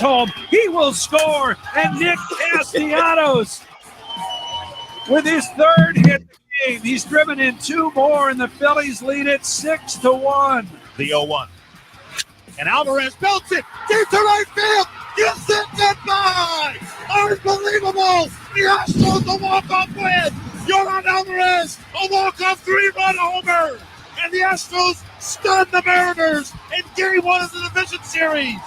home. He will score. And Nick Castellanos, with his third hit of the game, he's driven in two more, and the Phillies lead it 6-1. The 0-1. And Alvarez belts it deep to right field. Gets it goodbye. Unbelievable. The Astros a walk-off win. Yordan Alvarez a walk-off 3-run homer. And the Astros stun the Mariners in Game 1 of the division series.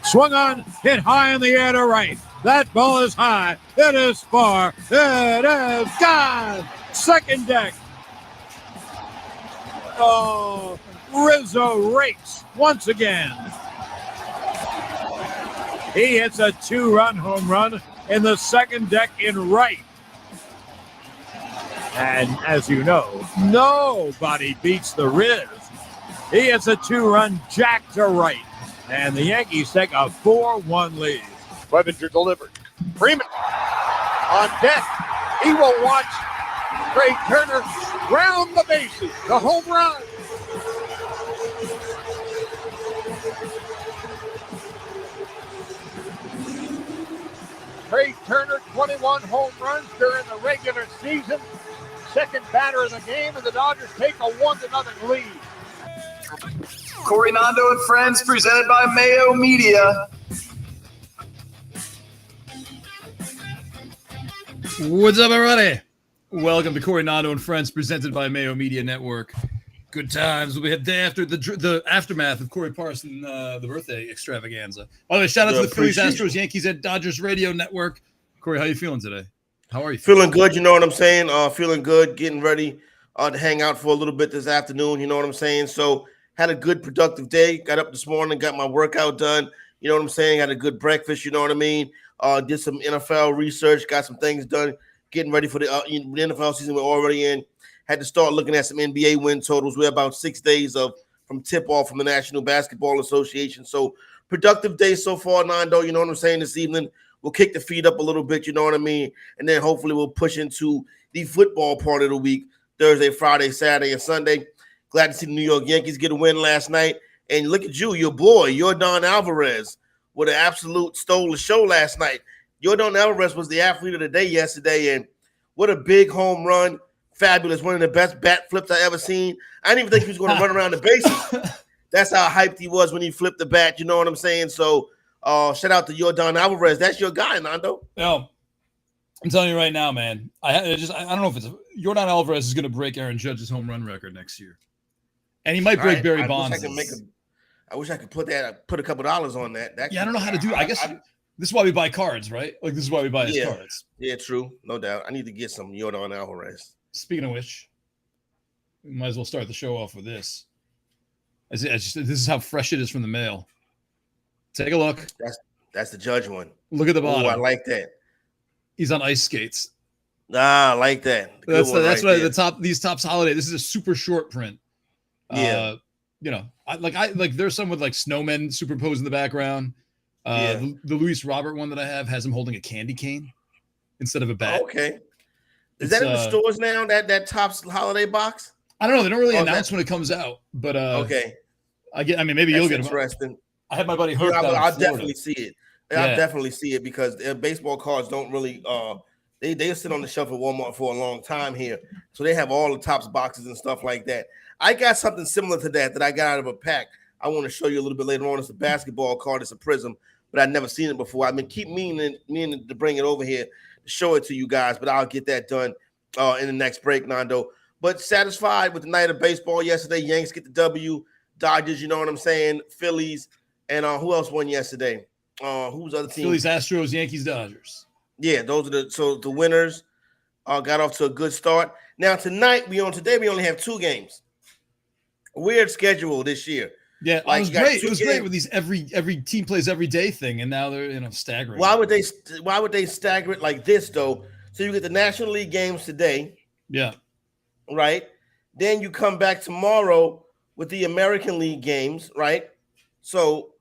Swung on, hit high in the air to right. That ball is high. It is far. It is gone. Second deck. Oh, Rizzo rakes once again. He hits a 2-run home run in the second deck in right. And as you know, nobody beats the Riz. He hits a 2-run jack to right. And the Yankees take a 4-1 lead. Clevenger delivered. Freeman on deck. He will watch Trey Turner round the bases. The home run. Trey Turner, 21 home runs during the regular season. Second batter of the game, and the Dodgers take a 1-0 lead. Corey Nando and Friends, presented by Mayo Media. What's up, everybody? Welcome to Corey Nando and Friends, presented by Mayo Media Network. Good times. We'll be a day after the aftermath of Corey Parson, the birthday extravaganza. By the way, shout out to the Phillies, Astros, Yankees, and Dodgers Radio Network. Corey, how you feeling today? How are you feeling? Good, you know what I'm saying? Feeling good, getting ready to hang out for a little bit this afternoon, you know what I'm saying? So had a good, productive day. Got up this morning, got my workout done, you know what I'm saying? Had a good breakfast, you know what I mean? Did some NFL research, got some things done, getting ready for the NFL season we're already in. Had to start looking at some NBA win totals. We're about 6 days from tip-off from the National Basketball Association. So productive day so far, Nando, you know what I'm saying, this evening. We'll kick the feet up a little bit, you know what I mean? And then hopefully we'll push into the football part of the week, Thursday, Friday, Saturday, and Sunday. Glad to see the New York Yankees get a win last night. And look at you, your boy, Yordan Alvarez, with an absolute stole the show last night. Yordan Alvarez was the athlete of the day yesterday, and what a big home run. Fabulous, one of the best bat flips I ever seen. I didn't even think he was going to run around the bases. That's how hyped he was when he flipped the bat, you know what I'm saying? So shout out to Yordan Alvarez. That's your guy, Nando. No, I'm telling you right now, man. I don't know if it's Yordan Alvarez is going to break Aaron Judge's home run record next year, and he might break Barry Bonds. I wish I could put a couple dollars on that. I don't know how to do it. I guess this is why we buy cards, right? Like this is why we buy his cards. Yeah, true, no doubt. I need to get some Yordan Alvarez. Speaking of which, we might as well start the show off with this. This is how fresh it is from the mail. Take a look. That's the Judge one. Look at the bottom. Ooh, I like that. He's on ice skates. I like that. That's right. The top. These Topps holiday. This is a super short print. Yeah. There's some with like snowmen superposed in the background. The Luis Robert one that I have has him holding a candy cane instead of a bat. Oh, okay. Is that in the stores now? That Topps holiday box? I don't know. They don't really announce when it comes out, but okay. Maybe you'll get it. Interesting. I had my buddy Herb. I'll definitely see it. I'll definitely see it because baseball cards don't really. They sit on the shelf at Walmart for a long time here, so they have all the Topps boxes and stuff like that. I got something similar to that I got out of a pack. I want to show you a little bit later on. It's a basketball card. It's a prism, but I've never seen it before. I've been meaning to bring it over here. Show it to you guys, but I'll get that done in the next break, Nando. But satisfied with the night of baseball yesterday. Yanks get the W. Dodgers, you know what I'm saying? Phillies, and who else won yesterday? Who's the other team? Phillies, Astros, Yankees, Dodgers. Yeah, those are the winners. Got off to a good start. Now today we only have 2 games. Weird schedule this year. Yeah, it was great. It was great with these every team plays every day thing, and now they're staggering. Why would they stagger it like this though? So you get the National League games today. Yeah. Right. Then you come back tomorrow with the American League games, right? So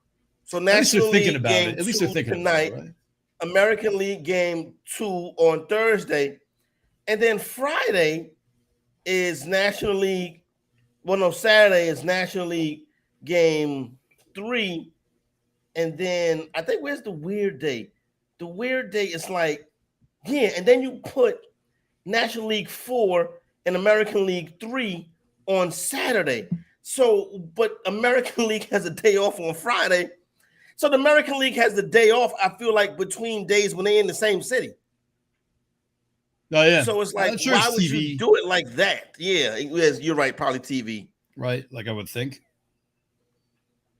National League game at least they're thinking tonight, about it, right? American League game 2 on Thursday, and then Friday is National League. Well, no, Saturday is National League game 3, And then I think where's the weird day? The weird day is like, yeah, and then you put National League 4 and American League 3 on Saturday. So, but American League has a day off on Friday. So the American League has the day off, I feel like, between days when they're in the same city. Oh, yeah. So it's like, sure why would you do it like that? Yeah, you're right, probably TV. Right, like I would think.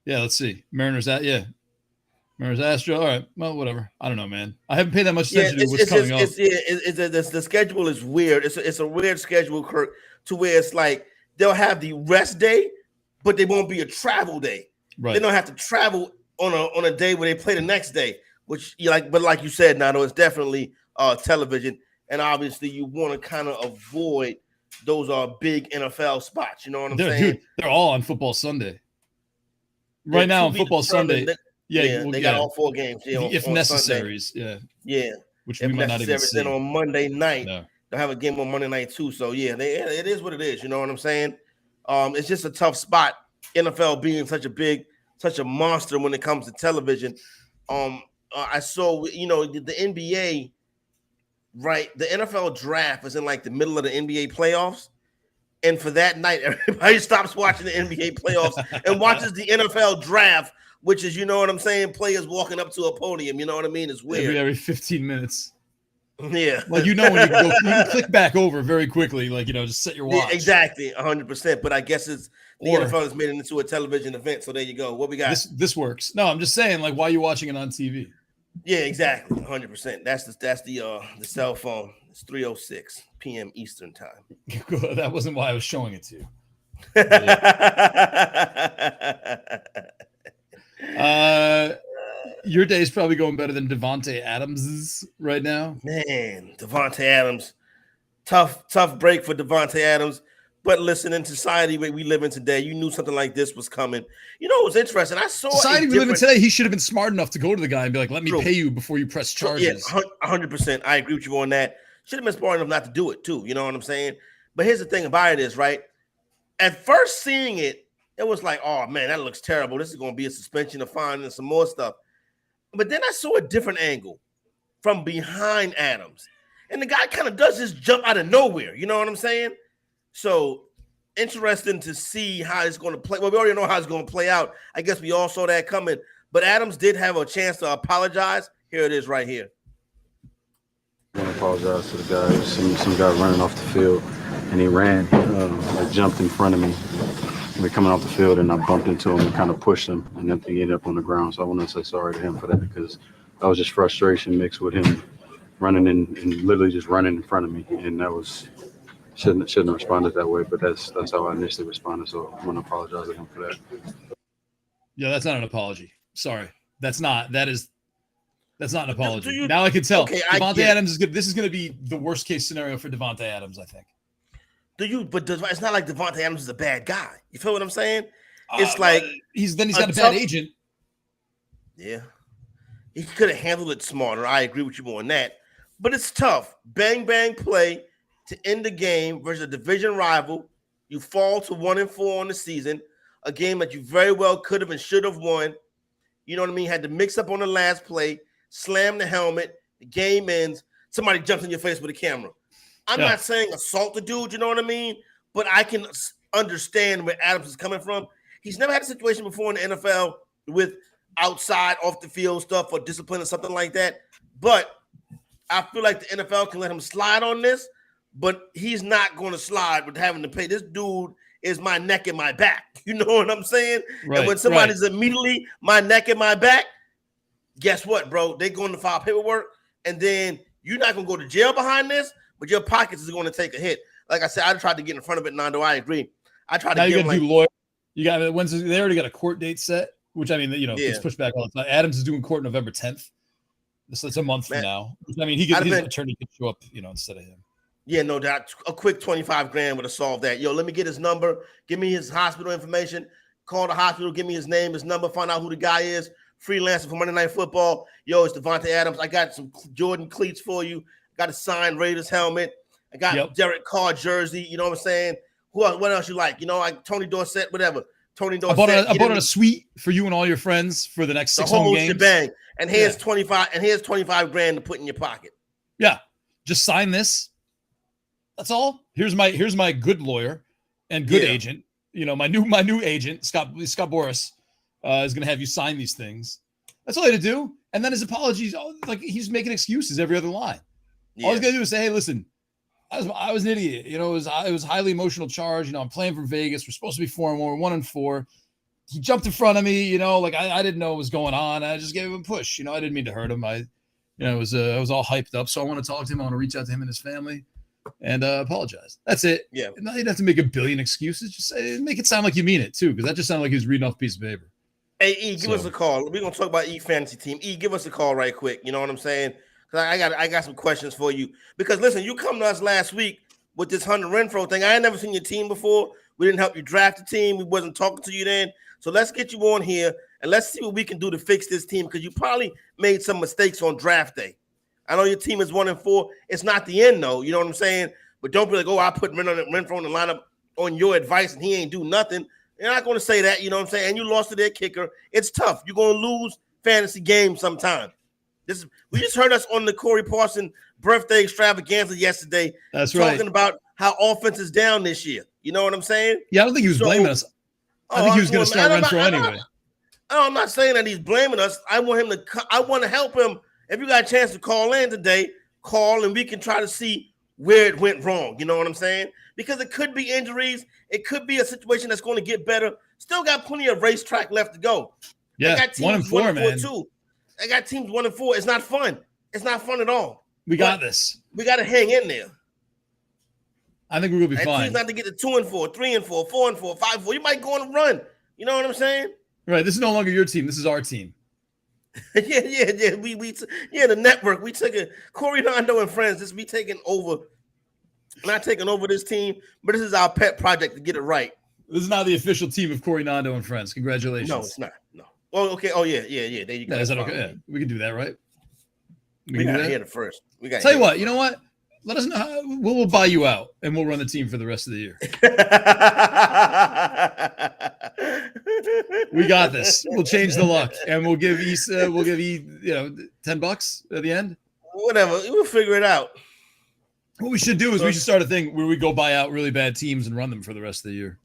Yeah, let's see. Mariners at, yeah. Mariners Astro. All right. Well, whatever. I don't know, man. I haven't paid that much attention to what's coming up. The schedule is weird. It's a weird schedule, Kirk, to where it's like they'll have the rest day, but they won't be a travel day. Right. They don't have to travel on a day where they play the next day, which but like you said, Nano, it's definitely television, and obviously you want to kind of avoid those big NFL spots. You know what I'm saying? Dude, they're all on Football Sunday. Right now on Football Sunday. They got all 4 games. Yeah, if necessary, yeah. Which if we might not even see. Then on Monday night, they'll have a game on Monday night too. So yeah, it is what it is. You know what I'm saying? It's just a tough spot. NFL being such a monster when it comes to television. I saw the NBA. Right, the NFL draft is in like the middle of the NBA playoffs. And for that night, everybody stops watching the NBA playoffs and watches the NFL draft, which is, you know what I'm saying, players walking up to a podium. You know what I mean? It's weird. Every 15 minutes. Yeah. Like, when you can click back over very quickly, like, just set your watch. Yeah, exactly, 100%. But I guess the NFL has made it into a television event. So there you go. What we got? This works. No, I'm just saying, like, why are you watching it on TV? Yeah, exactly, 100%. That's the cell phone. It's 3:06 p.m. Eastern time. That wasn't why I was showing it to you. Your day is probably going better than Devontae Adams's right now. Man, Devontae Adams, tough break for Devontae Adams. But listen, in society we live in today, you knew something like this was coming. You know, it was interesting. I saw society we live in today. He should have been smart enough to go to the guy and be like, "Let me pay you before you press charges." Yeah, 100%. I agree with you on that. Should have been smart enough not to do it too. You know what I'm saying? But here's the thing about it is, right? At first seeing it, it was like, "Oh man, that looks terrible. This is going to be a suspension, a fine, and some more stuff." But then I saw a different angle from behind Adams, and the guy kind of does this jump out of nowhere. You know what I'm saying? So interesting to see how it's going to play. Well, we already know how it's going to play out. I guess we all saw that coming. But Adams did have a chance to apologize. Here it is right here. I want to apologize to the guy. Some guy running off the field, and he ran, jumped in front of me. We're coming off the field, and I bumped into him and kind of pushed him, and then he ended up on the ground. So I want to say sorry to him for that, because that was just frustration mixed with him running and literally just running in front of me, and that was shouldn't have responded that way. But that's how I initially responded. So I want to apologize to him for that. Yeah, that's not an apology. Sorry, that's not an apology. Now I can tell. Okay, Devontae Adams is good. This is going to be the worst case scenario for Devontae Adams, I think. But it's not like Devontae Adams is a bad guy. You feel what I'm saying? It's like he's got a bad agent. Yeah, he could have handled it smarter. I agree with you on that. But it's tough. Bang bang play to end the game versus a division rival. You fall to 1-4 on the season, a game that you very well could have and should have won. You know what I mean? Had to mix up on the last play, slam the helmet, the game ends. Somebody jumps in your face with a camera. I'm not saying assault the dude, you know what I mean? But I can understand where Adams is coming from. He's never had a situation before in the NFL with outside, off the field stuff or discipline or something like that. But I feel like the NFL can let him slide on this, but he's not going to slide with having to pay. This dude is my neck and my back. You know what I'm saying? Right, and when somebody's immediately my neck and my back, guess what, bro? They're going to file paperwork, and then you're not going to go to jail behind this, but your pockets is going to take a hit. Like I said, I tried to get in front of it, Nando. I agree. I tried to now get you got to do lawyer. You got Wednesday. They already got a court date set, which I mean, it's pushed back all the time. Adams is doing court November 10th. So it's a month from now. I mean, his attorney could show up, instead of him. Yeah, no doubt. A quick $25,000 would have solved that. Yo, let me get his number. Give me his hospital information. Call the hospital. Give me his name, his number. Find out who the guy is. Freelancer for Monday Night Football. Yo, it's Devontae Adams. I got some Jordan cleats for you. Got a signed Raiders helmet. I got Derek Carr jersey. You know what I'm saying? Who else? What else you like? Like Tony Dorsett, whatever. Tony I Dorsett. bought on a suite for you and all your friends for the next 6 home games. Shebang. And here's 25. And here's 25 grand to put in your pocket. Yeah, just sign this. That's all. Here's my good lawyer and good agent. You know, my new agent, Scott Boris, is going to have you sign these things. That's all he had to do. And then his apologies, like he's making excuses every other line. All he's got to do is say, hey, listen, I was an idiot. You know, it was highly emotional charge. You know, I'm playing from Vegas. We're supposed to be 4-1. We're 1-4. He jumped in front of me. You know, like I didn't know what was going on. I just gave him a push. You know, I didn't mean to hurt him. I was all hyped up. So I want to talk to him. I want to reach out to him and his family and apologize. That's it. Yeah. Now you don't have to make a billion excuses. Just make it sound like you mean it too, because that just sounded like he was reading off a piece of paper. Hey, E, give us a call. We're gonna talk about E fantasy team. E, give us a call right quick. You know what I'm saying? Because I got some questions for you. Because listen, you come to us last week with this Hunter Renfrow thing. I ain't never seen your team before. We didn't help you draft the team. We wasn't talking to you then. So let's get you on here and let's see what we can do to fix this team, because you probably made some mistakes on draft day. I know your team is 1-4. It's not the end though. You know what I'm saying? But don't be like, oh, I put Renfrow in the lineup on your advice and he ain't do nothing. You're not going to say that, you know what I'm saying? And you lost to their kicker. It's tough. You're going to lose fantasy games sometime. We just heard us on the Corey Parson birthday extravaganza yesterday. That's right. Talking about how offense is down this year. You know what I'm saying? Yeah, I don't think he was blaming us. I think he was going to start Renfrow anyway. I'm not saying that he's blaming us. I want to help him. If you got a chance to call in today, call and we can try to see where it went wrong. You know what I'm saying? Because it could be injuries. It could be a situation that's going to get better. Still got plenty of racetrack left to go. Yeah, 1-4, man. Too. I got teams 1-4. It's not fun. It's not fun at all. We got this. We got to hang in there. I think we're going to be fine. Teams not to get to 2-4, 3-4, 4-4, 5-4. You might go on a run. You know what I'm saying? Right. This is no longer your team. This is our team. yeah. The network. We took it. Corey Nando and friends. We taking over. Not taking over this team, but this is our pet project to get it right. This is not the official team of Corey Nando and friends. Congratulations. No, it's not. No. Oh, okay. Oh, yeah. There you go. Is that okay? Yeah, we can do that, right? We got to hear it first. We got. Tell you what. You know what? Let us know. We'll buy you out, and we'll run the team for the rest of the year. We got this. We'll change the luck, and we'll give E $10 at the end. Whatever. We'll figure it out. What we should do is we should start a thing where we go buy out really bad teams and run them for the rest of the year.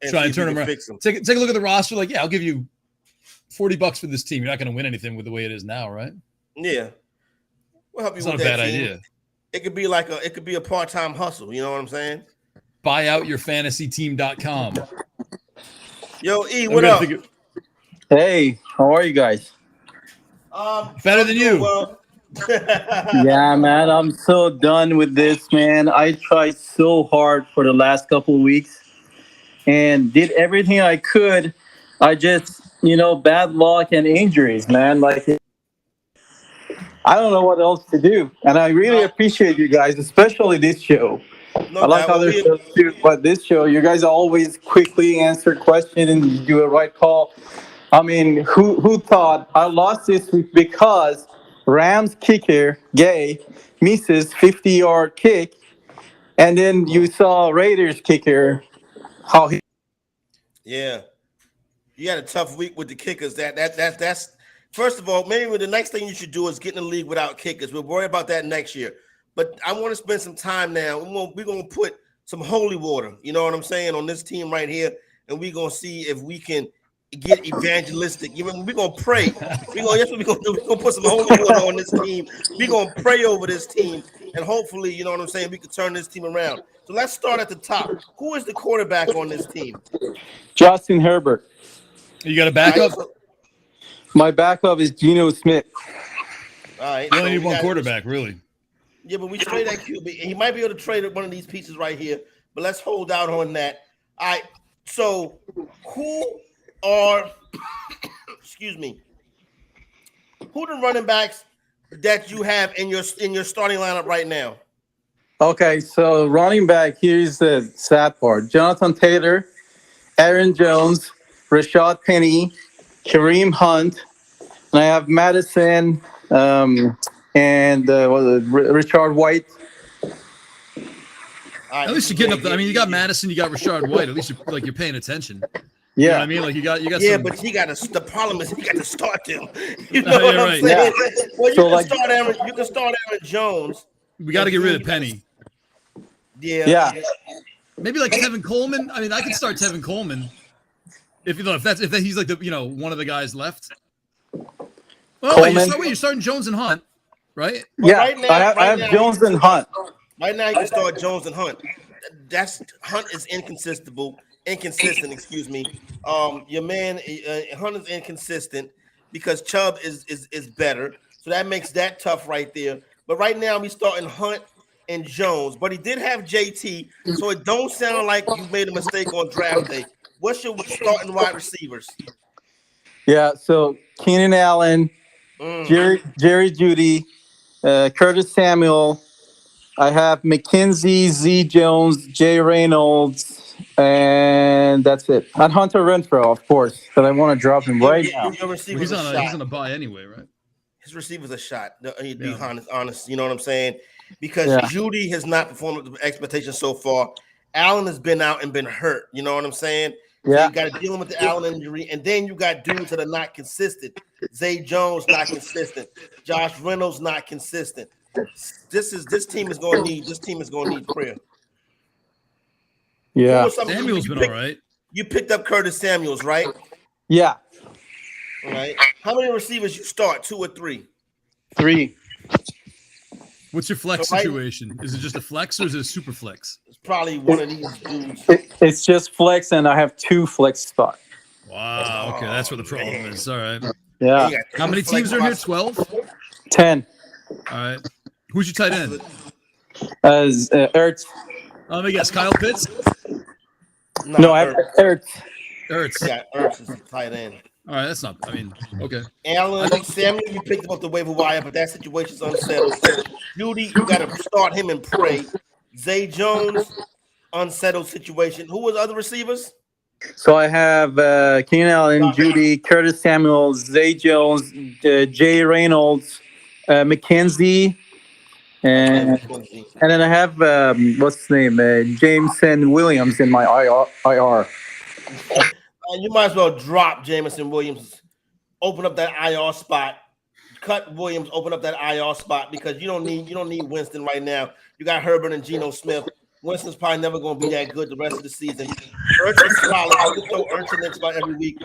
Try and turn them around. Take a look at the roster. Like, yeah, I'll give you $40 for this team. You're not going to win anything with the way it is now, right? Yeah. We'll help you it's with not a that bad team. idea. It could be a part-time hustle. You know what I'm saying? Buyoutyourfantasyteam.com. Yo, E, what up? Hey, how are you guys? Better than you. Well. Yeah, man, I'm so done with this, man. I tried so hard for the last couple of weeks and did everything I could. I just, bad luck and injuries, man. Like, I don't know what else to do. And I really appreciate you guys, especially this show. I like other shows too, but this show, you guys always quickly answer questions and do a right call. I mean, who thought I lost this week because Rams kicker, Gay, misses 50-yard kick, and then you saw Raiders kicker, how he... Yeah. You had a tough week with the kickers. That's first of all, maybe the next thing you should do is get in the league without kickers. We'll worry about that next year. But I want to spend some time now. We're going to put some holy water, you know what I'm saying, on this team right here, and we're going to see if we can get evangelistic. We're going to pray. That's what we're going to do. We're going to put some holy water on this team. We're going to pray over this team, and hopefully, you know what I'm saying, we can turn this team around. So let's start at the top. Who is the quarterback on this team? Justin Herbert. You got a backup? My backup is Geno Smith. All right. You only need one quarterback, really. Yeah, but we trade that QB. He might be able to trade one of these pieces right here, but let's hold out on that. All right. So who are excuse me? Who the running backs that you have in your starting lineup right now? Okay, so running back, here's the sad part. Jonathan Taylor, Aaron Jones, Rashad Penny, Kareem Hunt, and I have Madison and Richard White. Right, at least you're getting up. You got Madison, you got Rashard White. At least you're paying attention. You know Yeah. what I mean? Like you got Yeah, some, but he got to. The problem is he got to start them. You know Yeah, what I'm right. saying? Yeah. Well, you So, can like- start Aaron. You can start Aaron Jones. we got to and get rid then of you gotta- Penny. Yeah. Yeah. Maybe like Tevin Coleman. I mean, I could start Tevin Coleman if he's like the one of the guys left. Oh, wait, Coleman. you're starting Jones and Hunt, right? But Yeah. right now- I have right now- Jones and Hunt. Right now, you can start Jones and Hunt. Hunt is inconsistent. Excuse me. Your man Hunt is inconsistent because Chubb is better, so that makes that tough right there. But right now, we starting Hunt and Jones, but he did have JT, so it don't sound like you made a mistake on draft day. What's your starting wide receivers? Yeah. So Keenan Allen, Jerry Jeudy, Curtis Samuel. I have McKenzie, Z Jones, Jay Reynolds, and that's it. And Hunter Renfro, of course, but I want to drop him right now. Your receivers He's a shot. on a bye anyway, right? His receivers a shot. He'd be Yeah. honest. You know what I'm saying? Because Yeah. Judy has not performed to expectations so far. Allen has been out and been hurt. You know what I'm saying? So Yeah. you got to deal with the Allen injury, and then you got dudes that are not consistent. Zay Jones not consistent. Josh Reynolds not consistent. This team is going to need prayer. Yeah. Who was something- Samuel's you been picked- all right. You picked up Curtis Samuels, right? Yeah. All right. How many receivers you start? 2 or 3? 3. What's your flex So right- situation? Is it just a flex or is it a super flex? It's probably one of these dudes. It's just flex, and I have 2 flex spots. Wow. Okay, that's what the problem is. All right. Yeah. You got How many flex teams are in here? spots. 12? 10. All right. Who's your tight end? Ertz. Let me guess. Kyle Pitts? No, I have Ertz. Ertz. Yeah, Ertz is a tight end. All right, that's not. I mean, okay. Allen, Samuel, you picked him up the waiver wire, but that situation's unsettled. Judy, you got to start him and pray. Zay Jones, unsettled situation. Who was the other receivers? So I have Keenan Allen, Judy, Curtis Samuel, Zay Jones, Jay Reynolds, McKenzie, and then I have what's his name, Jameson Williams in my IR. You might as well drop Jameson Williams. Open up that IR spot. Cut Williams. Open up that IR spot because you don't need Winston right now. You got Herbert and Geno Smith. Winston's probably never going to be that good the rest of the season. Ertz is solid. I can throw Ertz in next about every week.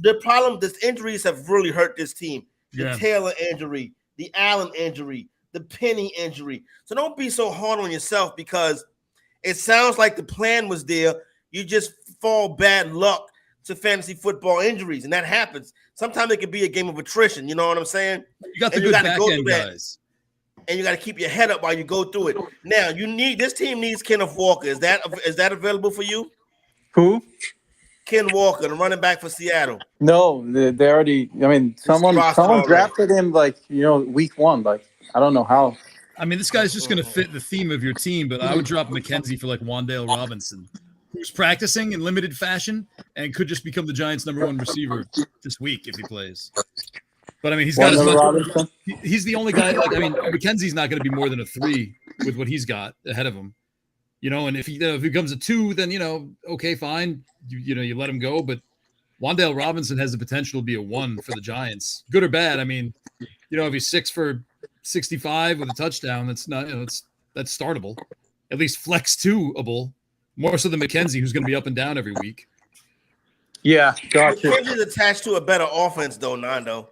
The problem, this injuries have really hurt this team. The Taylor injury, the Allen injury, the Penny injury. So don't be so hard on yourself because it sounds like the plan was there. You just fall bad luck to fantasy football injuries, and that happens. Sometimes it could be a game of attrition. You know what I'm saying? You got the And good gotta back go end through that. guys. And you got to keep your head up while you go through it. Now, this team needs Kenneth Walker. Is that available for you? Who? Ken Walker, the running back for Seattle. No, they already. I mean, someone already. drafted him week 1. Like I don't know how. I mean, this guy's just going to fit the theme of your team, but I would drop McKenzie for like Wan'Dale Robinson, who's practicing in limited fashion and could just become the Giants' #1 receiver this week if he plays. But I mean, he's got he's the only guy. Like, I mean, McKenzie's not going to be more than a 3 with what he's got ahead of him, And if he becomes a 2, then okay, fine. You let him go. But Wan'Dale Robinson has the potential to be a 1 for the Giants, good or bad. I mean, if he's 6 for 65 with a touchdown, that's not that's startable, at least flex 2-able, more so than McKenzie, who's going to be up and down every week. Yeah, gotcha. McKenzie's attached to a better offense, though, Nando.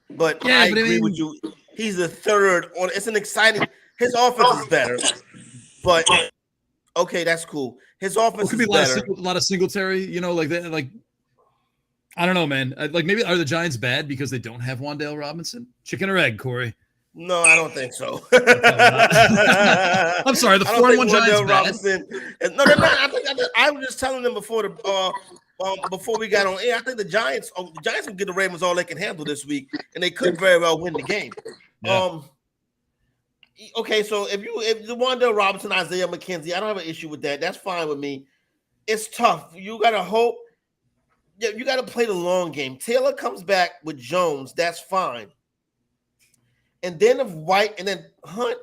But I agree with you. He's the third on. It's an exciting. His offense is better, but okay, that's cool. His offense could be is better. A lot of Singletary. Like that. Like I don't know, man. Like maybe are the Giants bad because they don't have Wan'Dale Robinson? Chicken or egg, Corey? No, I don't think so. I'm sorry. The 4-1 Giants Robinson. No, they're not. I was just telling them before we got on air. I think the Giants can get the Ravens all they can handle this week, and they could very well win the game. Yeah. Okay, so if the Wan'Dale Robinson, Isaiah McKenzie, I don't have an issue with that. That's fine with me. It's tough. You gotta hope. Yeah, you gotta play the long game. Taylor comes back with Jones. That's fine. And then if White and then Hunt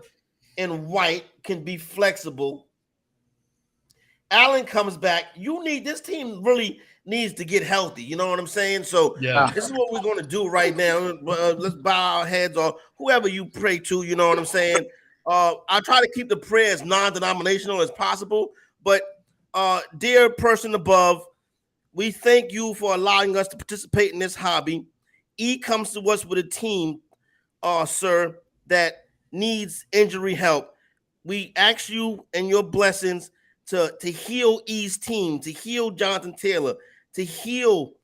and White can be flexible, Allen comes back. This team really needs to get healthy. You know what I'm saying? So this is what we're going to do right now. Let's bow our heads, or whoever you pray to. You know what I'm saying? I try to keep the prayer as non-denominational as possible. But dear person above, we thank you for allowing us to participate in this hobby. E comes to us with a team, sir, that needs injury help. We ask you and your blessings to heal E's team, to heal Jonathan Taylor, to heal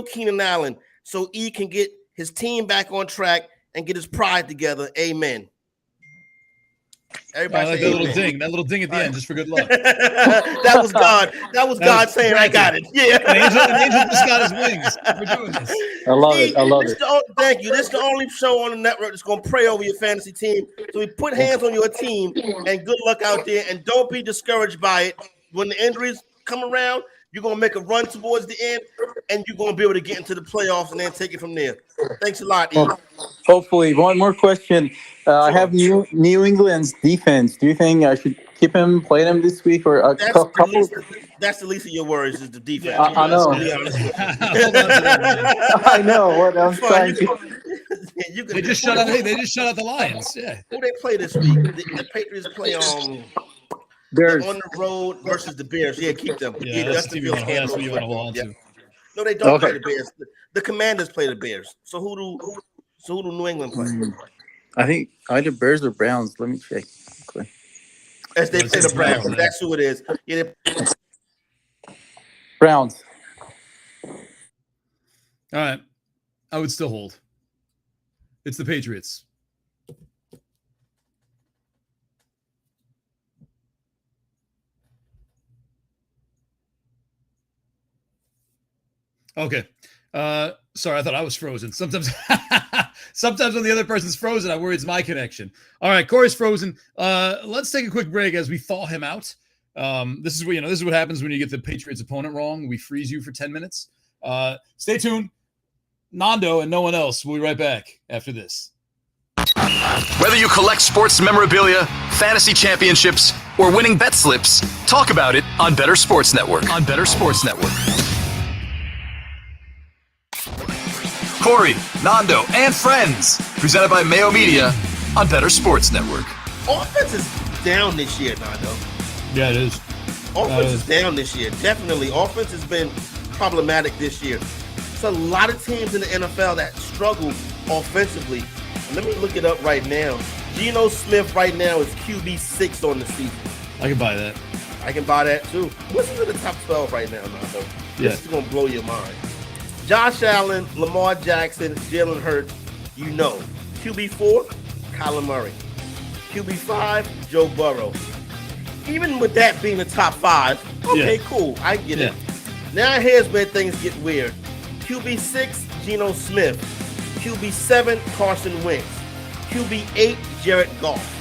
Keenan Allen, so E can get his team back on track and get his pride together. Amen. Everybody, I like that little ding at the end, just for good luck. That was God. That was God saying, "I got it." Yeah, an angel just got his wings. We're doing this. I love it. Thank you. This is the only show on the network that's going to pray over your fantasy team. So we put hands on your team, and good luck out there. And don't be discouraged by it. When the injuries come around, you're going to make a run towards the end, and you're going to be able to get into the playoffs and then take it from there. Thanks a lot, E. Hopefully. One more question. I have New England's defense. Do you think I should keep him, play them this week, or that's the least of your worries is the defense. I know. I know what I'm trying to. They just shut out the Lions. Yeah. Who they play this week? The Patriots play Bears on the road versus the Bears. Yeah, keep them. Yeah, that's what you want to hold on to. No, they don't play the Bears. The Commanders play the Bears. So who do New England play? I think either Bears or Browns. Let me check. Okay. As they play the Browns. That's who it is. Yeah, Browns. All right. I would still hold. It's the Patriots. Okay. Sorry, I thought I was frozen. Sometimes when the other person's frozen, I worry it's my connection. All right, Corey's frozen. Let's take a quick break as we thaw him out. This is what happens when you get the Patriots opponent wrong. We freeze you for 10 minutes. Stay tuned. Nando and no one else. We'll be right back after this. Whether you collect sports memorabilia, fantasy championships, or winning bet slips, talk about it on Bettor Sports Network. Corey, Nando, and friends, presented by Mayo Media on Bettor Sports Network. Offense is down this year, Nando. Yeah, it is. Offense is down this year. Definitely. Offense has been problematic this year. There's a lot of teams in the NFL that struggle offensively. Let me look it up right now. Geno Smith right now is QB6 on the season. I can buy that. I can buy that too. Listen to the top 12 right now, Nando. Yeah. This is going to blow your mind. Josh Allen, Lamar Jackson, Jalen Hurts, you know. QB4, Kyler Murray. QB5, Joe Burrow. Even with that being the top 5, okay, cool. I get it. Now here's where things get weird. QB6, Geno Smith. QB7, Carson Wentz. QB8, Jared Goff.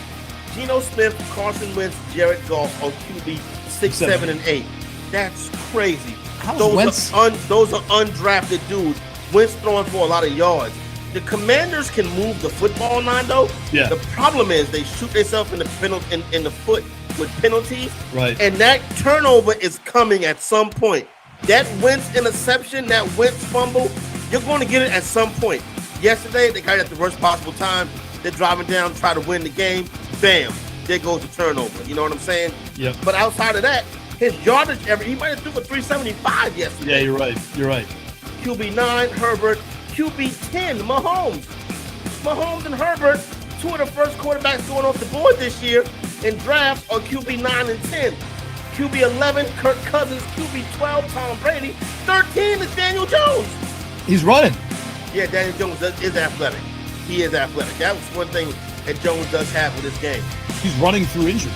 Geno Smith, Carson Wentz, Jared Goff on QB6, 7, and 8. That's crazy. Those are undrafted dudes. Wentz throwing for a lot of yards. The Commanders can move the football, Nando. Yeah. The problem is they shoot themselves in the foot with penalties. Right. And that turnover is coming at some point. That Wentz interception, that Wentz fumble, you're going to get it at some point. Yesterday, they got it at the worst possible time. They're driving down to try to win the game. Bam, there goes the turnover. You know what I'm saying? Yep. But outside of that, his yardage, he might have threw for 375 yesterday. Yeah, you're right. QB9, Herbert. QB10, Mahomes. Mahomes and Herbert, two of the first quarterbacks going off the board this year in drafts are QB9 and 10. QB11, Kirk Cousins. QB12, Tom Brady. 13 is Daniel Jones. He's running. Yeah, Daniel Jones is athletic. He is athletic. That was one thing that Jones does have with his game. He's running through injury.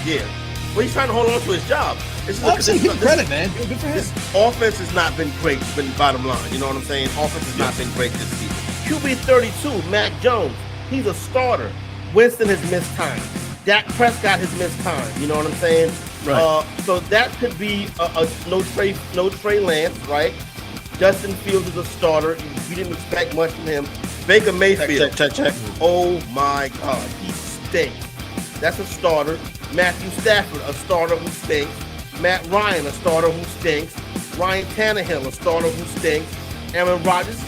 Yeah. Well, he's trying to hold on to his job. Give him credit, man. Good for him. This offense has not been great, been bottom line. You know what I'm saying? Offense has not been great this season. QB 32, Mac Jones. He's a starter. Winston has missed time. Dak Prescott has missed time. You know what I'm saying? Right. So that could be a no Trey Lance, right? Justin Fields is a starter. We didn't expect much from him. Baker Mayfield. Check. Oh my God, he stinks. That's a starter. Matthew Stafford, a starter who stinks. Matt Ryan, a starter who stinks. Ryan Tannehill, a starter who stinks. Aaron Rodgers is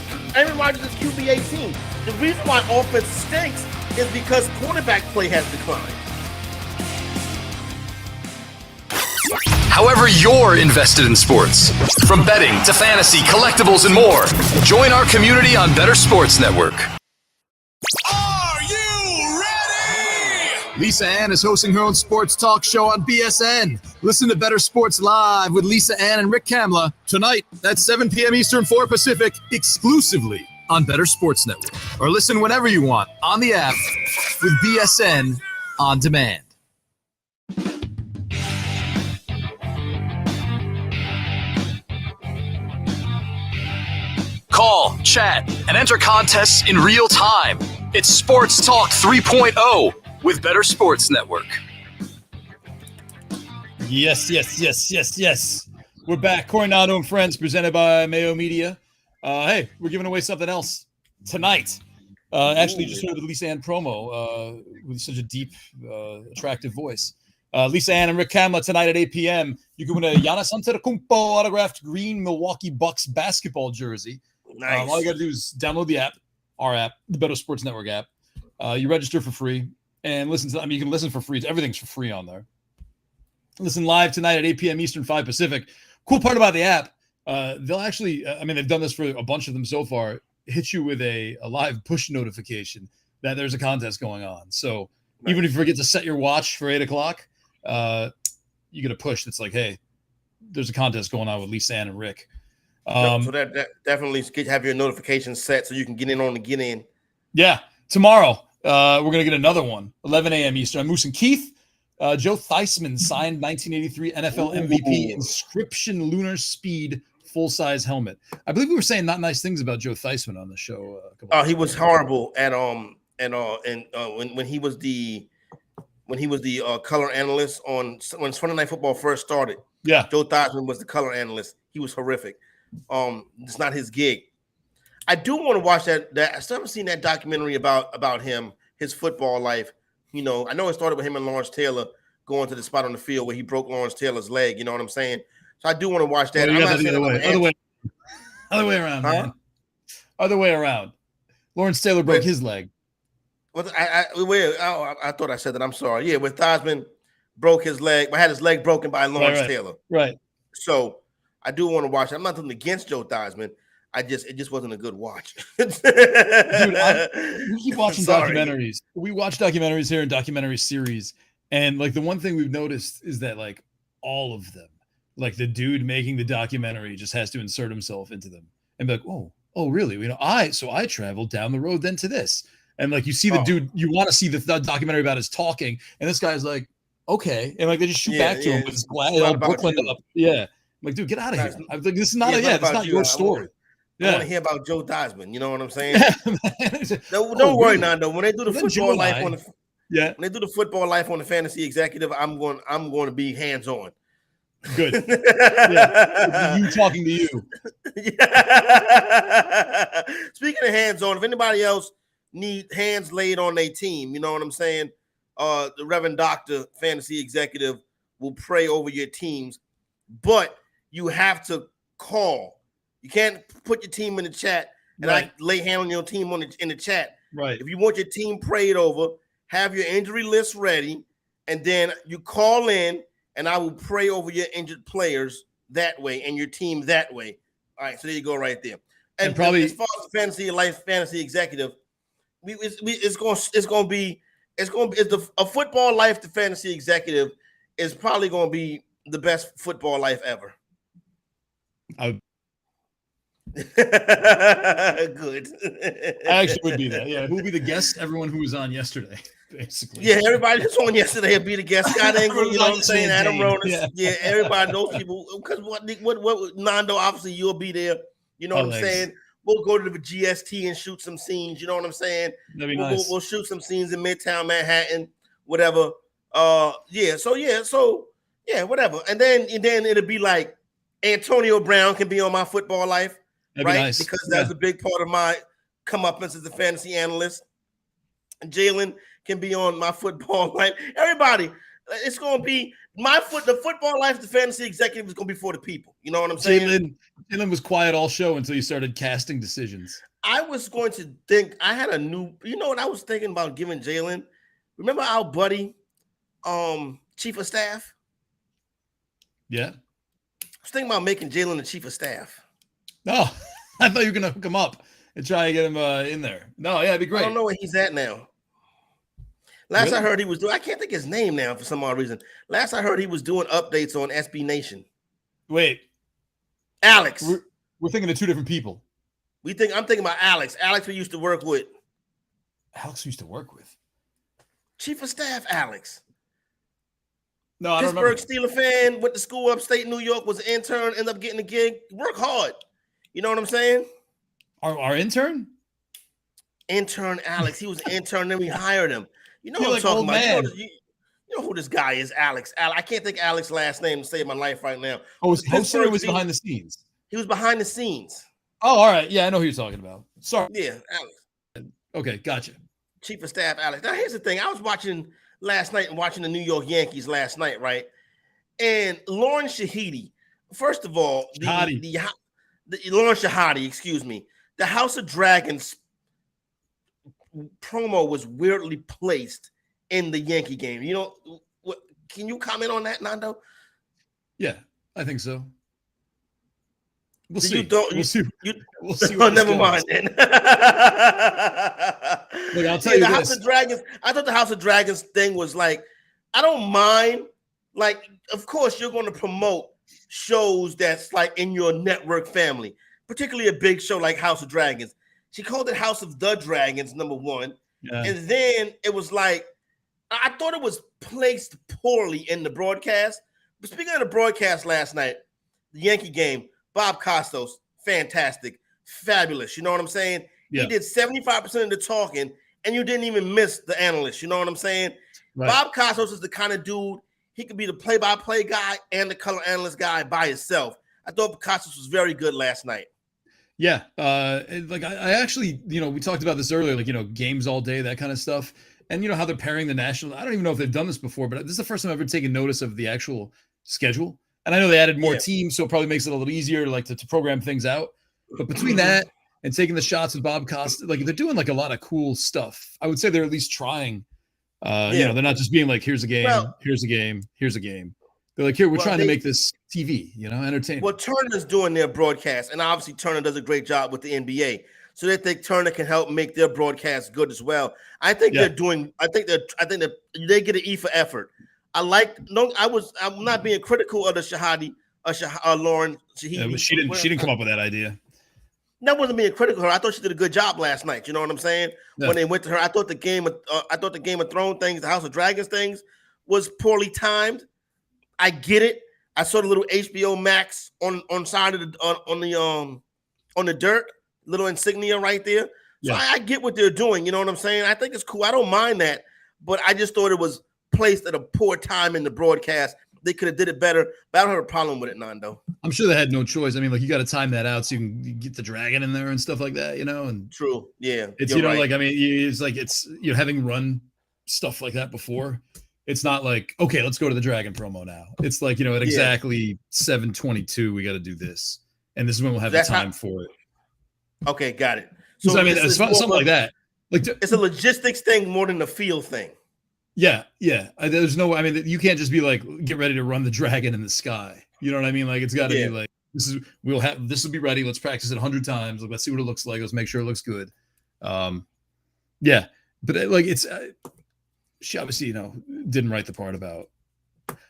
QB 18. The reason why offense stinks is because quarterback play has declined. However you're invested in sports, from betting to fantasy, collectibles, and more, join our community on Bettor Sports Network. Are you ready? Lisa Ann is hosting her own sports talk show on BSN. Listen to Bettor Sports Live with Lisa Ann and Rick Kamla tonight at 7 p.m. Eastern, 4 Pacific, exclusively on Bettor Sports Network. Or listen whenever you want on the app with BSN On Demand. Call, chat, and enter contests in real time. It's Sports Talk 3.0 with Bettor Sports Network. Yes. We're back. Coronado and Friends, presented by Mayo Media. Hey, we're giving away something else tonight. Actually, just heard the Lisa Ann promo with such a deep, attractive voice. Lisa Ann and Rick Kamla tonight at 8 p.m. You can win a Giannis Antetokounmpo autographed green Milwaukee Bucks basketball jersey. Nice. All you got to do is download the app, our app, the Bettor Sports Network app. You register for free and listen to. You can listen for free. Everything's for free on there. Listen live tonight at 8 p.m. Eastern, 5 Pacific. Cool part about the app, they'll actually. They've done this for a bunch of them so far. Hit you with a live push notification that there's a contest going on. So even if you forget to set your watch for 8 o'clock, you get a push that's like, hey, there's a contest going on with Lisa Ann and Rick. So that definitely have your notifications set so you can get in on the get in. Yeah. Tomorrow, we're going to get another one, 11 a.m. Eastern. I'm Moose and Keith. Joe Theismann signed 1983 NFL MVP Inscription Lunar Speed full-size helmet. I believe we were saying not nice things about Joe Theismann on the show. He was horrible at when he was the color analyst when Sunday Night Football first started. Yeah, Joe Theismann was the color analyst. He was horrific. It's not his gig. I do want to watch that. I still haven't seen that documentary about him, his football life. I know it started with him and Lawrence Taylor going to the spot on the field where he broke Lawrence Taylor's leg. You know what I'm saying? So I do want to watch that. Other way around, man. Other way around. Lawrence Taylor broke his leg. Well, I thought I said that. I'm sorry. Yeah, with Theismann broke his leg. I had his leg broken by Lawrence Taylor. Right. So I do want to watch it. I'm not nothing against Joe Theismann. It just wasn't a good watch. Dude, we keep watching documentaries. We watch documentaries here and documentary series. And like the one thing we've noticed is that like all of them, like the dude making the documentary just has to insert himself into them and be like, oh, really? I traveled down the road then to this. And like you see the dude, you want to see the documentary about his talking. And this guy's like, okay. And like they just shoot back to him with his glass, all Brooklyn up. Yeah. I'm like, dude, get out of here. I'm like, this is not it's not your story. I want to hear about Joe Theismann. You know what I'm saying? Don't worry, Nando. When they do the football life when they do the football life on the Fantasy Executive, I'm going to be hands on. Good. Yeah. You talking to you. Yeah. Speaking of hands on, if anybody else need hands laid on their team, you know what I'm saying? The Reverend Doctor Fantasy Executive will pray over your teams, but you have to call. You can't put your team in the chat and I lay hand on your team in the chat. Right. If you want your team prayed over, have your injury list ready, and then you call in, and I will pray over your injured players that way and your team that way. All right, so there you go, right there. And probably as far as fantasy executive, a football life. The fantasy executive is probably going to be the best football life ever. Good. I actually would be that. Yeah, who would be the guest? Everyone who was on yesterday, basically. Yeah, everybody that's on yesterday would be the guest. Scott Engel, you know what I'm saying? Adam Ronis. Yeah, everybody, those people. Because what Nando, obviously you'll be there. You know what I'm saying? We'll go to the GST and shoot some scenes. You know what I'm saying? That'd be nice. We'll shoot some scenes in Midtown Manhattan, whatever. Whatever. And then it'll be like Antonio Brown can be on my football life. That'd right? Be nice. Because that's a big part of my comeuppance as a fantasy analyst. Jalen can be on my football life. Everybody, It's going to be the football life, the fantasy executive is going to be for the people. You know what I'm saying? Jalen was quiet all show until you started casting decisions. I was going to think I had you know what I was thinking about giving Jalen? Remember our buddy, chief of staff? Yeah. I was thinking about making Jalen the chief of staff. Oh, I thought you were going to hook him up and try to get him in there. No, yeah, it'd be great. I don't know where he's at now. Last Really? I heard he was doing, I can't think his name now for some odd reason. Last I heard he was doing updates on SB Nation. Wait. Alex. We're thinking of two different people. I'm thinking about Alex. Alex we used to work with. Alex used to work with. Chief of staff, Alex. No, I don't remember. Pittsburgh Steeler fan, went to school upstate New York, was an intern, ended up getting a gig. Work hard. You know what I'm saying? Our intern? Intern Alex. He was an intern, then we hired him. You know You're what I'm like talking old about. man. You know who this guy is, Alex. I can't think Alex's last name to save my life right now. Oh, was hosting or was he behind the scenes? He was behind the scenes. Oh, all right. Yeah, I know who you're talking about. Sorry. Yeah, Alex. Okay, gotcha. Chief of staff, Alex. Now, here's the thing. I was watching last night and watching the New York Yankees last night, right? And Lauren Shahidi, first of all, Lauren Shahadi, excuse me, the House of Dragons promo was weirdly placed in the Yankee game. You know, can you comment on that, Nando? Yeah, I think so. We'll So see. We'll see. Oh, never mind then. Look, I'll tell you the this. House of Dragons. I thought the House of Dragons thing was like, I don't mind. Like, of course, you're going to promote shows that's like in your network family, particularly a big show like House of Dragons. She called it House of the Dragons, number one. Yeah. And then it was like, I thought it was placed poorly in the broadcast. But speaking of the broadcast last night, the Yankee game, Bob Costos, fantastic, fabulous. You know what I'm saying? Yeah. He did 75% of the talking, and you didn't even miss the analyst. You know what I'm saying? Right. Bob Costos is the kind of dude, he could be the play-by-play guy and the color analyst guy by himself. I thought Costos was very good last night. Yeah. Like I actually, you know, we talked about this earlier, like, you know, games all day, that kind of stuff. And you know how they're pairing the national. I don't even know if they've done this before, but this is the first time I've ever taken notice of the actual schedule. And I know they added more teams, so it probably makes it a little easier to program things out. But between that and taking the shots with Bob Costa, like they're doing like a lot of cool stuff. I would say they're at least trying. You know, they're not just being like, here's a game, here's a game, here's a game. They're like, here, we're trying to make this TV, you know, entertaining. Well, Turner's doing their broadcast, and obviously Turner does a great job with the NBA. So they think Turner can help make their broadcast good as well. I think they're doing. I think they get an E for effort. I'm not being critical of the Lauren Shahidi. Yeah, she didn't come up with that idea. That wasn't being critical of her. I thought she did a good job last night. You know what I'm saying? Yeah. When they went to her, I thought the Game of Thrones things, the House of Dragons things, was poorly timed. I get it. I saw the little HBO Max on side of on the dirt, little insignia right there. So I get what they're doing. You know what I'm saying? I think it's cool. I don't mind that, but I just thought it was placed at a poor time in the broadcast. They could have did it better, but I don't have a problem with it, Nando. I'm sure they had no choice. I mean, like you got to time that out so you can get the dragon in there and stuff like that, you know. And true, yeah. It's like I mean, it's like having run stuff like that before. It's not like, okay, let's go to the dragon promo now. It's like, at exactly 7:22, we got to do this, and this is when we'll have the time for it. Okay, got it. So I mean, it's something like that. Like it's a logistics thing more than a feel thing. Yeah. There's no. I mean, you can't just be like, get ready to run the dragon in the sky. You know what I mean? Like it's got to be like this will be ready. Let's practice it 100 times. Let's see what it looks like. Let's make sure it looks good. But like it's. She obviously, didn't write the part about.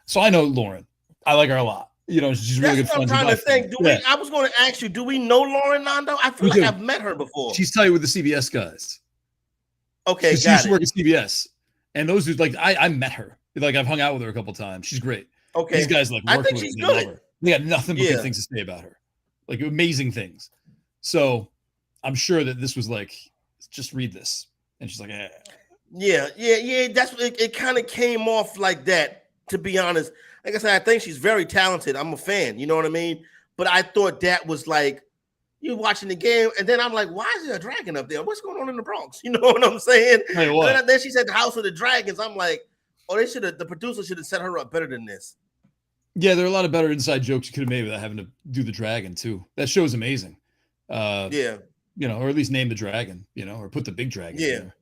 So I know Lauren. I like her a lot. She's really good. I'm trying to think. I was going to ask you, do we know Lauren Nando? I feel like I've met her before. She's tight with the CBS guys. Okay, she used to work at CBS, and those dudes, like I met her. Like I've hung out with her a couple times. She's great. Okay, these guys like work with her. They love her. They got nothing but good things to say about her, like amazing things. So I'm sure that this was like, just read this, and she's like, Yeah. That's it. Kind of came off like that, to be honest. Like I said, I think she's very talented. I'm a fan. You know what I mean? But I thought that was like you watching the game, and then I'm like, why is there a dragon up there? What's going on in the Bronx? You know what I'm saying? Hey, what? And then she said the House of the Dragons. I'm like, Oh, they should have. The producer should have set her up better than this. Yeah, there are a lot of better inside jokes you could have made without having to do the dragon too. That show's amazing. Yeah. Or at least name the dragon, or put the big dragon. Yeah. In there.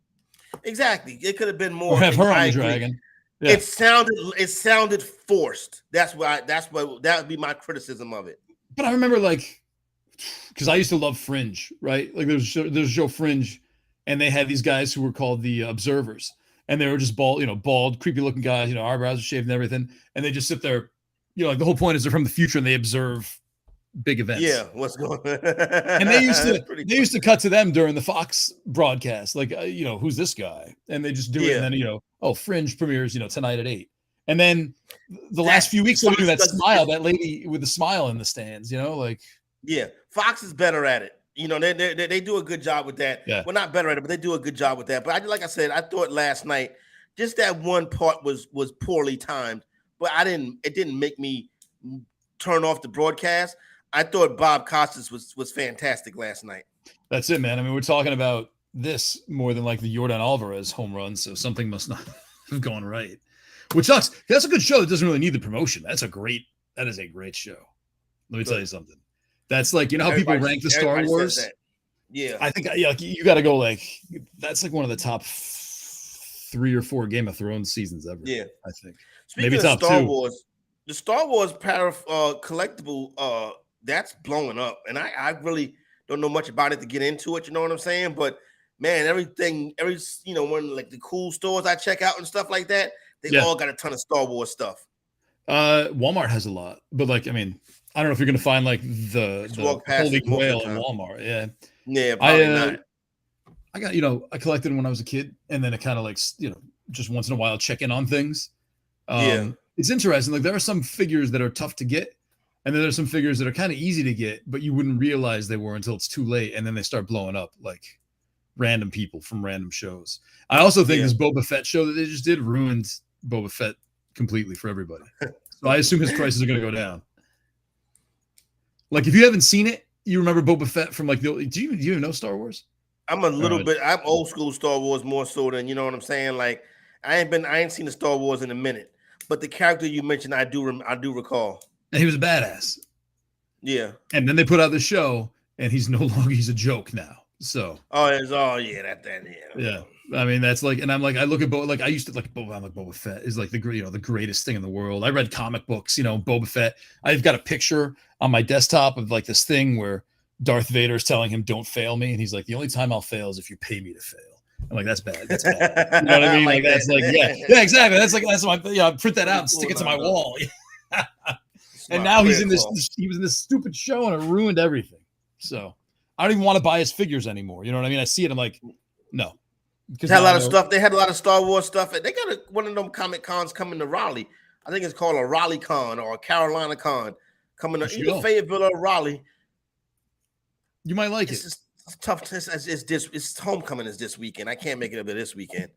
Exactly. It could have been more. Or have her on the dragon. Yeah. It sounded forced. That would be my criticism of it. But I remember because I used to love Fringe, right? Like there's a show Fringe, and they had these guys who were called the observers, and they were just bald, creepy looking guys, eyebrows are shaved and everything, and they just sit there, like the whole point is they're from the future and they observe big events. Yeah, what's going on? And they used to cut to them during the Fox broadcast, who's this guy? And they just do it, and then Fringe premieres, tonight at 8. And then the last few weeks they're doing that smile, that lady with the smile in the stands, Yeah, Fox is better at it. They do a good job with that. Yeah. Well, not better at it, but they do a good job with that. But like I said, I thought last night just that one part was poorly timed, but it didn't make me turn off the broadcast. I thought Bob Costas was fantastic last night. That's it, man. I mean, we're talking about this more than like the Yordan Alvarez home run, so something must not have gone right. Which sucks. That's a good show that doesn't really need the promotion. That is a great show. Let me tell you something. That's like, how people rank the Star Wars? Yeah. I think you got to go that's like one of the top 3 or 4 Game of Thrones seasons ever. Yeah. I think. Speaking maybe of top Star 2. Wars, the Star Wars collectible that's blowing up, and I really don't know much about it to get into it. You know what I'm saying? But man, one like the cool stores I check out and stuff like that, they all got a ton of Star Wars stuff. Walmart has a lot, but I don't know if you're gonna find the Holy Grail in Walmart. Yeah, probably not. I got I collected them when I was a kid, and then I kind of just once in a while check in on things. It's interesting. There are some figures that are tough to get, and then there's some figures that are kind of easy to get, but you wouldn't realize they were until it's too late, and then they start blowing up like random people from random shows. I also think this Boba Fett show that they just did ruined Boba Fett completely for everybody. So I assume his prices are going to go down. If you haven't seen it, you remember Boba Fett from do you even know Star Wars? I'm I'm old school Star Wars more so than, you know what I'm saying? I ain't seen the Star Wars in a minute. But the character you mentioned, I do recall. And he was a badass. Yeah. And then they put out the show, and he's a joke now. So. Yeah. I mean, that's and I'm I look at Boba, I used to Boba. I'm Boba Fett is the greatest thing in the world. I read comic books, Boba Fett. I've got a picture on my desktop of this thing where Darth Vader is telling him, "Don't fail me," and he's like, "The only time I'll fail is if you pay me to fail." I'm like, that's bad. That's bad. You know what I mean? Yeah, exactly. That's why I print that out and stick it to my wall. And now he was in this stupid show, and it ruined everything. So I don't even want to buy his figures anymore. You know what I mean? I see it, I'm like, no. They had a lot of stuff. They had a lot of Star Wars stuff. They got one of them Comic Cons coming to Raleigh. I think it's called a Raleigh Con or a Carolina Con coming to either Fayetteville or Raleigh. You might like it. It's tough. It's homecoming is this weekend. I can't make it up to this weekend,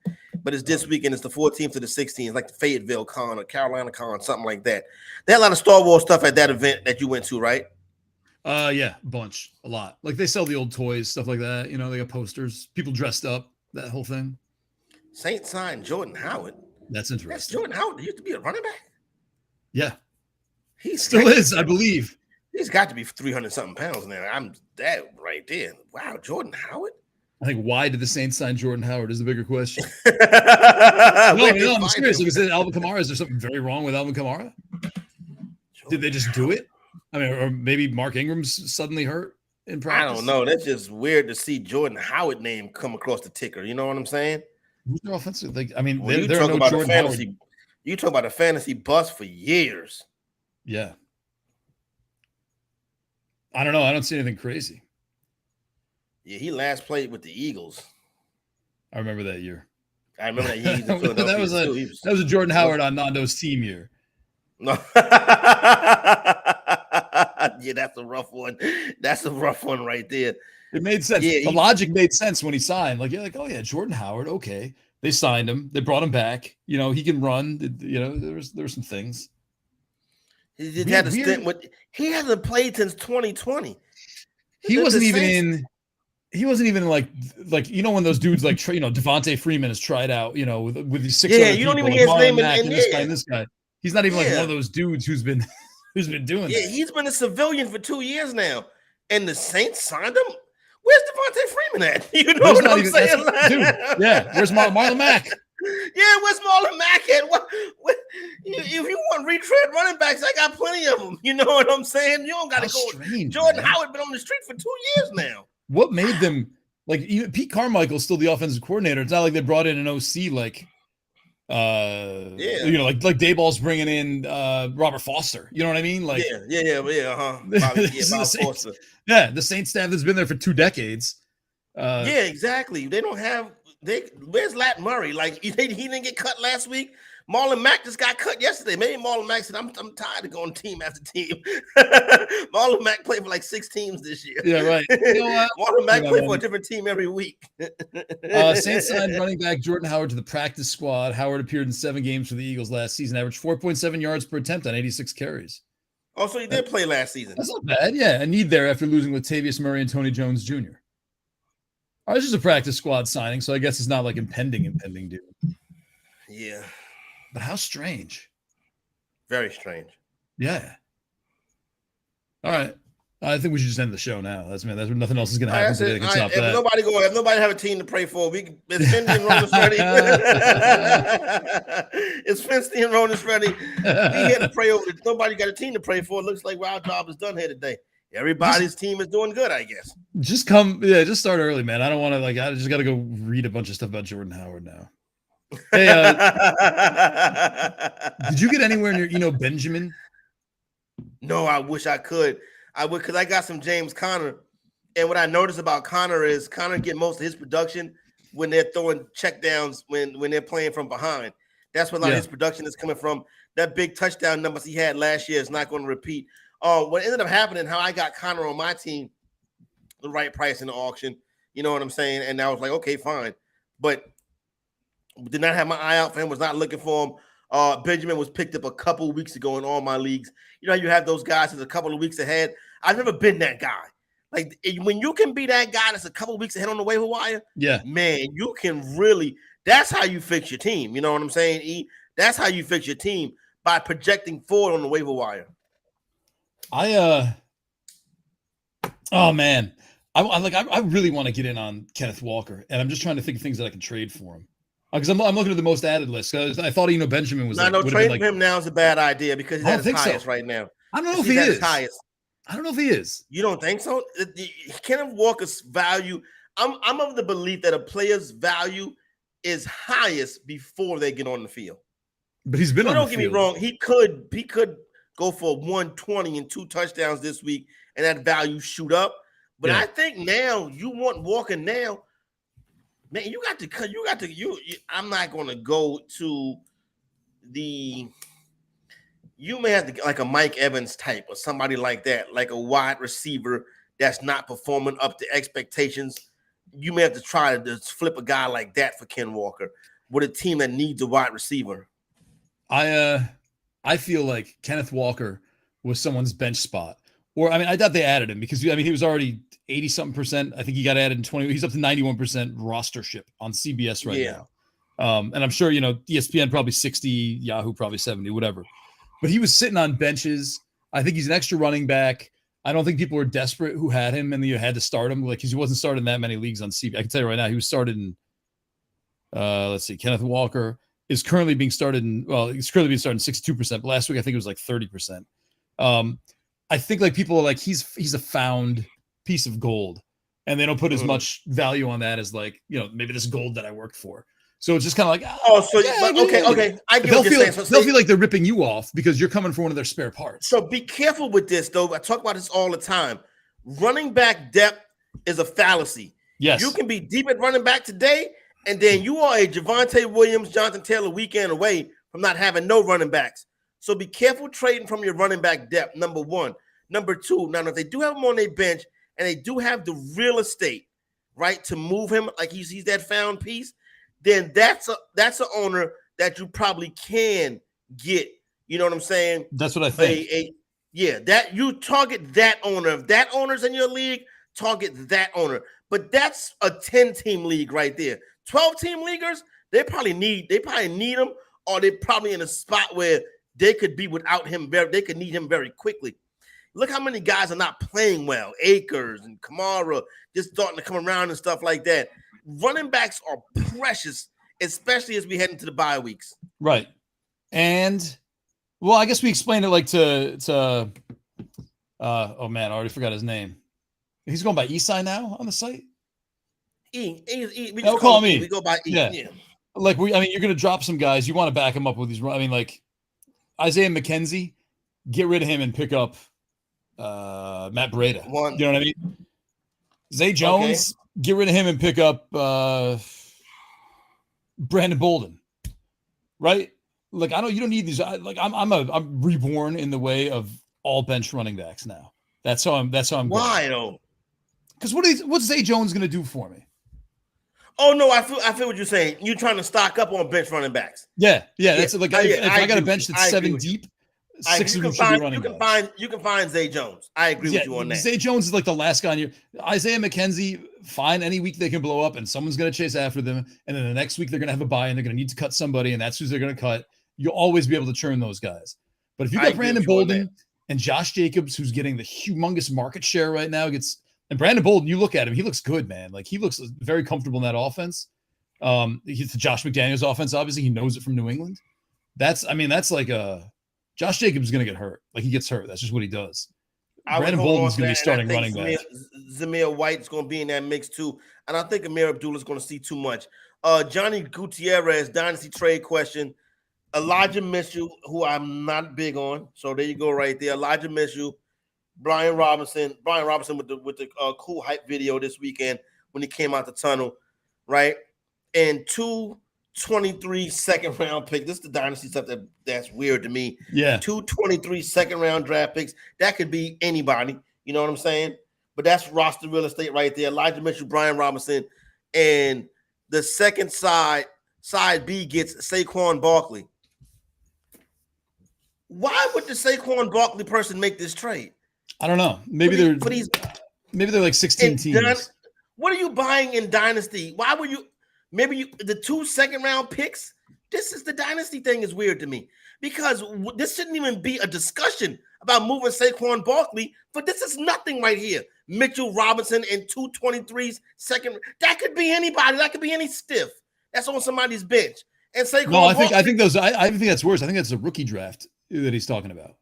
but it's this weekend. It's the 14th to the 16th, like the Fayetteville Con or Carolina Con, something like that. They had a lot of Star Wars stuff at that event that you went to, right? Yeah, a lot. They sell the old toys, stuff like that. They got posters, people dressed up, that whole thing. Saint signed Jordan Howard. That's interesting. That's Jordan Howard. He used to be a running back. Yeah, he still is, I believe. He's got to be 300-something pounds now. I'm that right there. Wow, Jordan Howard. I think why did the Saints sign Jordan Howard is the bigger question. No, I'm serious. Like I said, Alvin Kamara, is there something very wrong with Alvin Kamara? Did they just do it? I mean, or maybe Mark Ingram's suddenly hurt in practice. I don't know. That's just weird to see Jordan Howard name come across the ticker. You know what I'm saying? Who's their offensive? They're you no talk about Jordan fantasy. Howard. You talk about a fantasy bust for years. Yeah. I don't know. I don't see anything crazy. Yeah, he last played with the Eagles. I remember that year. I remember that year. that was a Jordan Howard on Nando's team year. No. Yeah, that's a rough one. That's a rough one right there. It made sense. Yeah, the logic made sense when he signed. You're like, oh yeah, Jordan Howard. Okay, they signed him. They brought him back. He can run. There were some things. He had a stint with. He hasn't played since 2020. He wasn't even in. he wasn't even like when those dudes like Devontae Freeman has tried out with these 6 Yeah, other you don't people, even hear his name and this guy. He's not even like one of those dudes who's been doing that. He's been a civilian for 2 years now, and the Saints signed him. Where's Devontae Freeman at? You know what I'm saying? Dude, yeah. Where's Marlon Mack? Yeah, where's Marlon Mack at? What, if you want retread running backs, I got plenty of them. You know what I'm saying? You don't got to go. Strange, Jordan man. Howard been on the street for 2 years now. What made them even Pete Carmichael's still the offensive coordinator? It's not like they brought in an OC like Dayball's bringing in Robert Foster. You know what I mean? Like Foster. Yeah, the Saints staff that's been there for 2 decades. Yeah, exactly. They don't have. Where's Lat Murray? Like he didn't get cut last week. Marlon Mack just got cut yesterday. Maybe Marlon Mack said, "I'm tired of going team after team." Marlon Mack played for like 6 teams this year. Yeah, right. You know what? Marlon Mack played for a different team every week. Saints signed running back Jordan Howard to the practice squad. Howard appeared in 7 games for the Eagles last season, averaged 4.7 yards per attempt on 86 carries. Oh, so he did play last season. That's not bad. Yeah, a need there after losing Latavius Murray and Tony Jones Jr. This is a practice squad signing, so I guess it's not like impending doom. Yeah. But how strange. Very strange. Yeah. All right. I think we should just end the show now. That's nothing else is going to happen today. If nobody have a team to pray for, it's Finsty and Ronus ready. It's Finsty and Ronus ready. We here to pray over it. Nobody got a team to pray for. It looks like our job is done here today. Everybody's team is doing good, I guess. Just start early, man. I don't want to I just got to go read a bunch of stuff about Jordan Howard now. Hey, did you get anywhere near Benjamin? No, I wish I could. I would, because I got some James Conner. And what I noticed about Conner is Conner get most of his production when they're throwing checkdowns when they're playing from behind. That's where a lot of his production is coming from. That big touchdown numbers he had last year is not going to repeat. What ended up happening, how I got Conner on my team, the right price in the auction. You know what I'm saying? And I was like, okay, fine. But did not have my eye out for him, was not looking for him. Benjamin was picked up a couple of weeks ago in all my leagues. You know, you have those guys that's a couple of weeks ahead. I've never been that guy. Like, when you can be that guy that's a couple of weeks ahead on the waiver wire, man, you can really, that's how you fix your team. You know what I'm saying, E? That's how you fix your team, by projecting forward on the waiver wire. Oh man, I really want to get in on Kenneth Walker, and I'm just trying to think of things that I can trade for him. Because I'm looking at the most added list. Because I thought Benjamin was. No, trading him now is a bad idea because he's at his highest right now. I don't know if he is. Highest. I don't know if he is. You don't think so? Kenneth Walker's value. I'm of the belief that a player's value is highest before they get on the field. But he's been on the field. Don't get me wrong. He could go for 120 and 2 touchdowns this week, and that value shoot up. But I think now you want Walker now. Man, I'm not going to go to the. You may have to like a Mike Evans type or somebody like that, like a wide receiver that's not performing up to expectations. You may have to try to just flip a guy like that for Ken Walker with a team that needs a wide receiver. I feel like Kenneth Walker was someone's bench spot. Or, I doubt they added him because, he was already 80-something%. I think he got added in 20. He's up to 91% rostership on CBS right now. And I'm sure, ESPN probably 60, Yahoo probably 70, whatever. But he was sitting on benches. I think he's an extra running back. I don't think people were desperate who had him and you had to start him. Like, he wasn't started in that many leagues on CBS. I can tell you right now, he was started in, Kenneth Walker is currently being started in, he's currently being started in 62%. But last week, I think it was like 30%. I think like people are like, he's a found piece of gold, and they don't put as much value on that as like, maybe this gold that I worked for. So it's just kind of like, okay. I get what you're saying. So they'll feel like they're ripping you off because you're coming for one of their spare parts. So be careful with this, though. I talk about this all the time. Running back depth is a fallacy. Yes. You can be deep at running back today, and then you are a Javonte Williams, Jonathan Taylor weekend away from not having no running backs. So be careful trading from your running back depth, number one. Number two, now if they do have him on their bench and they do have the real estate, right, to move him like he's that found piece, then that's an owner that you probably can get. You know what I'm saying? That's what I think. That you target that owner. If that owner's in your league, target that owner. But that's a 10-team league right there. 12-team leaguers, they probably need him, or they're probably in a spot where they could be without him. They could need him very quickly. Look how many guys are not playing well. Akers and Kamara just starting to come around and stuff like that. Running backs are precious, especially as we head into the bye weeks. Right. And, well, I guess we explained it like to oh, man, I already forgot his name. He's going by Esai now on the site? We Don't call me. We go by E. Yeah. Like, you're going to drop some guys. You want to back him up with these. I mean, like, Isaiah McKenzie, get rid of him and pick up Matt Breida. You know what I mean? Zay Jones, get rid of him and pick up Brandon Bolden. Right? Like, you don't need these. I'm reborn in the way of all bench running backs now. That's how I'm Why though? Because what's Zay Jones going to do for me? Oh no, I feel what you're saying. You're trying to stock up on bench running backs. Yeah. That's like if I got a bench that's 7 deep, 6 of them should be running backs. You can find Zay Jones. I agree with you on that. Zay Jones is like the last guy on your Isaiah McKenzie. Fine, any week they can blow up and someone's going to chase after them, and then the next week they're going to have a bye and they're going to need to cut somebody, and that's who they're going to cut. You'll always be able to churn those guys. But if you got Brandon Bolden and Josh Jacobs, who's getting the humongous market share right now, and Brandon Bolden, you look at him, he looks good, man. Like, he looks very comfortable in that offense. He's the Josh McDaniels offense. Obviously, he knows it from New England. That's like Josh Jacobs is going to get hurt. Like, he gets hurt. That's just what he does. Brandon Bolden's going to be starting running back. Zamir White's going to be in that mix too. And I think Amir Abdullah's going to see too much. Johnny Gutierrez, dynasty trade question. Elijah Mitchell, who I'm not big on. So there you go right there. Elijah Mitchell, Brian Robinson with the cool hype video this weekend when he came out the tunnel, right? And 223 second round pick. This is the dynasty stuff that's weird to me. Yeah. 223 second round draft picks. That could be anybody. You know what I'm saying? But that's roster real estate right there. Elijah Mitchell, Brian Robinson, and the second side B gets Saquon Barkley. Why would the Saquon Barkley person make this trade? I don't know. Maybe they're like 16 teams. What are you buying in dynasty? Why would you? Maybe the 2 second round picks. This is the dynasty thing is weird to me because this shouldn't even be a discussion about moving Saquon Barkley. But this is nothing right here. Mitchell Robinson and 223s second. That could be anybody. That could be any stiff that's on somebody's bench. And Saquon. No, I think that's worse. I think that's a rookie draft that he's talking about.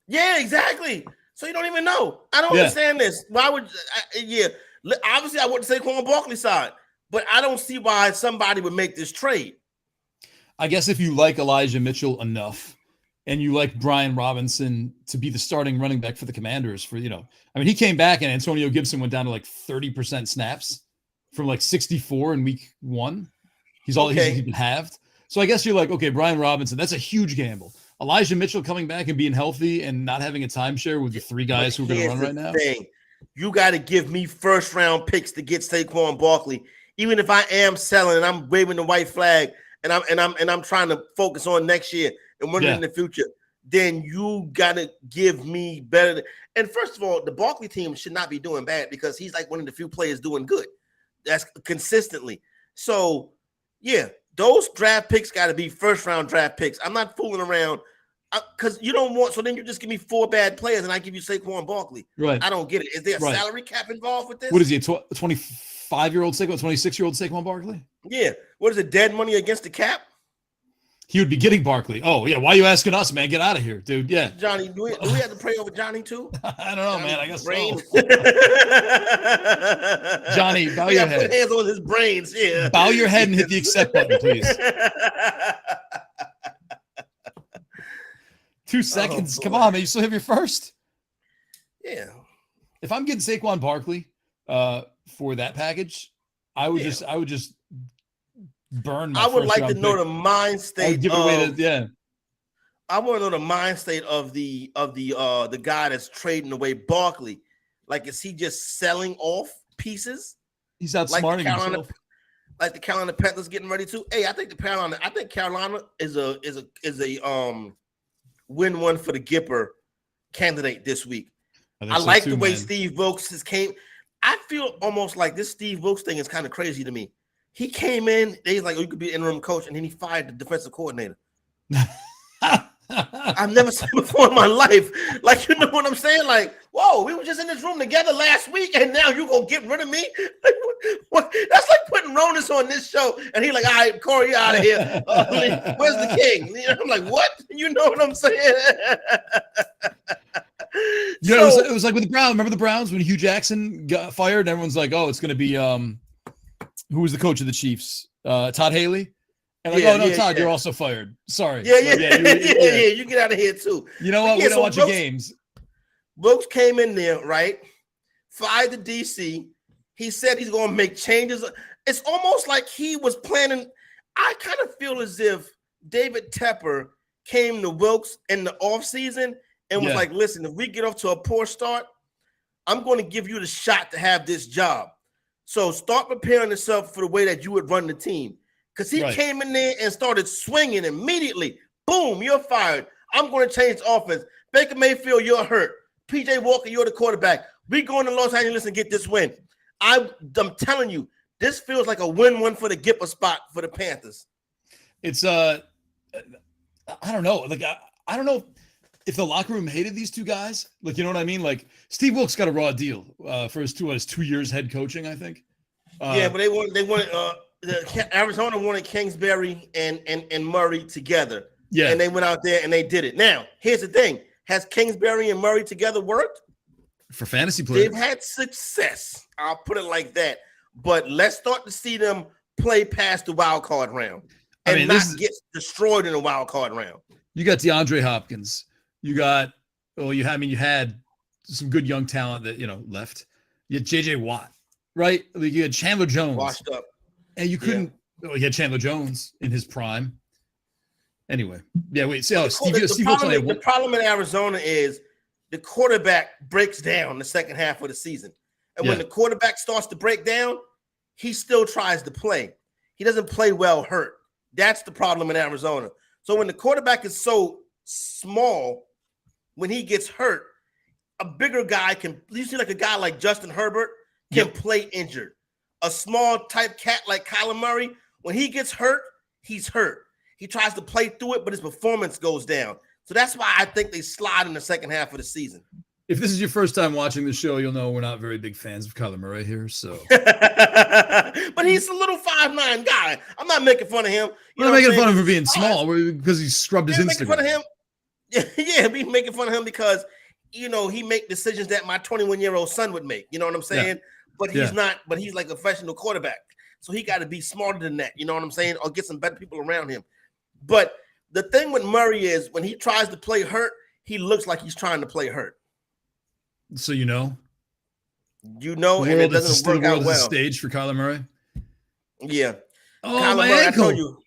Yeah, exactly. So you don't even know. I don't understand this. Why would? Obviously I want to Saquon Barkley side, but I don't see why somebody would make this trade. I guess if you like Elijah Mitchell enough and you like Brian Robinson to be the starting running back for the Commanders he came back and Antonio Gibson went down to like 30% snaps from like 64 in week 1. He's been halved. So I guess you're like, okay, Brian Robinson, that's a huge gamble. Elijah Mitchell coming back and being healthy and not having a timeshare with the 3 guys who are going to run right now. You got to give me first round picks to get Saquon Barkley, even if I am selling and I'm waving the white flag and I'm trying to focus on next year and winning in the future. Then you got to give me better. And first of all, the Barkley team should not be doing bad because he's like one of the few players doing good. That's consistently. So yeah, those draft picks got to be first round draft picks. I'm not fooling around. Because you don't want, so then you just give me 4 bad players and I give you Saquon Barkley. Right. I don't get it. Is there a salary cap involved with this? What is he, a 25-year-old Saquon, 26-year-old Saquon Barkley? Yeah. What is it, dead money against the cap? He would be getting Barkley. Oh, yeah. Why are you asking us, man? Get out of here, dude. Yeah. Johnny, do we have to pray over Johnny too? I don't know, man. I guess brain. So. Johnny, bow your head. Put hands on his brains. Yeah. Bow your head and hit the accept button, please. 2 seconds. Come on, man. You still have your first? Yeah. If I'm getting Saquon Barkley for that package, I would just burn my I would first like to know pick. the mind state give it away to, I want to know the mind state of the guy that's trading away Barkley. Like, is he just selling off pieces? He's outsmarting himself. Like the Carolina Panthers getting ready to. Hey, I think Carolina is a win one for the Gipper candidate this week. I like the way Steve Wilkes came. I feel almost like this Steve Wilks thing is kind of crazy to me. He came in, he's like, oh, you could be an interim coach, and then he fired the defensive coordinator. I've never seen before in my life. Like, you know what I'm saying? Like, whoa, we were just in this room together last week, and now you're going to get rid of me? What? That's like putting Ronas on this show, and he's like, all right, Corey, out of here. Where's the king? I'm like, what? You know what I'm saying? You know, it was like with the Browns. Remember the Browns when Hugh Jackson got fired? And everyone's like, oh, it's going to be who was the coach of the Chiefs? Todd Haley? And like, Todd, you're also fired. Sorry. Yeah. You get out of here too. You know what? We don't watch your games. Wilks came in there, right? Fired the DC. He said he's going to make changes. It's almost like he was planning. I kind of feel as if David Tepper came to Wilks in the offseason and was like, listen, if we get off to a poor start, I'm going to give you the shot to have this job. So start preparing yourself for the way that you would run the team. Because he came in there and started swinging immediately. Boom, you're fired. I'm going to change the offense. Baker Mayfield, you're hurt. PJ Walker, you're the quarterback. We going to Los Angeles and get this win. I'm telling you, this feels like a win-win for the Gipper spot for the Panthers. It's I don't know. Like I don't know if the locker room hated these two guys. Like, you know what I mean? Like Steve Wilks got a raw deal for his 2 years head coaching, I think. But they wanted Arizona wanted Kingsbury and Murray together. Yeah. And they went out there and they did it. Now, here's the thing. Has Kingsbury and Murray together worked? For fantasy players. They've had success. I'll put it like that. But let's start to see them play past the wild card round and not get destroyed in the wild card round. You got DeAndre Hopkins. You got, you had some good young talent that, left. You had JJ Watt, right? Like you had Chandler Jones. Washed up. And you couldn't, you had Chandler Jones in his prime. Anyway, the problem in Arizona is the quarterback breaks down the second half of the season. And when the quarterback starts to break down, he still tries to play. He doesn't play well hurt. That's the problem in Arizona. So when the quarterback is so small, when he gets hurt, a bigger guy you see like a guy like Justin Herbert can play injured. A small type cat like Kyler Murray, when he gets hurt, he's hurt. He tries to play through it, but his performance goes down. So that's why I think they slide in the second half of the season. If this is your first time watching the show, you'll know we're not very big fans of Kyler Murray here. So, but he's a little 5'9" guy. I'm not making fun of him. We're making fun of him for being small because he scrubbed his Instagram. Making fun of him. Yeah, we making fun of him because he make decisions that my 21-year-old son would make. You know what I'm saying? Yeah. But he's not. But he's like a professional quarterback, so he got to be smarter than that. You know what I'm saying? Or get some better people around him. But the thing with Murray is when he tries to play hurt, he looks like he's trying to play hurt. So and it doesn't work out well. Stage for Kyler Murray. Yeah. Oh, Kyler my Murray, ankle. I told you.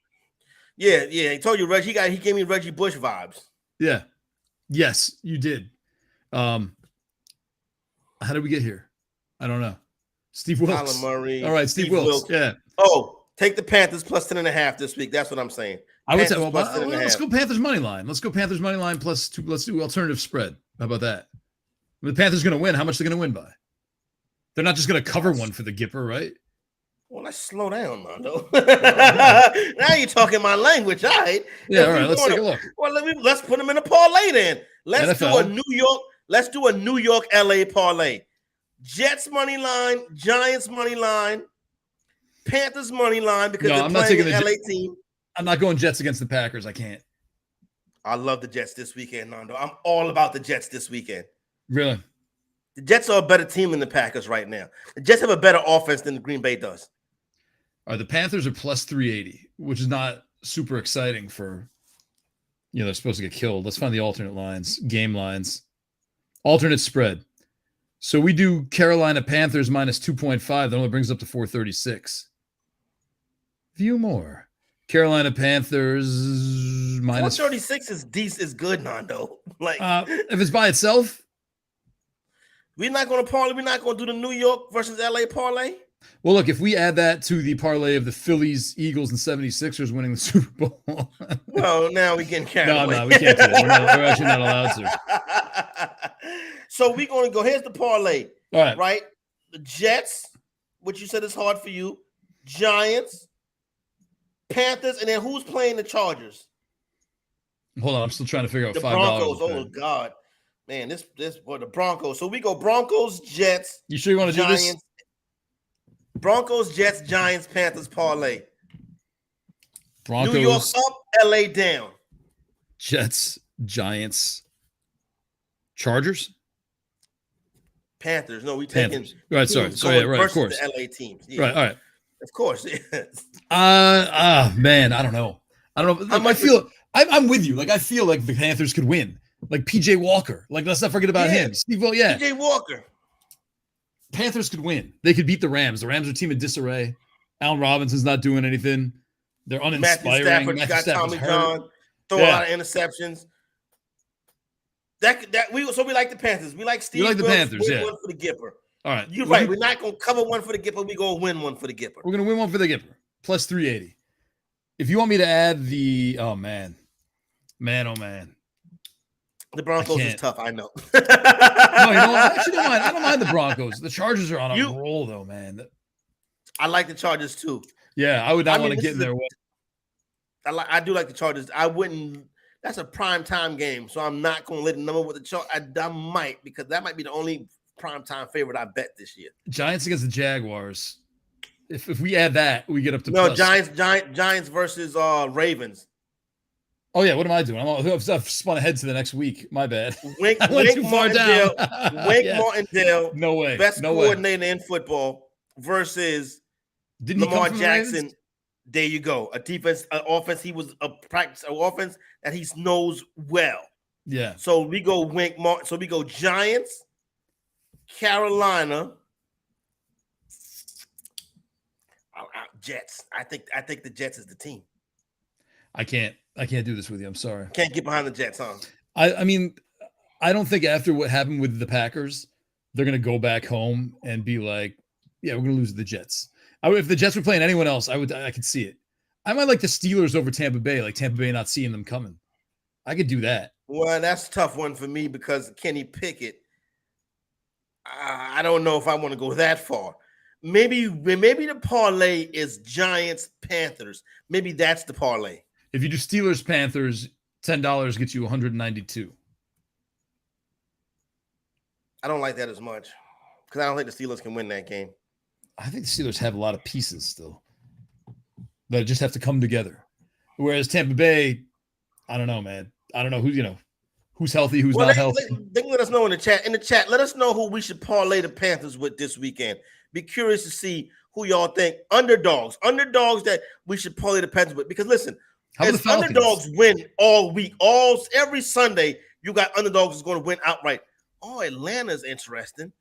Yeah. He told you Reggie. He gave me Reggie Bush vibes. Yeah. Yes, you did. How did we get here? I don't know. Steve Wilks. Kyler Murray. All right, Steve Wilks. Yeah. Oh, take the Panthers plus 10.5 this week. That's what I'm saying. I would say, let's go Panthers money line. Let's go Panthers money line plus 2. Let's do alternative spread. How about that? The Panthers going to win. How much are they going to win by? They're not just going to cover one for the Gipper, right? Well, let's slow down, Mondo. Now you're talking my language, all right? Yeah, all right. Let's take a look. Well, let's put them in a parlay then. Let's do a New York LA parlay. Jets money line, Giants money line, Panthers money line because they're playing an LA team. I'm not going Jets against the Packers. I can't. I love the Jets this weekend, Nando. I'm all about the Jets this weekend. Really? The Jets are a better team than the Packers right now. The Jets have a better offense than the Green Bay does. All right, the Panthers are plus 380, which is not super exciting for, they're supposed to get killed. Let's find the alternate lines, game lines. Alternate spread. So we do Carolina Panthers minus 2.5. That only brings up to 436. View more. Carolina Panthers minus 436 is good, Nando. Like if it's by itself, we're not going to parlay. We're not going to do the New York versus LA parlay. Well, look, if we add that to the parlay of the Phillies, Eagles, and 76ers winning the Super Bowl. No, now we getting carried away. No, we can't do that. We're actually not allowed to. So we're going to go. Here's the parlay. All right. Right? the Jets, which you said is hard for you, Giants, Panthers, and then who's playing the Chargers? Hold on, I'm still trying to figure out The $5. Broncos. Oh God, man, this for the Broncos. So we go Broncos, Jets. You sure you want to do this? Broncos, Jets, Giants, Panthers parlay. Broncos, New York up, LA down. Jets, Giants, Chargers, Panthers. No, we Panthers. taking Right, sorry, yeah, right, of course. The LA teams. Yeah. Right, all right. Of course. Man, I don't know. Like, I feel I'm with you. Like, I feel like the Panthers could win. Like PJ Walker. Like, let's not forget about him. Steve, yeah. PJ Walker. Panthers could win. They could beat the Rams. The Rams are a team in disarray. Allen Robinson's not doing anything. They're uninspiring. Matthew Stafford's got Tommy John, throwing a lot of interceptions. We like the Panthers. We like Steve. You like the Panthers, yeah. One for the Gipper. All right. You're right. We're not going to cover one for the Gipper. We're going to win one for the Gipper. We're going to win one for the Gipper. Plus 380. If you want me to add the oh man. The Broncos is tough, I know. No, you know what? I actually don't mind. I don't mind the Broncos. The Chargers are on a roll, though, man. I like the Chargers too. Yeah, I would not want to get in their way. I do like the Chargers. I wouldn't. That's a prime time game, so I'm not going to let the number with the Chargers. I might, because that might be the only prime time favorite I bet this year. Giants against the Jaguars. If we add that, we get up to plus. Giants versus Ravens. Oh yeah, what am I doing? I've spun ahead to the next week. My bad. Wink Martindale. Martindale. No way. Best coordinator in football versus Lamar Jackson. There you go. A defense, an offense. He was a practice, an offense that he knows well. Yeah. So we go So we go Giants, Carolina, Jets. I think the Jets is the team. I can't do this with you. I'm sorry. Can't get behind the Jets, huh? I mean, I don't think after what happened with the Packers, they're going to go back home and be like, yeah, we're going to lose to the Jets. If the Jets were playing anyone else, I could see it. I might like the Steelers over Tampa Bay, like Tampa Bay not seeing them coming. I could do that. Well, that's a tough one for me because Kenny Pickett, I don't know if I want to go that far. Maybe the parlay is Giants, Panthers. Maybe that's the parlay. If you do Steelers, Panthers, $10 gets you 192. I don't like that as much because I don't think the Steelers can win that game. I think the Steelers have a lot of pieces still that just have to come together. Whereas Tampa Bay, I don't know, man. I don't know who's healthy, who's not healthy. They can let us know in the chat. In the chat, let us know who we should parlay the Panthers with this weekend. Be curious to see who y'all think underdogs that we should parlay the Panthers with. Because listen, as underdogs win all week, every Sunday, you got underdogs is going to win outright. Oh, Atlanta's interesting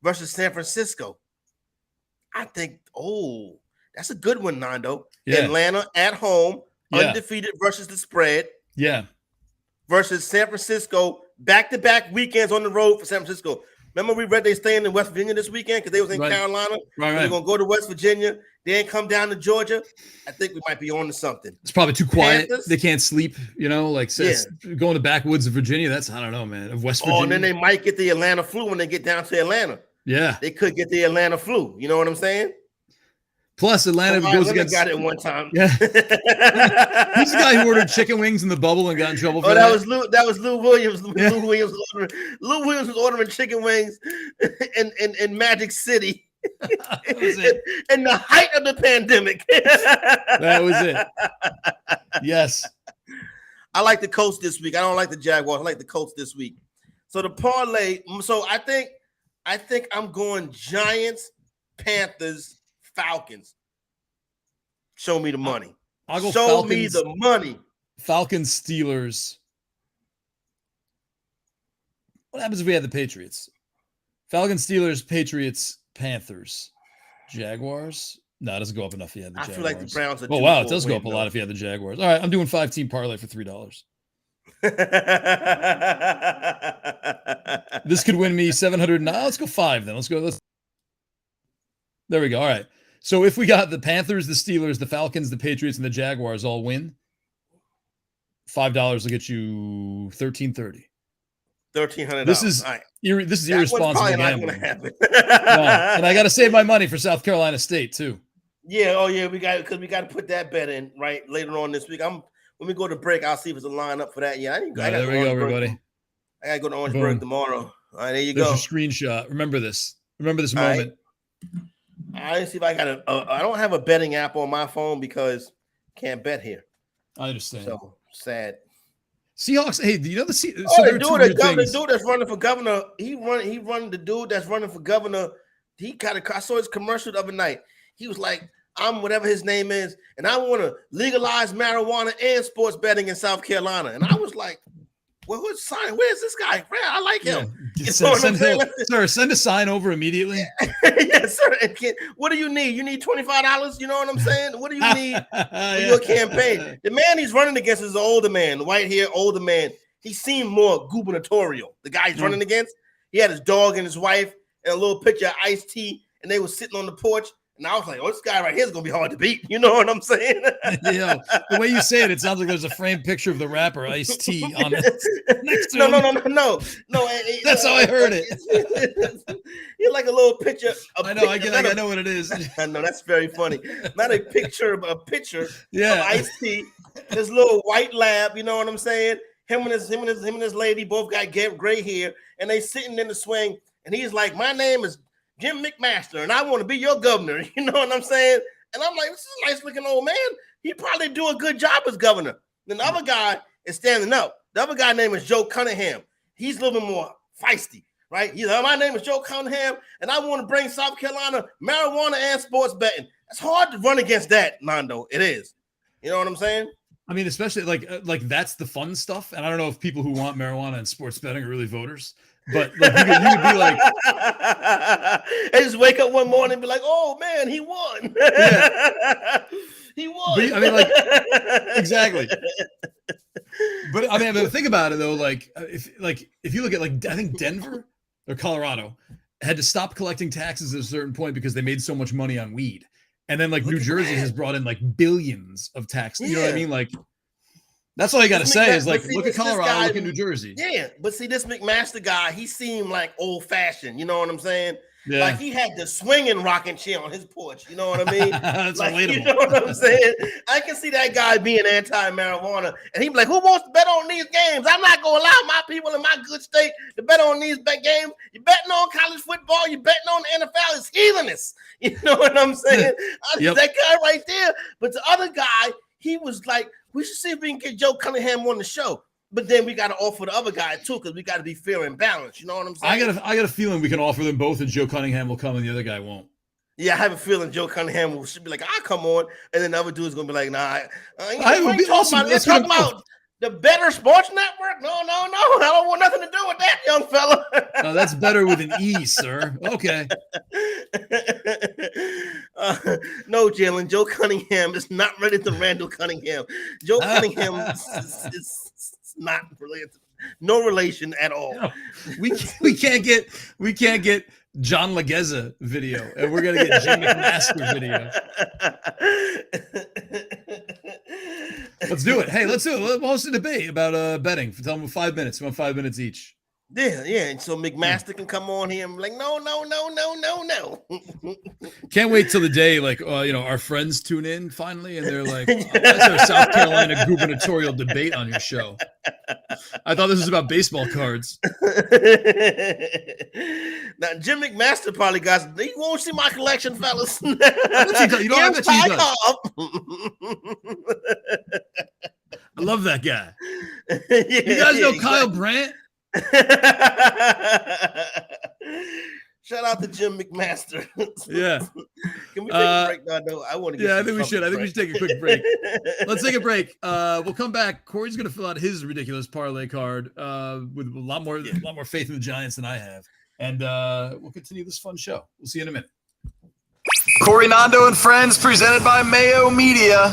versus San Francisco. I think, that's a good one, Nando. Yeah. Atlanta at home, undefeated versus the spread. Yeah. Versus San Francisco, back-to-back weekends on the road for San Francisco. Remember we read they staying in West Virginia this weekend because they was in Carolina. Right. They're going to go to West Virginia. They ain't come down to Georgia. I think we might be on to something. It's probably too quiet. Panthers, they can't sleep, going to backwoods of Virginia. That's, I don't know, man, of West Virginia. Oh, and then they might get the Atlanta flu when they get down to Atlanta. Yeah. They could get the Atlanta flu. You know what I'm saying? Plus, Atlanta goes against. Got it one time. Yeah. Who's the guy who ordered chicken wings in the bubble and got in trouble for that? That was Lou Williams. Lou Williams was ordering chicken wings in Magic City. in the height of the pandemic. That was it. Yes. I like the Colts this week. I don't like the Jaguars. I like the Colts this week. So the parlay. So I think I'm going Giants, Panthers, Falcons. Show me the money. I'll go Show Falcons, me the money. Falcons, Steelers. What happens if we had the Patriots? Falcons, Steelers, Patriots, Panthers, Jaguars. No, it doesn't go up enough if you had the Jaguars. I feel like the Browns are. Oh wow, it does go up a lot if you had the Jaguars. All right, I'm doing 5-team parlay for $3. This could win me 700. No, let's go 5 then. There we go. All right. So if we got the Panthers, the Steelers, the Falcons, the Patriots, and the Jaguars all win, $5 will get you $13.30. $1,300. This is all right. This is That one's irresponsible probably not gambling. going to happen. No. And I got to save my money for South Carolina State too. Yeah. Oh yeah. We got to put that bet in right later on this week. When we go to break, I'll see if it's a line up for that. Yeah. There we go, everybody. I got to go to Orangeburg tomorrow. All right. There you go. There's your screenshot. Remember this moment. Right. I didn't see if I got I don't have a betting app on my phone because can't bet here. I understand. So sad. Seahawks. Hey, do you know the the dude that's running for governor? The dude that's running for governor. I saw his commercial the other night. He was like, "I'm whatever his name is, and I want to legalize marijuana and sports betting in South Carolina." And I was like, "Well, where's this guy? Man, I like him." Yeah. Send a sign over immediately. Yes, sir. What do you need? You need $25. You know what I'm saying? What do you need for your campaign? The man he's running against is an older man, the white hair, older man. He seemed more gubernatorial. The guy he's running against, he had his dog and his wife and a little picture of iced tea, and they were sitting on the porch. And I was like, "Oh, this guy right here is gonna be hard to beat." You know what I'm saying? Yeah. The way you say it, it sounds like there's a framed picture of the rapper Ice-T on it. Next to No. That's how I heard it. You're like a little picture. I know what it is. I know that's very funny. Not a picture, but a picture of Ice-T. This little white lab. You know what I'm saying? Him and his lady both got gray hair, and they sitting in the swing. And he's like, "My name is Jim McMaster, and I want to be your governor." You know what I'm saying? And I'm like, "This is a nice looking old man. He probably do a good job as governor." Then the other guy is standing up. The other guy's name is Joe Cunningham. He's a little bit more feisty, right? He's like, "My name is Joe Cunningham, and I want to bring South Carolina marijuana and sports betting." It's hard to run against that, Nando. It is. You know what I'm saying? I mean, especially like that's the fun stuff. And I don't know if people who want marijuana and sports betting are really voters. But like, you could be like, they just wake up one morning and be like, "Oh man, he won!" Yeah. He won. But, I mean, like, exactly. But I mean, think about it though. Like, if you look at I think Denver or Colorado had to stop collecting taxes at a certain point because they made so much money on weed, and then New Jersey has brought in billions of tax. You know what I mean? Like. That's all you got to say is look at Colorado, look at New Jersey. Yeah, but see, this McMaster guy, he seemed like old fashioned. You know what I'm saying? Yeah. Like he had the swinging rocking chair on his porch. You know what I mean? That's relatable. You know what I'm saying? I can see that guy being anti-marijuana, and he'd be like, "Who wants to bet on these games? I'm not going to allow my people in my good state to bet on these games. You're betting on college football. You're betting on the NFL. It's heathenness." You know what I'm saying? Yep. That guy right there. But the other guy, he was like, "We should see if we can get Joe Cunningham on the show." But then we got to offer the other guy too, because we got to be fair and balanced. You know what I'm saying? I got a feeling we can offer them both, and Joe Cunningham will come, and the other guy won't. Yeah, I have a feeling Joe Cunningham should be like, "I'll come on," and then the other dude's gonna be like, "Nah." It would be awesome. They're talking about the Bettor Sports Network. No, I don't want nothing to do with that, young fella. No, that's better with an E, sir. Okay. No, Jalen. Joe Cunningham is not related to Randall Cunningham. Joe Cunningham is not related. No relation at all. No, we can't get John Legueza video, and we're gonna get Jim McMaster video. Let's do it. Hey, let's do it. Let's host a debate about betting. Tell them 5 minutes. We want 5 minutes each. Yeah. And so McMaster can come on here and be like, no. Can't wait till the day, our friends tune in finally, and they're like, "That's our South Carolina gubernatorial debate on your show." I thought this was about baseball cards. Now, Jim McMaster probably you won't see my collection, fellas. I bet he does. I love that guy. You guys know Kyle Brandt? Shout out to Jim McMaster. Yeah. Can we take a break now? No, I want to get I think we should. I think we should take a quick break. Let's take a break. We'll come back. Corey's going to fill out his ridiculous parlay card with a lot more faith in the Giants than I have. And we'll continue this fun show. We'll see you in a minute. Corey Nando and Friends, presented by Mayo Media.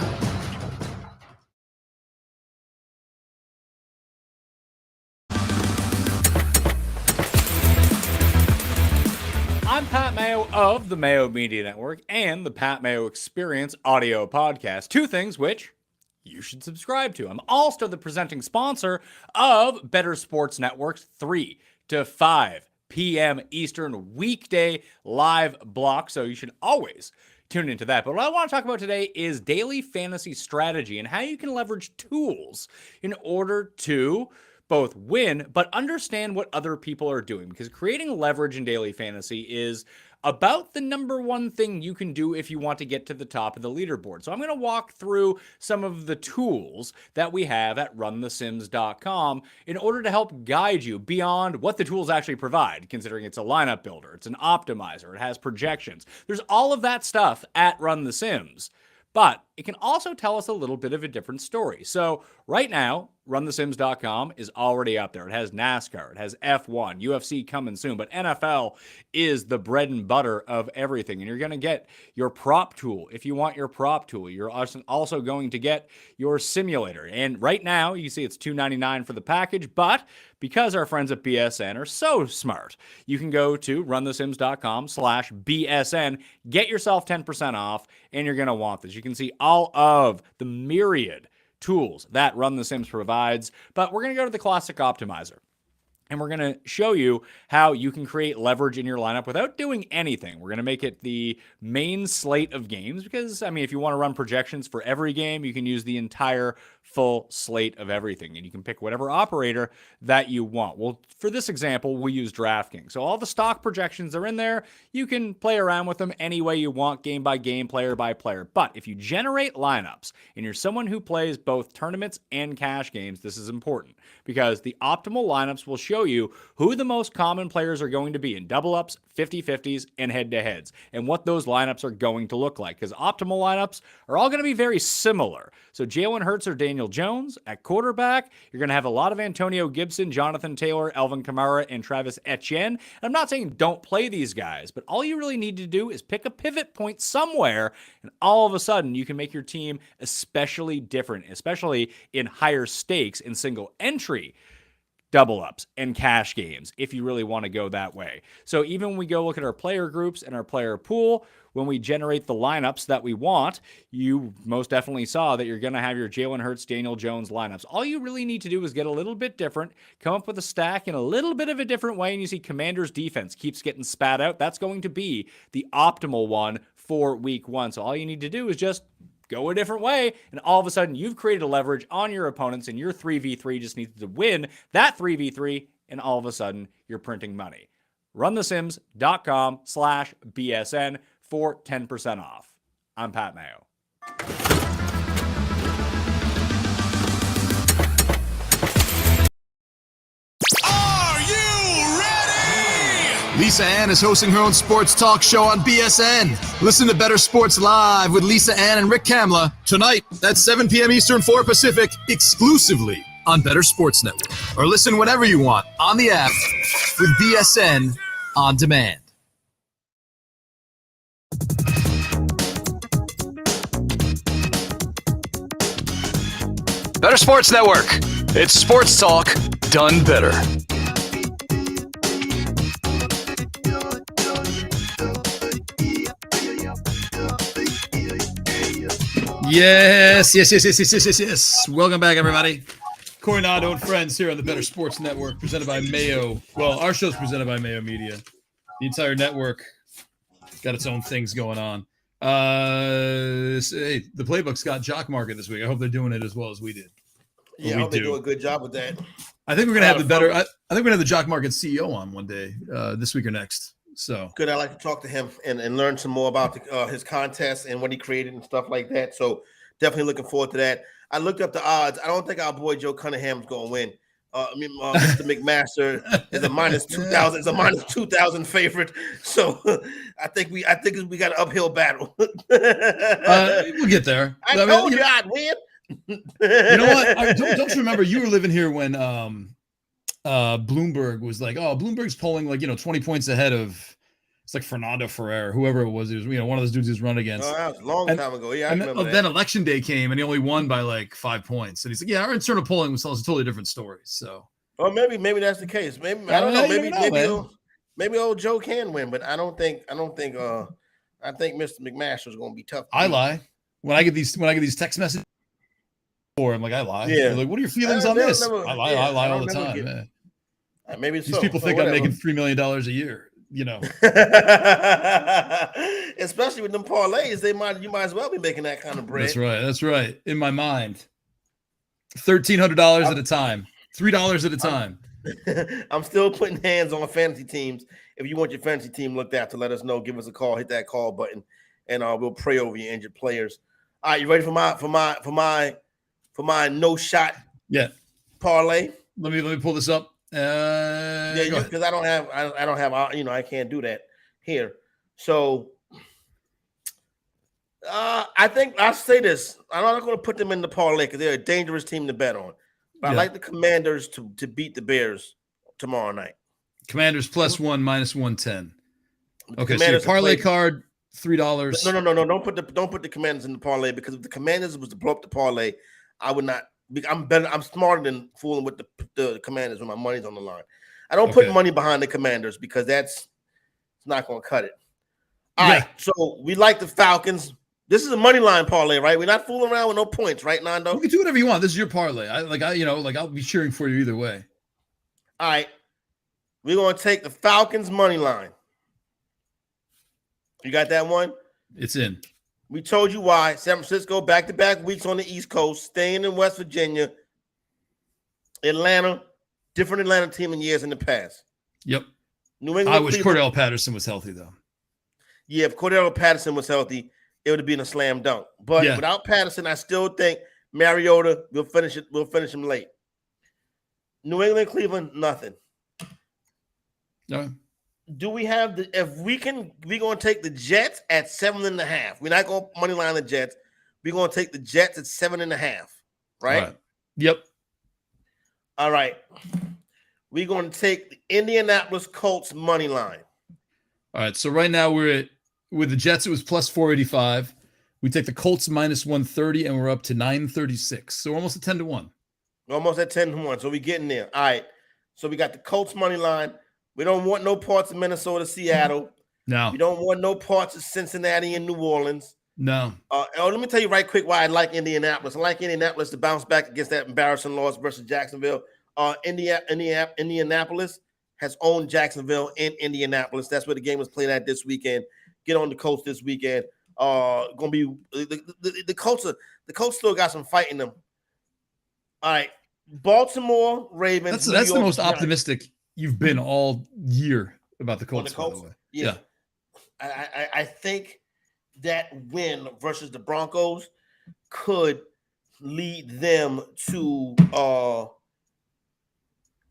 I'm Pat Mayo of the Mayo Media Network and the Pat Mayo Experience audio podcast. Two things which you should subscribe to. I'm also the presenting sponsor of Bettor Sports Network's 3 to 5 p.m. Eastern weekday live block. So you should always tune into that. But what I want to talk about today is daily fantasy strategy and how you can leverage tools in order to both win, but understand what other people are doing, because creating leverage in daily fantasy is about the number one thing you can do if you want to get to the top of the leaderboard. So I'm going to walk through some of the tools that we have at runthesims.com in order to help guide you beyond what the tools actually provide, considering it's a lineup builder, it's an optimizer, it has projections. There's all of that stuff at Run the Sims, but it can also tell us a little bit of a different story. So right now, runthesims.com is already up there. It has NASCAR, it has F1, UFC coming soon, but NFL is the bread and butter of everything. And you're going to get your prop tool. If you want your prop tool, you're also going to get your simulator. And right now, you see it's $2.99 for the package, but because our friends at BSN are so smart, you can go to runthesims.com/BSN, get yourself 10% off, and you're going to want this. You can see all of the myriad tools that Run the Sims provides, but we're going to go to the classic optimizer. And we're going to show you how you can create leverage in your lineup without doing anything. We're going to make it the main slate of games because, I mean, if you want to run projections for every game, you can use the entire full slate of everything. And you can pick whatever operator that you want. Well, for this example, we use DraftKings. So all the stock projections are in there. You can play around with them any way you want, game by game, player by player. But if you generate lineups and you're someone who plays both tournaments and cash games, this is important because the optimal lineups will show you who the most common players are going to be in double ups, 50-50s, and head-to-heads, and what those lineups are going to look like, because optimal lineups are all going to be very similar. So Jalen Hurts or Daniel Jones at quarterback, you're going to have a lot of Antonio Gibson, Jonathan Taylor, Alvin Kamara, and Travis Etienne. And I'm not saying don't play these guys, but all you really need to do is pick a pivot point somewhere, and all of a sudden you can make your team especially different, especially in higher stakes in single entry double ups and cash games if you really want to go that way. So even when we go look at our player groups and our player pool, when we generate the lineups that we want, you most definitely saw that you're going to have your Jalen Hurts, Daniel Jones lineups. All you really need to do is get a little bit different, come up with a stack in a little bit of a different way, and you see Commanders defense keeps getting spat out. That's going to be the optimal one for week one. So all you need to do is just go a different way, and all of a sudden you've created a leverage on your opponents, and your 3v3 just needs to win that 3v3, and all of a sudden you're printing money. runthesims.com/BSN for 10% off. I'm Pat Mayo. Lisa Ann is hosting her own sports talk show on BSN. Listen to Bettor Sports Live with Lisa Ann and Rick Kamla tonight at 7 p.m. Eastern, 4 Pacific, exclusively on Bettor Sports Network. Or listen whenever you want on the app with BSN On Demand. Bettor Sports Network. It's sports talk done better. Yes. Welcome back, everybody. Coronado and friends here on the Bettor Sports Network, presented by Mayo. Well, our show's presented by Mayo Media. The entire network got its own things going on. Hey, the playbook's got Jock Market this week. I hope they're doing it as well as we did. Yeah, I hope they do a good job with that. I think we're gonna have the better. I think we're gonna have the Jock Market CEO on one day, this week or next. So good. I like to talk to him and learn some more about his contest and what he created and stuff like that. So definitely looking forward to that. I looked up the odds. I don't think our boy Joe Cunningham's going to win. Mr. McMaster is a minus 2,000. It's a minus 2,000 favorite. So I think we got an uphill battle. We'll get there. I told you I'd win. You know what? Don't you remember you were living here when Bloomberg was like, oh, Bloomberg's polling like 20 points ahead of it's like Fernando Ferrer, whoever it was. It was one of those dudes he's run against. Oh, that was a long time ago. Yeah, I remember that. Then election day came and he only won by like 5 points. And he's like, yeah, our internal polling was telling us a totally different story. So, or maybe that's the case. Maybe I don't know. Maybe old Joe can win, but I think Mr. McMaster is going to be tough. I lie when I get these text messages. I'm like, I lie. Yeah. They're like, what are your feelings on never- this? never- I lie. yeah, I lie I all don't the never time. get- Man. Maybe These so. people think whatever. I'm making $3 million a year. You know, especially with them parlays, you might as well be making that kind of bread. That's right. In my mind, $1,300 at a time, $3 at a time. I'm still putting hands on fantasy teams. If you want your fantasy team looked at, to let us know, give us a call, hit that call button, and we'll pray over your injured players. All right, you ready for my no shot? Yeah. Parlay. Let me pull this up. Because I don't have I can't do that here. So I think I'll say this. I'm not going to put them in the parlay because they're a dangerous team to bet on. But I like the Commanders to beat the Bears tomorrow night. Commanders +1 -110. Okay, Commanders so your parlay card $3. No. Don't put the Commanders in the parlay, because if the Commanders was to blow up the parlay, I would not. I'm better. I'm smarter than fooling with the Commanders when my money's on the line. I don't put money behind the Commanders because it's not going to cut it. All right. So we like the Falcons. This is a money line parlay, right? We're not fooling around with no points, right, Nando? You can do whatever you want. This is your parlay. I'll be cheering for you either way. All right. We're going to take the Falcons money line. You got that one? It's in. We told you why. San Francisco, back-to-back weeks on the East Coast, staying in West Virginia. Atlanta, different Atlanta team in years in the past. Yep. New England. I wish Cordell Patterson was healthy, though. Yeah, if Cordell Patterson was healthy, it would have been a slam dunk. But without Patterson, I still think Mariota will finish it. We'll finish him late. New England, Cleveland, nothing. No. Do we have we're going to take the Jets at 7.5. We're not going to money line the Jets. We're going to take the Jets at 7.5. Right? Yep. All right. We're going to take the Indianapolis Colts money line. All right. So right now with the Jets, it was +485. We take the Colts -130, and we're up to 936. So almost at 10-1. We're almost at 10-1. So we're getting there. All right. So we got the Colts money line. We don't want no parts of Minnesota, Seattle. No. We don't want no parts of Cincinnati and New Orleans. No. Let me tell you right quick why I like Indianapolis. I like Indianapolis to bounce back against that embarrassing loss versus Jacksonville. Indianapolis has owned Jacksonville in Indianapolis. That's where the game was played at this weekend. Get on the Colts this weekend. Gonna be the Colts. The Colts still got some fight in them. All right, Baltimore Ravens. That's the most optimistic you've been all year about the Colts. By the way. Yeah. I think that win versus the Broncos could lead them to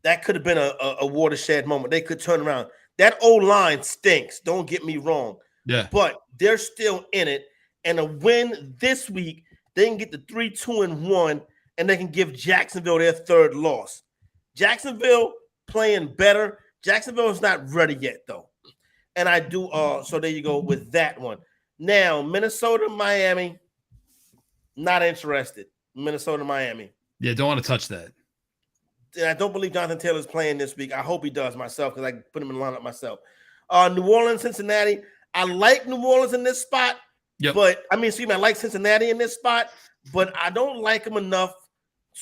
that could have been a watershed moment. They could turn around. That O-line stinks. Don't get me wrong. Yeah. But they're still in it. And a win this week, they can get the 3-2-1, and they can give Jacksonville their third loss. Jacksonville playing better. Jacksonville is not ready yet, though. And I do so there you go with that one. Now, Minnesota, Miami, not interested. Minnesota, Miami. Yeah, don't want to touch that. And I don't believe Jonathan Taylor's playing this week. I hope he does myself because I put him in the lineup myself. New Orleans, Cincinnati. I like New Orleans in this spot. Yep. But I like Cincinnati in this spot, but I don't like them enough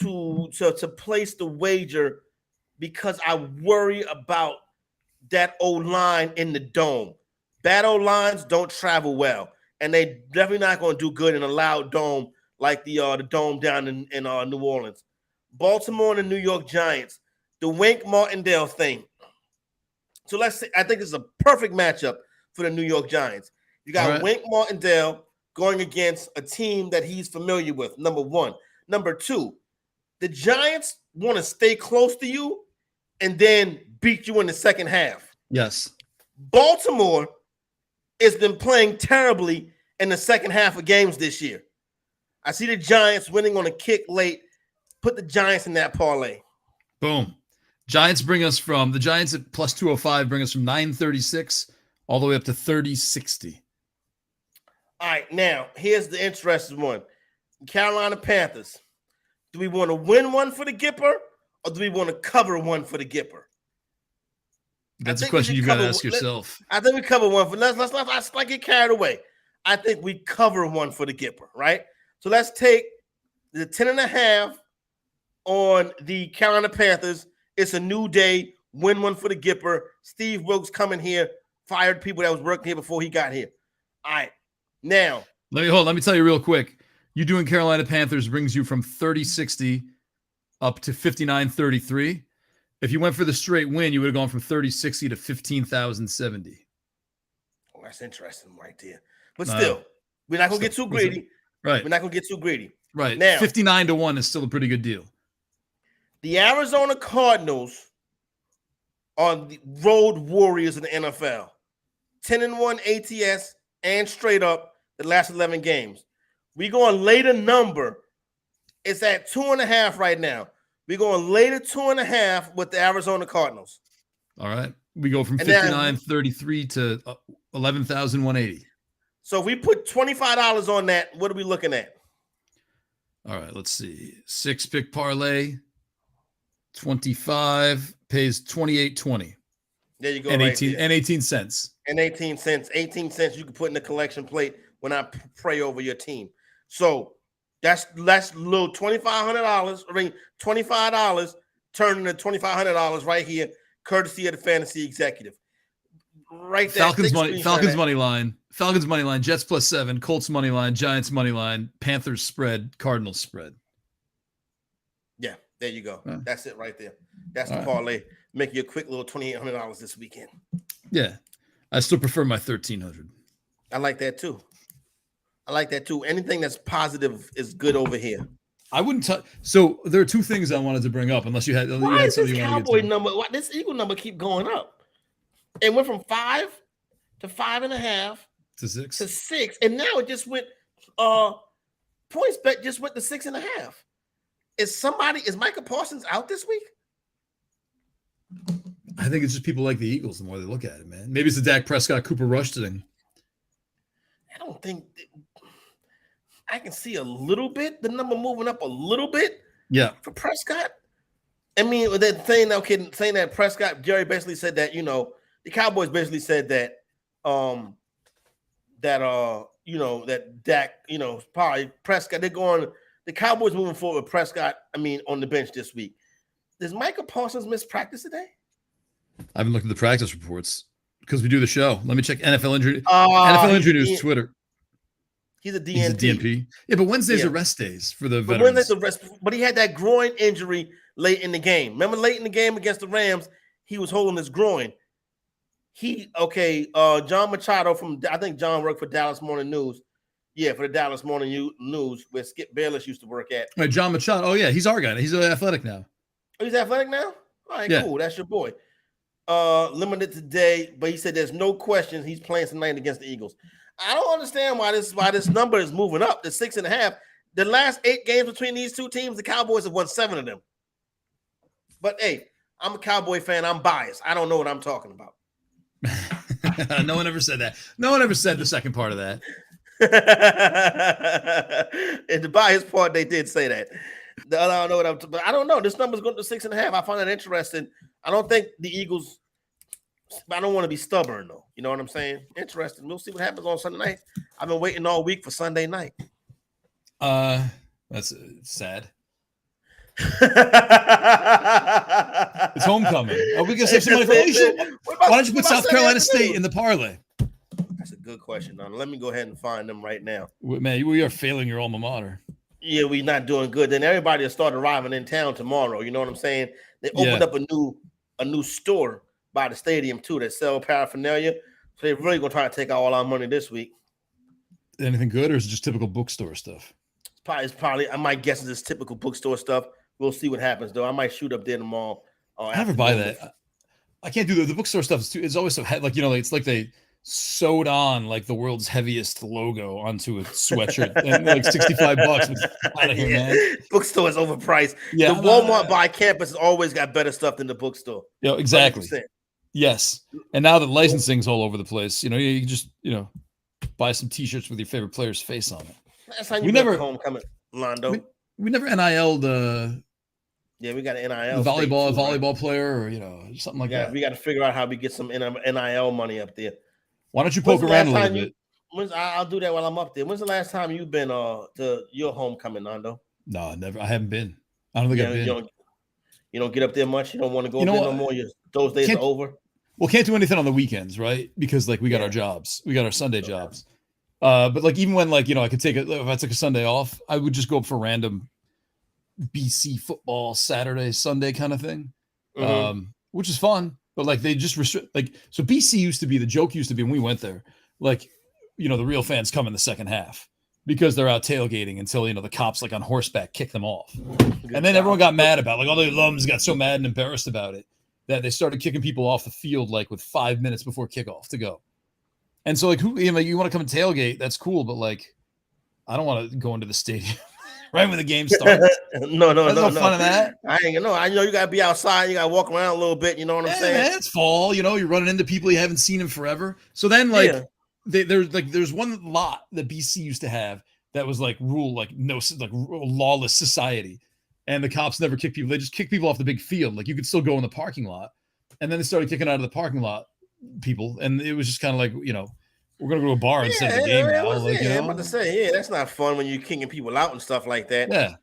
to place the wager because I worry about that O-line in the dome. Bad O-lines don't travel well, and they definitely not going to do good in a loud dome like the dome down in New Orleans. Baltimore and the New York Giants, the Wink Martindale thing. So let's say I think this is a perfect matchup for the New York Giants. You got Wink Martindale going against a team that he's familiar with, number one. Number two, the Giants want to stay close to you and then beat you in the second half. Yes. Baltimore has been playing terribly in the second half of games this year. I see the Giants winning on a kick late. Put the Giants in that parlay. Boom. Giants at +205 bring us from 936 all the way up to 3060. All right, now here's the interesting one. Carolina Panthers. Do we want to win one for the Gipper or do we want to cover one for the Gipper? That's a question you've got to ask yourself. I think we cover one for let's not get carried away. I think we cover one for the Gipper, right? So let's take The 10.5 on the Carolina Panthers. It's a new day. Win one for the Gipper. Steve Wilkes coming here, fired people that was working here before he got here. All right. Now. Let me tell you real quick. You doing Carolina Panthers brings you from 30-60 up to 59-33. If you went for the straight win, you would have gone from 30-60 to 15,070. Oh, that's interesting right there. But still, we're not going to get too greedy. Right. We're not going to get too greedy. Right. Now, 59-1 is still a pretty good deal. The Arizona Cardinals are the road warriors in the NFL. 10-1 ATS and straight up the last 11 games. We're going later number. It's at 2.5 right now. We're going later 2.5 with the Arizona Cardinals. All right. We go from 59-33 to 11,180. So if we put $25 on that, what are we looking at? All right. Let's see. 6-pick parlay. 25 pays 28.20. There you go. And right 18 there. and 18 cents. And 18 cents. 18 cents you can put in the collection plate when I pray over your team. So that's a little $2,500. I mean, $25 turning into $2,500 right here, courtesy of the fantasy executive. Right there. Falcons money line. Falcons money line. Jets +7. Colts money line. Giants money line. Panthers spread. Cardinals spread. Yeah, there you go. Huh. That's it right there. That's the parlay. Make you a quick little $2,800 this weekend. Yeah, I still prefer my 1,300. I like that too. Anything that's positive is good over here. I wouldn't touch. So there are two things I wanted to bring up. Unless you had, Why is something this you wanted to Cowboy get to. number? Why this Eagle number keep going up? It went from 5 to 5.5 to 6 to 6, and now it just went. Points bet just went to 6.5. Is Micah Parsons out this week? I think it's just people like the Eagles the more they look at it, man. Maybe it's the Dak Prescott Cooper Rush thing. I don't think I can see a little bit the number moving up a little bit. Yeah, for Prescott. I mean, that saying that Prescott, Jerry basically said that the Cowboys basically said that that Dak probably Prescott they're going. The Cowboys moving forward with Prescott. I mean, on the bench this week. Does Micah Parsons miss practice today? I haven't looked at the practice reports because we do the show. Let me check NFL injury. NFL injury news Twitter. He's a DNP. He's a DNP. Yeah, but Wednesdays are rest days for the veterans. But he had that groin injury late in the game. Remember, late in the game against the Rams, he was holding his groin. John Machado I think John worked for Dallas Morning News. Yeah, for the Dallas Morning News, where Skip Bayless used to work at. Right, John Machado. Oh, yeah, he's our guy. He's athletic now. Oh, he's athletic now? All right, yeah. Cool. That's your boy. Limited today, but he said there's no question he's playing tonight against the Eagles. I don't understand why this number is moving up to 6.5. The last 8 games between these two teams, the Cowboys have won 7 of them. But hey, I'm a Cowboy fan. I'm biased. I don't know what I'm talking about. No one ever said that. No one ever said the second part of that. In the biased part, they did say that. I don't know but I don't know. This number's going to 6.5. I find that interesting. I don't think the Eagles. I don't want to be stubborn though. You know what I'm saying? Interesting. We'll see what happens on Sunday night. I've been waiting all week for Sunday night. That's sad. It's homecoming. Are we gonna save some money for Alicia? Why don't you put South Carolina State in the parlay? That's a good question, Don. Let me go ahead and find them right now. Man, we are failing your alma mater. Yeah, we're not doing good. Then everybody will start arriving in town tomorrow. You know what I'm saying? They opened up a new store by the stadium too that sell paraphernalia. So they're really gonna try to take all our money this week. Anything good, or is it just typical bookstore stuff? It's probably. I might guess it's typical bookstore stuff. We'll see what happens though. I might shoot up there tomorrow. I never buy that. I can't do the bookstore stuff. It's always so it's like they sewed on like the world's heaviest logo onto a sweatshirt and like $65. Out of here, man. Bookstore is overpriced. Yeah, the Walmart by campus has always got better stuff than the bookstore. Yeah, exactly. 100%. Yes, and now that licensing's all over the place, you can just buy some T-shirts with your favorite player's face on it. That's how you never homecoming, Londo. We never NIL'd. Yeah, we got an NIL. The volleyball player, or something like that. We got to figure out how we get some NIL money up there. Why don't you poke around a little bit? I'll do that while I'm up there. When's the last time you've been to your homecoming, Nando? No, never. I haven't been. I don't think I've been. You don't get up there much. You don't want to go up there no more. Those days are over. Well, can't do anything on the weekends, right? Because like we got our jobs, we got our Sunday jobs. But like even when like I could take if I took a Sunday off, I would just go up for random BC football Saturday, Sunday kind of thing, which is fun. But like they just restrict so BC used to be the joke used to be when we went there, like the real fans come in the second half because they're out tailgating until the cops like on horseback kick them off, and then everyone got mad about all the alums got so mad and embarrassed about it that they started kicking people off the field like with 5 minutes before kickoff to go. And so like you want to come and tailgate, that's cool, but like I don't want to go into the stadium right when the game starts. No fun in that. I know you gotta be outside, you gotta walk around a little bit, you know what I'm saying? Man, it's fall, you're running into people you haven't seen in forever. So then there's one lot that BC used to have that was like lawless society. And the cops never kick people. They just kick people off the big field. Like you could still go in the parking lot. And then they started kicking out of the parking lot people. And it was just kind of like, we're going to go to a bar instead of the game now. I'm about to say, that's not fun when you're kicking people out and stuff like that. Yeah.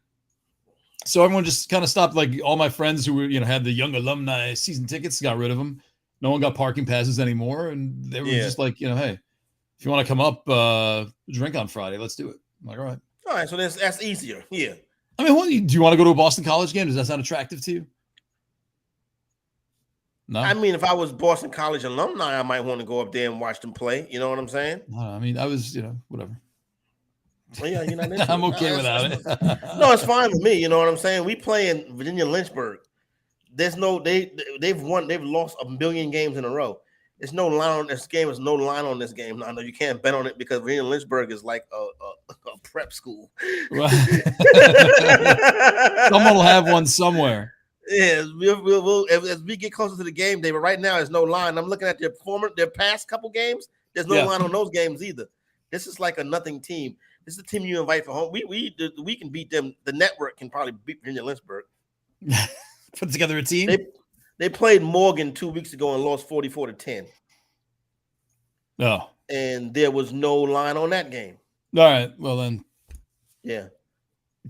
So everyone just kind of stopped. Like all my friends who were, had the young alumni season tickets, got rid of them. No one got parking passes anymore. And they were just like, hey, if you want to come up, drink on Friday, let's do it. I'm like, all right. All right. So that's easier. Yeah. I mean, do you want to go to a Boston College game? Does that sound attractive to you? No. I mean, if I was Boston College alumni, I might want to go up there and watch them play. You know what I'm saying? No, I mean, I was, whatever. Well, yeah, you're not I'm okay without it. No, it's fine with me. You know what I'm saying? We play in Virginia Lynchburg. They've lost 1 million games in a row. There's no line on this game. There's no line on this game. No, you can't bet on it because Virginia Lynchburg is like a prep school. Right. Someone will have one somewhere. Yeah, we'll as we get closer to the game day, but right now there's no line. I'm looking at their past couple games. There's no line on those games either. This is like a nothing team. This is a team you invite for home. We can beat them. The network can probably beat Virginia Lynchburg. Put together a team. They played Morgan 2 weeks ago and lost 44-10. Oh. And there was no line on that game. All right. Well then. Yeah.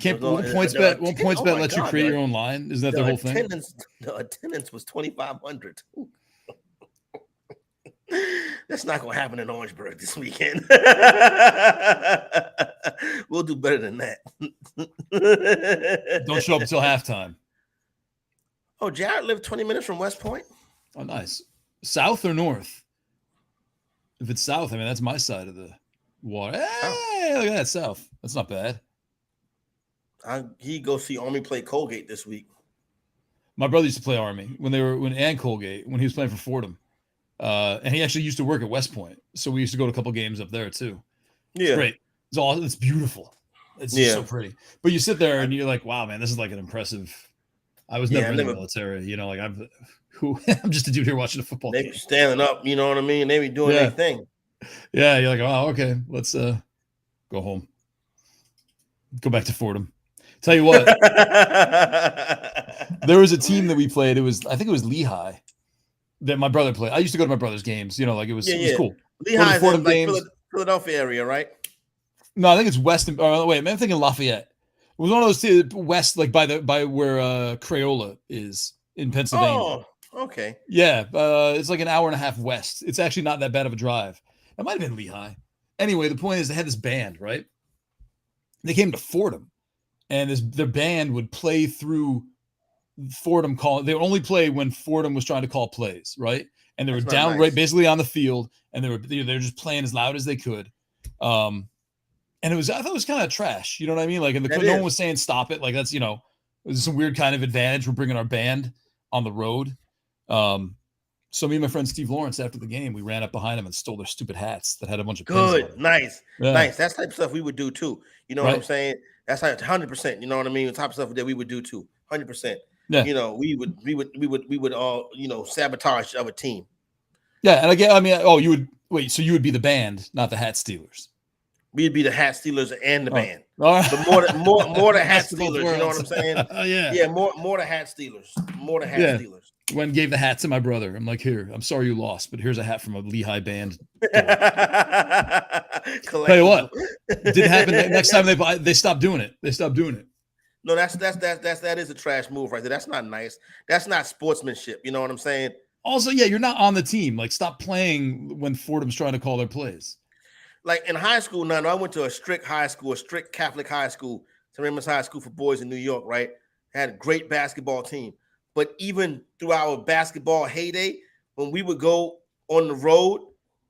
Won't PointsBet let you create your own line? Is that the whole thing? The attendance was 2,500. That's not going to happen in Orangeburg this weekend. We'll do better than that. Don't show up until halftime. Oh, Jared lived 20 minutes from West Point. Oh, nice. South or north? If it's south, I mean, that's my side of the water. Hey, look at that, south. That's not bad. He go see Army play Colgate this week. My brother used to play Army and Colgate when he was playing for Fordham. And he actually used to work at West Point. So we used to go to a couple games up there too. Yeah. It's great. It's beautiful. It's just so pretty. But you sit there and you're like, wow, man, this is like an impressive. I was never in the military, I'm just a dude here watching a football game. They be standing up, you know what I mean? They be doing their thing. Yeah, you're like, oh, okay, let's go home. Go back to Fordham. Tell you what, there was a team that we played. I think it was Lehigh that my brother played. I used to go to my brother's games, it was cool. Lehigh is in like Philadelphia area, right? No, I think it's west. Wait, I'm thinking Lafayette. It was one of those two west, like by where Crayola is in Pennsylvania. Oh, okay. Yeah, it's like an hour and a half west. It's actually not that bad of a drive. It might have been Lehigh. Anyway, the point is they had this band, right? They came to Fordham, and their band would play through Fordham call. They would only play when Fordham was trying to call plays, right? And they were down right basically on the field, and they were just playing as loud as they could. And I thought it was kind of trash. You know what I mean? Like, and no one was saying stop it. Like that's, it was some weird kind of advantage. We're bringing our band on the road. So me and my friend Steve Lawrence, after the game, we ran up behind him and stole their stupid hats that had a bunch of pins on them. Nice. That's the type of stuff we would do too. You know what I'm saying? That's like 100%. You know what I mean? The type of stuff that we would do too. 100%. Yeah. We would all sabotage of a team. Yeah, and again, you would wait. So you would be the band, not the hat stealers. We'd be the hat stealers and the band. All right. But more the hat stealers. You know what I'm saying? Yeah. More the hat stealers. More the hat stealers. When gave the hat to my brother, I'm like, here, I'm sorry you lost, but here's a hat from a Lehigh band. Tell you what, it didn't happen next time they stopped doing it. They stopped doing it. No, that is a trash move right there. That's not nice. That's not sportsmanship. You know what I'm saying? Also, yeah, you're not on the team. Like, stop playing when Fordham's trying to call their plays. Like in high school, now I went to a strict high school, a strict Catholic high school, St. Raymond's High School for boys in New York, right? Had a great basketball team. But even through our basketball heyday, when we would go on the road,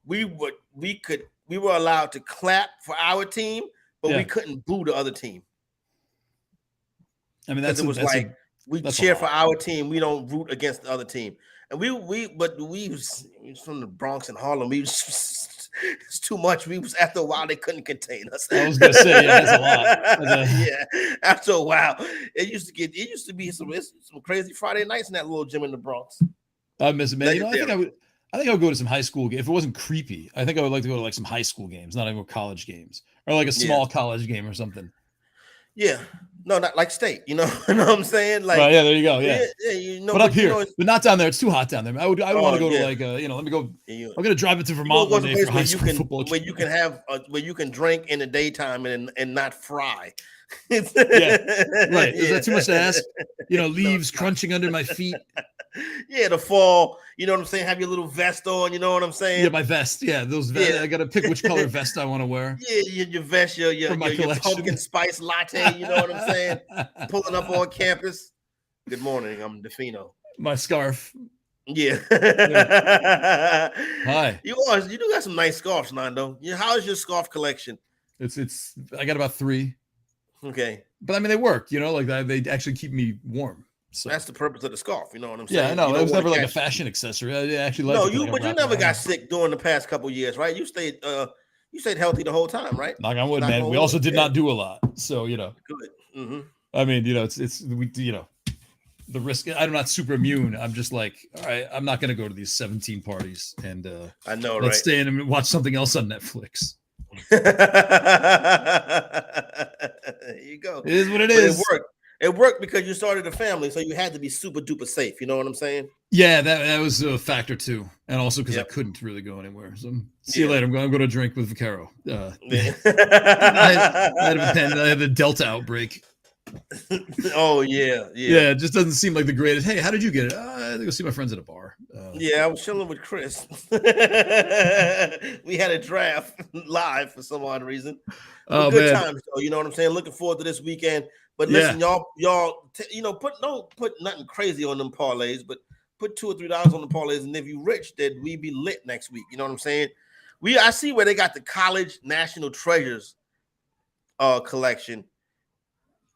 we were allowed to clap for our team, but we couldn't boo the other team. I mean, we cheer for our team. We don't root against the other team. And we was from the Bronx and Harlem. It's too much. We was after a while they couldn't contain us. I was gonna say, yeah, that's a lot. Yeah, after a while, it used to be some crazy Friday nights in that little gym in the Bronx. I miss it, man. You know, I think I would go to some high school game if it wasn't creepy. I think I would like to go to like some high school games, not even college games, or like a small college game or something. Yeah. No, not like state, you know what I'm saying? Like, yeah, there you go. Yeah, you know, but up here, but not down there. It's too hot down there. I would want to go to like, let me go. I'm gonna drive into Vermont one day for high school football. Where you can have, where you can drink in the daytime and not fry. Yeah, right. Is that too much to ask? Leaves crunching under my feet. Yeah, the fall. You know what I'm saying? Have your little vest on. You know what I'm saying? Yeah, my vest. Yeah, those vests. I got to pick which color vest I want to wear. Yeah, your vest, your pumpkin spice latte. You know what I'm saying? Pulling up on campus. Good morning. I'm DeFino. My scarf. Yeah. Hi. You do got some nice scarves, Nando. How is your scarf collection? It's. I got about 3. Okay. But I mean, they work. Like they actually keep me warm. So that's the purpose of the scarf. You know what I'm saying? Yeah, I know. It was never like a fashion accessory. I actually like you never got sick during the past couple of years, right? You stayed healthy the whole time, right? Knock on wood, man. We also did not do a lot. So, Good. Mm-hmm. I mean, it's the risk. I'm not super immune. I'm just like, all right, I'm not going to go to these 17 parties and I know, let's stay in and watch something else on Netflix. There you go. It is what it is. It worked. It worked because you started a family, so you had to be super duper safe. You know what I'm saying? Yeah, that was a factor too, and also because I couldn't really go anywhere. So see you later. I'm going to go to drink with Vaccaro. I had the Delta outbreak. Oh yeah. It just doesn't seem like the greatest. Hey, how did you get it? I had to go see my friends at a bar. I was chilling with Chris. We had a draft live for some odd reason. Good times, though. You know what I'm saying? Looking forward to this weekend. But listen, y'all, put nothing crazy on them parlays, but put $2 or $3 on the parlays, and if you rich, then we be lit next week. You know what I'm saying? I see where they got the college national treasures collection,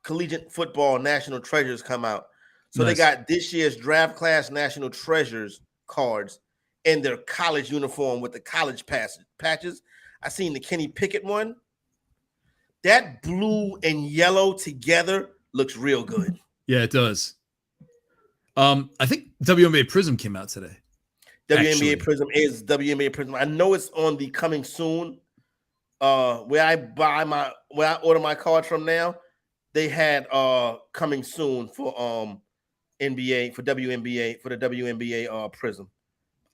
collegiate football national treasures come out. So They got this year's draft class national treasures cards in their college uniform with the college patches. I seen the Kenny Pickett one. That blue and yellow together looks real good. Yeah, it does. I think WNBA Prism came out today. WNBA Prism is WNBA Prism. I know it's on the coming soon. Where I order my cards from now, they had coming soon for NBA for WNBA for the WNBA Prism.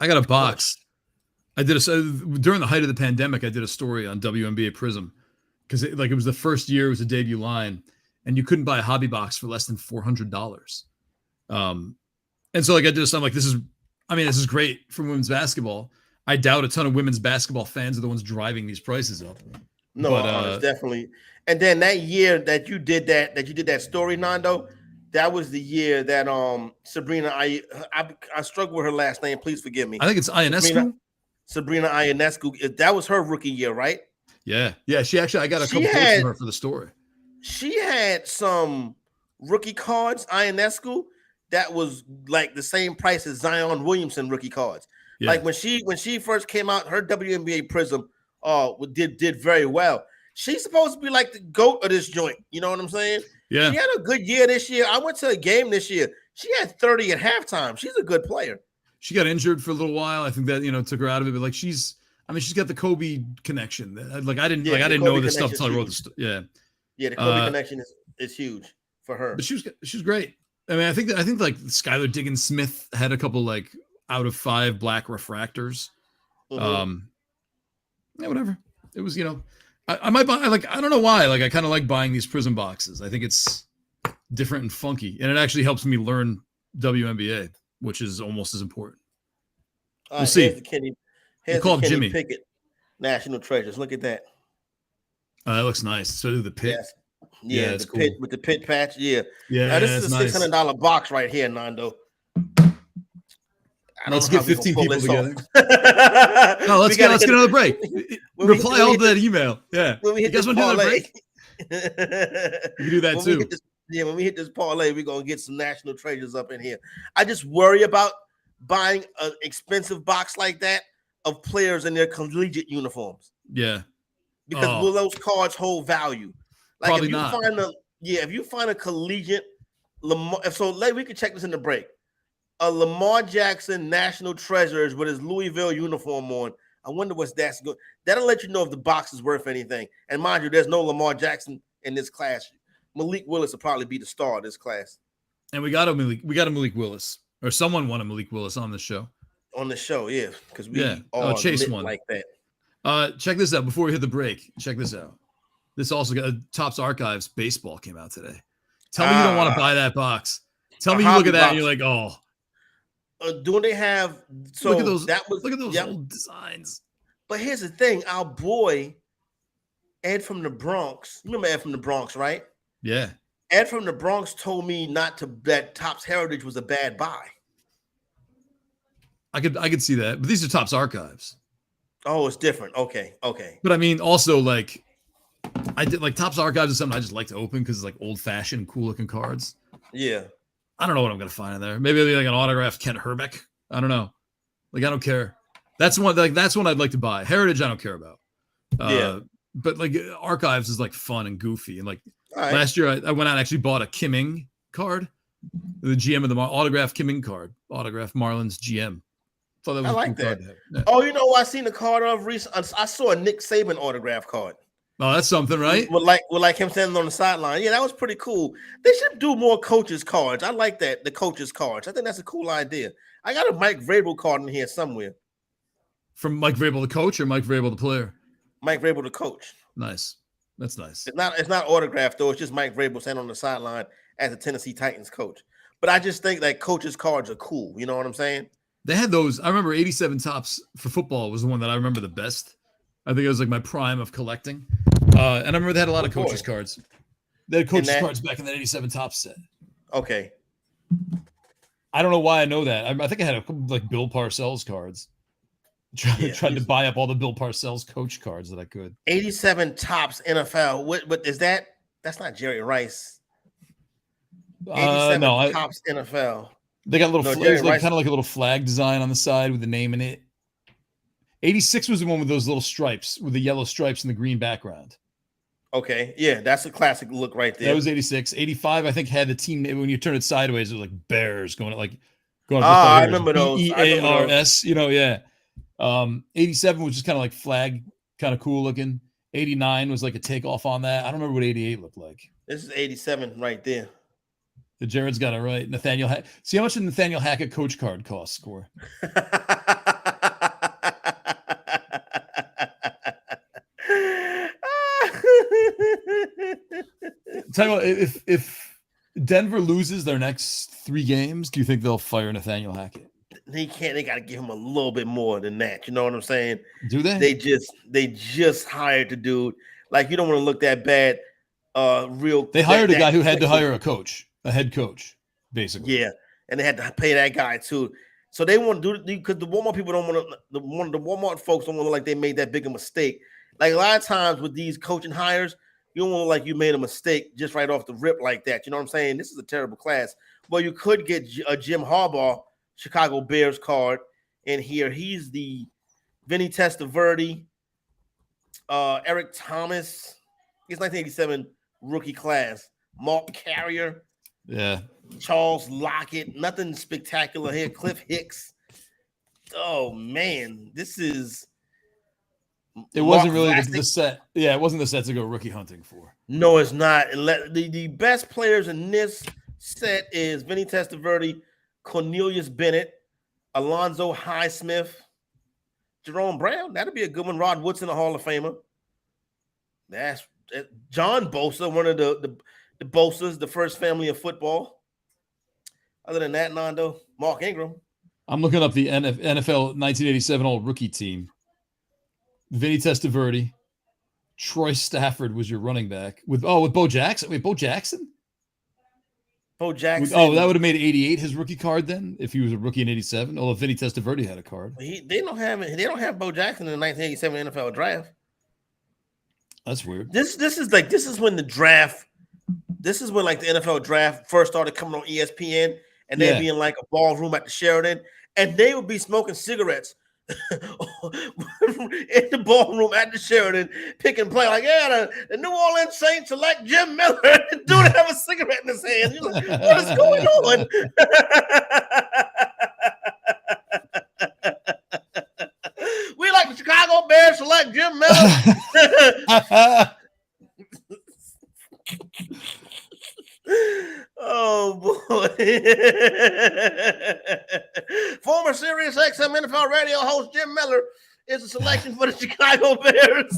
I got a box. I did during the height of the pandemic. I did a story on WNBA Prism. Because it was the first year, it was a debut line, and you couldn't buy a hobby box for less than $400. And so I did this. I'm like, this is great for women's basketball. I doubt a ton of women's basketball fans are the ones driving these prices up. No, but, it's definitely. And then that year that you did that story, Nando, that was the year that Sabrina, I struggle with her last name. Please forgive me. I think it's Ionescu. Sabrina Ionescu. That was her rookie year, right? Yeah. She actually, I got a couple quotes from her for the story. She had some rookie cards, Ionescu, that was like the same price as Zion Williamson rookie cards. Yeah. Like when she first came out, her WNBA Prism did very well. She's supposed to be like the GOAT of this joint. You know what I'm saying? Yeah. She had a good year this year. I went to a game this year. She had 30 at halftime. She's a good player. She got injured for a little while. I think that took her out of it, but she's got the Kobe connection. I didn't know this stuff until I wrote this. Yeah, the Kobe connection is huge for her. But she was great. I mean, I think Skylar Diggins Smith had a couple out of 5 black refractors. Mm-hmm. Whatever. It was I might buy. I don't know why. I kind of like buying these Prism boxes. I think it's different and funky, and it actually helps me learn WNBA, which is almost as important. We'll see. Here's call the Kenny Jimmy Pickett National Treasures. Look at that. That looks nice. So do the pit. Yes. Yeah, it's the cool. pit with the pit patch. Yeah. Yeah. Now, this is a nice. $600 box right here, Nando. Let's get 15 people together. No, let's get another break. Reply all to that email. Yeah. When we hit this parlay, you can do that too. When we hit this parlay, we're gonna get some national treasures up in here. I just worry about buying an expensive box like that of players in their collegiate uniforms. Yeah. Because will those cards hold value? Like Probably if you not. if you find a collegiate Lamar, we could check this in the break. A Lamar Jackson National Treasures with his Louisville uniform on. I wonder what's that's good. That'll let you know if the box is worth anything. And mind you, there's no Lamar Jackson in this class. Malik Willis will probably be the star of this class. And we got a Malik Willis, or someone won a Malik Willis on the show. On the show, yeah, because we all Chase won like that. Check this out before we hit the break. Check this out. This also got Topps Archives baseball came out today. Tell me you don't want to buy that box. Tell me you look at that box. And you're like, oh. Do they have? So look at those. Look at those old designs. But here's the thing: our boy Ed from the Bronx. Remember Ed from the Bronx, right? Yeah. Ed from the Bronx told me that Topps Heritage was a bad buy. I could see that, but these are Topps Archives. Oh, it's different. Okay. But I mean, also like, I did like Topps Archives is something I just like to open because it's like old fashioned, cool looking cards. Yeah. I don't know what I'm gonna find in there. Maybe it'll be like an autographed Kent Herbeck. I don't know. Like I don't care. That's one I'd like to buy. Heritage I don't care about. But like Archives is like fun and goofy. And like last year I went out and actually bought a Kim Ng card, the GM of the autographed Kim Ng card, autographed Marlins GM. Thought that was I like cool that. Card. Yeah. Oh, you know what I seen the card of recently? I saw a Nick Saban autograph card. Oh, that's something, right? With like him standing on the sideline. Yeah, that was pretty cool. They should do more coaches cards. I like that, the coaches cards. I think that's a cool idea. I got a Mike Vrabel card in here somewhere. From Mike Vrabel, the coach, or Mike Vrabel, the player? Mike Vrabel, the coach. Nice. That's nice. It's not autographed though. It's just Mike Vrabel standing on the sideline as the Tennessee Titans coach. But I just think that coaches cards are cool. You know what I'm saying? They had those. I remember 87 Topps for football was the one that I remember the best. I think it was like my prime of collecting. And I remember they had a lot of coaches cards. They had coaches cards back in that 87 Topps set. Okay. I don't know why I know that. I think I had a couple like Bill Parcells cards. Tried to buy up all the Bill Parcells coach cards that I could. 87 Topps NFL. What is that? That's not Jerry Rice. 87 Topps NFL. They got little flags, like, kind of like a little flag design on the side with the name in it. 86 was the one with those little stripes, with the yellow stripes and the green background. Okay, yeah, that's a classic look right there. That was 86. 85, I think, had the team when you turn it sideways, it was like Bears going. I remember those. EARS, yeah. 87 was just kind of like flag, kind of cool looking. 89 was like a takeoff on that. I don't remember what 88 looked like. This is 87 right there. The Jared's got it right. See how much did Nathaniel Hackett coach card cost? Score. Tell you what, if Denver loses their next 3 games, do you think they'll fire Nathaniel Hackett? They can't. They got to give him a little bit more than that. You know what I'm saying? Do they? They just hired the dude. Like, you don't want to look that bad. They hired a guy who had to hire a head coach, basically. Yeah, and they had to pay that guy too. So they want to do because the Walmart people don't want to. The Walmart folks don't want to look like they made that big a mistake. Like a lot of times with these coaching hires, you don't want to look like you made a mistake just right off the rip like that. You know what I'm saying? This is a terrible class. Well, you could get a Jim Harbaugh Chicago Bears card in here. He's the Vinny Testaverde, Eric Thomas. He's 1987 rookie class. Mark Carrier. Yeah. Charles Lockett. Nothing spectacular here. Cliff Hicks. Oh, man. This is... It wasn't really the set. Yeah, it wasn't the set to go rookie hunting for. No, it's not. The best players in this set is Vinny Testaverde, Cornelius Bennett, Alonzo Highsmith, Jerome Brown. That'd be a good one. Rod Woodson, a Hall of Famer. That's John Bosa, one of the the Bosa's, the first family of football. Other than that, Nando, Mark Ingram. I'm looking up the NFL 1987 All-Rookie team. Vinny Testaverde. Troy Stafford was your running back. With Bo Jackson. Wait, Bo Jackson? Bo Jackson. That would have made 88 his rookie card then, if he was a rookie in 87. Although Vinny Testaverde had a card. They don't have Bo Jackson in the 1987 NFL draft. That's weird. This is when the draft. This is when like the NFL draft first started coming on ESPN, and they'd be in like a ballroom at the Sheridan, and they would be smoking cigarettes in the ballroom at the Sheridan, pick and play. Like, the New Orleans Saints select Jim Miller. The dude have a cigarette in his hand. You're like, what is going on? We like the Chicago Bears select Jim Miller. Oh boy. Former Sirius XM NFL radio host Jim Miller is a selection for the Chicago Bears.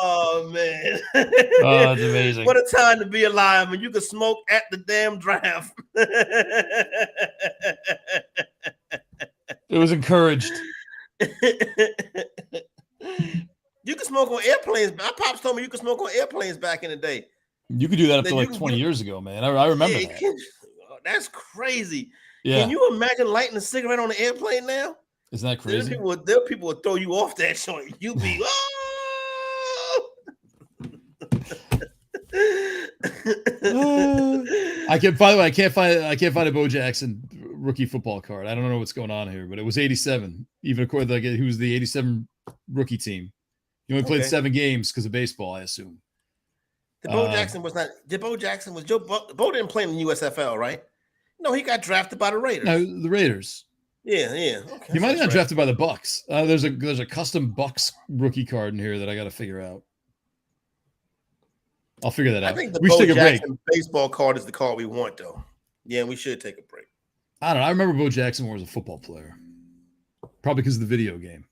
Oh man. Oh, that's amazing. What a time to be alive when you can smoke at the damn draft. It was encouraged. You can smoke on airplanes. My pops told me you could smoke on airplanes back in the day. You could do that up to like 20 years ago, man. I remember that. That's crazy. Yeah. Can you imagine lighting a cigarette on an airplane now? Isn't that crazy? There are people will throw you off that joint. You be I can't find a Bo Jackson rookie football card. I don't know what's going on here, but it was 87. Even according to he was the 87 rookie team. He only played 7 games because of baseball, I assume. Bo Jackson was Joe Bo didn't play in the USFL, right? No, he got drafted by the Raiders. No, the Raiders. Yeah. Okay, he might have got drafted by the Bucks. There's a custom Bucks rookie card in here that I got to figure out. I'll figure that out. I think the we Bo should take Jackson a break. baseball card is the card we want, though. Yeah, we should take a break. I don't know. I remember Bo Jackson more as a football player, probably because of the video game.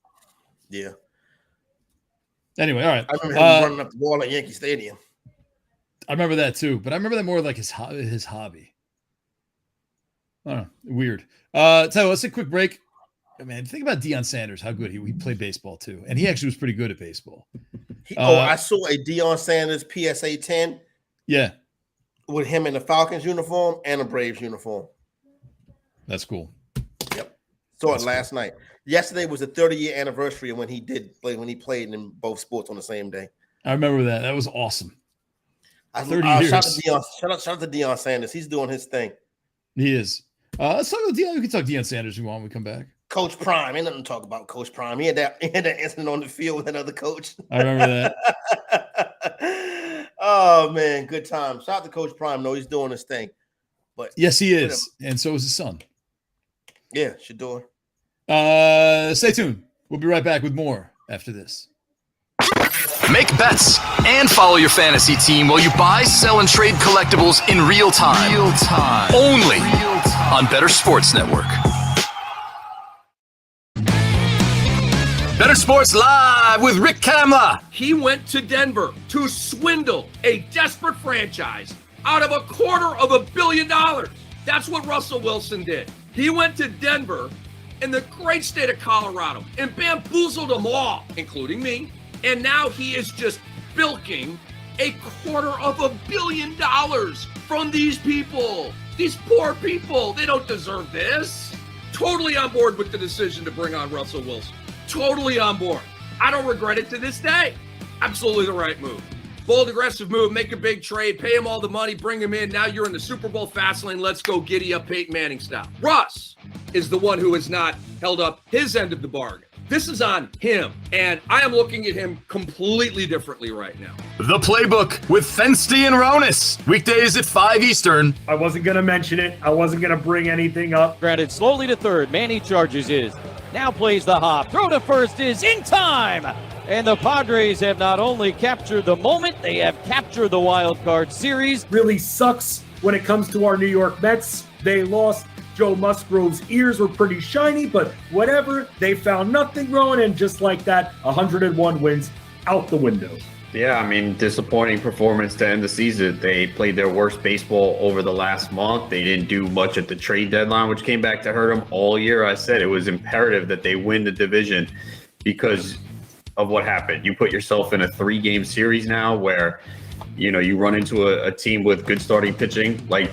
Yeah. Anyway, all right. I remember him running up the wall at Yankee Stadium. I remember that too, but I remember that more like his hobby. I don't know. Weird. So let's take a quick break. Man, think about Deion Sanders, how good he played baseball too. And he actually was pretty good at baseball. I saw a Deion Sanders PSA 10. Yeah. With him in the Falcons uniform and a Braves uniform. That's cool. Yep. Saw it last night. Yesterday was the 30-year anniversary of when he played in both sports on the same day. I remember that. That was awesome. 30 years. Shout out to Deion Sanders. He's doing his thing. He is. Let's talk about Deion. We can talk Deion Sanders if you want when we come back. Coach Prime. Ain't nothing to talk about Coach Prime. He had that incident on the field with another coach. I remember that. Oh, man. Good time. Shout out to Coach Prime. No, he's doing his thing. But yes, he is. And so is his son. Yeah, Shador. Stay tuned. We'll be right back with more after this. Make bets and follow your fantasy team while you buy, sell, and trade collectibles in real time. Only on Bettor Sports Network. Bettor Sports Live with Rick Kamla. He went to Denver to swindle a desperate franchise out of $250 million. That's what Russell Wilson did. He went to Denver in the great state of Colorado and bamboozled them all, including me. And now he is just bilking $250 million from these people. These poor people, they don't deserve this. Totally on board with the decision to bring on Russell Wilson. Totally on board. I don't regret it to this day. Absolutely the right move. Bold, aggressive move, make a big trade, pay him all the money, bring him in. Now you're in the Super Bowl fast lane. Let's go giddy up Peyton Manning style. Russ is the one who has not held up his end of the bargain. This is on him, and I am looking at him completely differently right now. The Playbook with Fensty and Ronis. Weekdays at 5 Eastern. I wasn't going to mention it. I wasn't going to bring anything up. Grounded slowly to third. Manny charges his. Now plays the hop. Throw to first is in time. And the Padres have not only captured the moment, they have captured the wild card series. Really sucks when it comes to our New York Mets. They lost. Joe Musgrove's ears were pretty shiny, but whatever. They found nothing growing, and just like that, 101 wins out the window. Yeah, I mean, disappointing performance to end the season. They played their worst baseball over the last month. They didn't do much at the trade deadline, which came back to hurt them all year. I said it was imperative that they win the division because of what happened. You put yourself in a 3-game series now where, you run into a team with good starting pitching like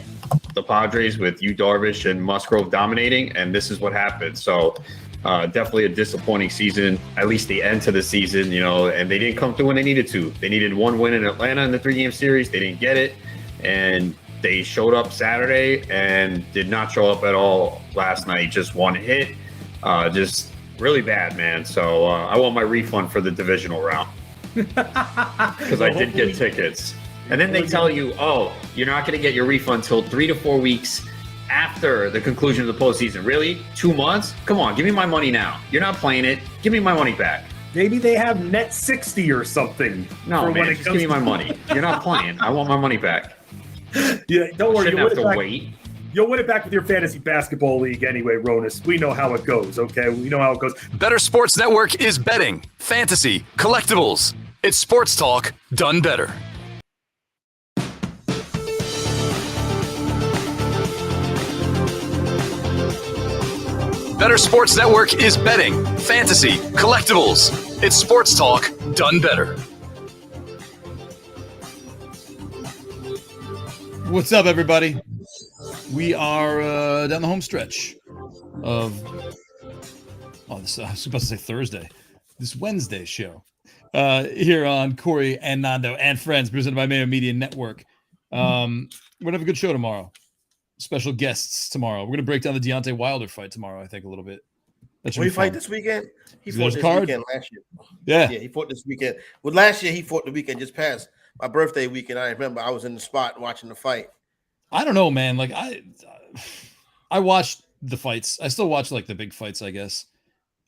the Padres with Yu Darvish and Musgrove dominating, and this is what happened. So definitely a disappointing season, at least the end to the season, and they didn't come through when they needed to. They needed one win in Atlanta in the 3-game series. They didn't get it, and they showed up Saturday and did not show up at all last night. Just one hit, just really bad, man. So I want my refund for the divisional round because I did get tickets. And then they tell you, oh, you're not going to get your refund until 3 to 4 weeks after the conclusion of the postseason. Really? 2 months? Come on, give me my money now. You're not playing it. Give me my money back. Maybe they have net 60 or something. No, man, just give me my money. You're not playing. I want my money back. Yeah, don't worry. Shouldn't have to wait. You'll win it back with your fantasy basketball league anyway, Ronus. We know how it goes, okay? We know how it goes. Bettor Sports Network is betting, fantasy, collectibles. It's sports talk done better. Bettor Sports Network is betting, fantasy, collectibles. It's sports talk done better. What's up, everybody? We are down the home stretch of I was supposed to say Thursday, this Wednesday show here on Corey and Nando and Friends, presented by Mayo Media Network. We're gonna have a good show tomorrow. Special guests tomorrow. We're gonna break down the Deontay Wilder fight tomorrow. I think a little bit. Will he fight this weekend? He fought this weekend last year. Yeah, he fought this weekend. Well, last year he fought the weekend just past my birthday weekend. I remember I was in the spot watching the fight. I don't know, man. Like I watched the fights. I still watch like the big fights, I guess.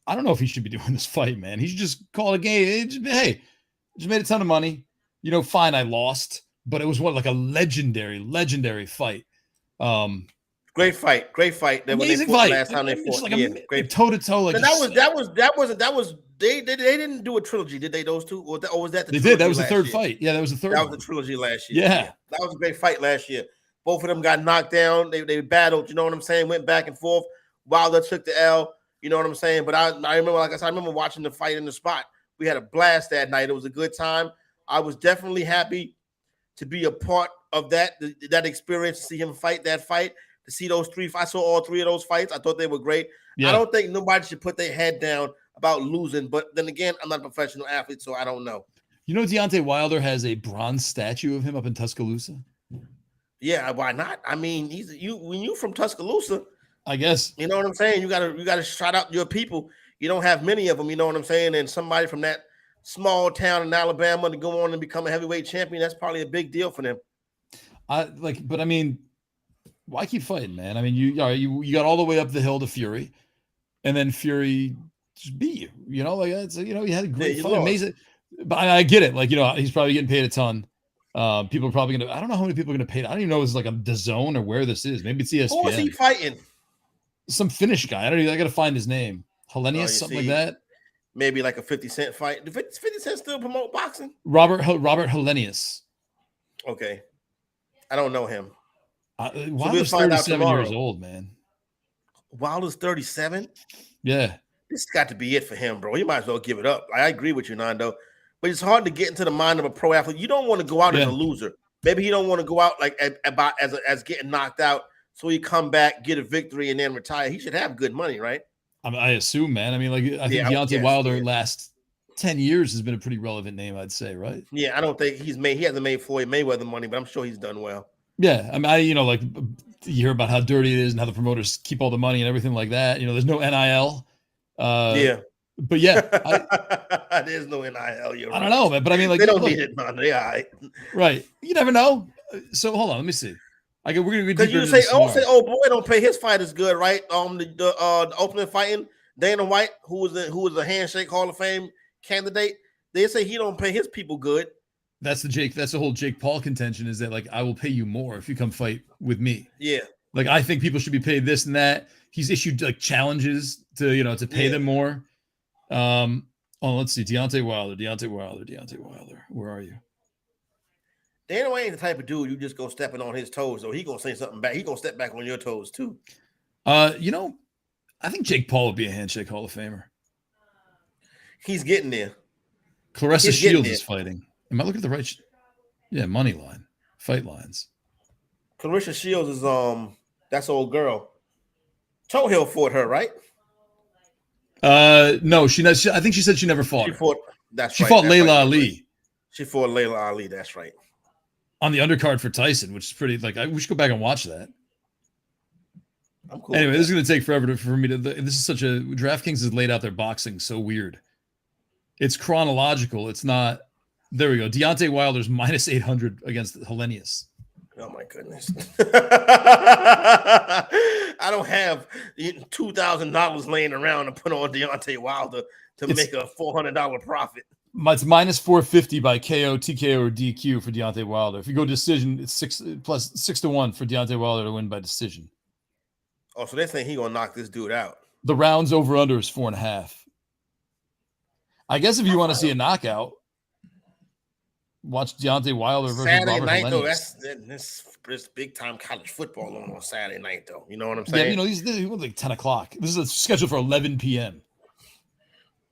I don't know if he should be doing this fight, man. He should just call it a game. Hey, just made a ton of money. Fine, I lost, but it was like a legendary fight. Great fight. Then when they fought fight. Last time they fought, like great toe to toe. Like that was. They didn't do a trilogy, did they? Those two, or was that the? They did. That was the third fight. Yeah, that was the third. That was the trilogy last year. Yeah, that was a great fight last year. Both of them got knocked down. They battled. You know what I'm saying? Went back and forth. Wilder took the L. You know what I'm saying? But I remember, like I said, I remember watching the fight in the spot. We had a blast that night. It was a good time. I was definitely happy to be a part of that experience, to see him fight that fight, to see those three. I saw all three of those fights. I thought they were great. Yeah. I don't think nobody should put their head down about losing. But then again, I'm not a professional athlete, so I don't know. Deontay Wilder has a bronze statue of him up in Tuscaloosa. Yeah, why not? I mean, when you from Tuscaloosa, I guess you know what I'm saying. You gotta shout out your people. You don't have many of them. You know what I'm saying. And somebody from that small town in Alabama to go on and become a heavyweight champion, that's probably a big deal for them. But I mean, why keep fighting, man? I mean, you got all the way up the hill to Fury, and then Fury just beat you. You had a great fight, amazing. But I get it. Like, he's probably getting paid a ton. People are probably gonna. I don't know how many people are gonna pay. I don't even know if it's like a DAZN or where this is. Maybe it's ESPN. Who is he fighting? Some Finnish guy. I got to find his name. Hellenius, something like that. Maybe like a 50 Cent fight. Does 50 Cent still promote boxing? Robert Hellenius. Okay, I don't know him. Wilder's 37 years old, man. Wilder's 37. Yeah, this got to be it for him, bro. He might as well give it up. I agree with you, Nando. But it's hard to get into the mind of a pro athlete. You don't want to go out as a loser. Maybe he don't want to go out like as getting knocked out. So he come back, get a victory, and then retire. He should have good money, right? I assume, man. I mean, like I think Deontay Wilder last 10 years has been a pretty relevant name, I'd say, right? Yeah, I don't think he hasn't made Floyd Mayweather money, but I'm sure he's done well. Yeah, I mean, you hear about how dirty it is and how the promoters keep all the money and everything like that. There's no NIL. Yeah. But yeah, there's no NIL. I don't know, man. But I mean, like they don't need it, man. Yeah, all right. Right. You never know. So hold on, let me see. We're gonna because you say, oh boy, don't pay his fighters good, right? The opening fighting Dana White, who was a handshake Hall of Fame candidate. They say he don't pay his people good. That's the whole Jake Paul contention, is that like I will pay you more if you come fight with me. Yeah. Like I think people should be paid this and that. He's issued like challenges to pay them more. Oh, let's see. Deontay Wilder. Where are you? Dana White ain't the type of dude you just go stepping on his toes, or he gonna say something back. He gonna step back on your toes too. I think Jake Paul would be a handshake Hall of Famer. He's getting there. Clarissa Shields is fighting. Am I looking at the right? Yeah, money line, fight lines. Clarissa Shields is that's old girl. Toe Hill fought her, right? No, I think she said she never fought. She fought. She fought Layla Ali. She fought Layla Ali. That's right. On the undercard for Tyson, which is pretty. We should go back and watch that. I'm cool. Anyway, this is going to take forever for me to. This is such a DraftKings has laid out their boxing so weird. It's chronological. It's not. There we go. Deontay Wilder's minus 800 against Hellenius. Oh my goodness! I don't have $2,000 laying around to put on Deontay Wilder to make a $400 profit. It's minus 450 by KO, TKO, or DQ for Deontay Wilder. If you go decision, it's 6-1 for Deontay Wilder to win by decision. Oh, so they're saying he's gonna knock this dude out. The rounds over under is 4.5. I guess if you want to see a knockout, watch Deontay Wilder versus Saturday Robert night, Hellenius. though. This big time college football on Saturday night, though. You know what I'm saying? Yeah, these were like 10 o'clock. This is scheduled for 11 p.m.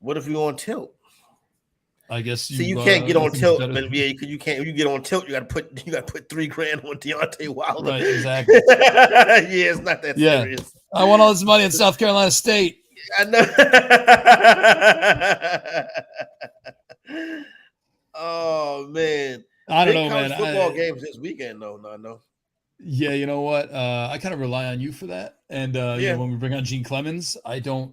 What if you're on tilt? I guess you can't get on tilt, but yeah, you can't. You get on tilt, you got to put $3,000 on Deontay Wilder. Right, exactly. Yeah, it's not that serious. I want all this money in South Carolina State. I know. Oh man, I don't know, man. Football games this weekend, though. No. Yeah, you know what? I kind of rely on you for that. And when we bring on Gene Clemens, I don't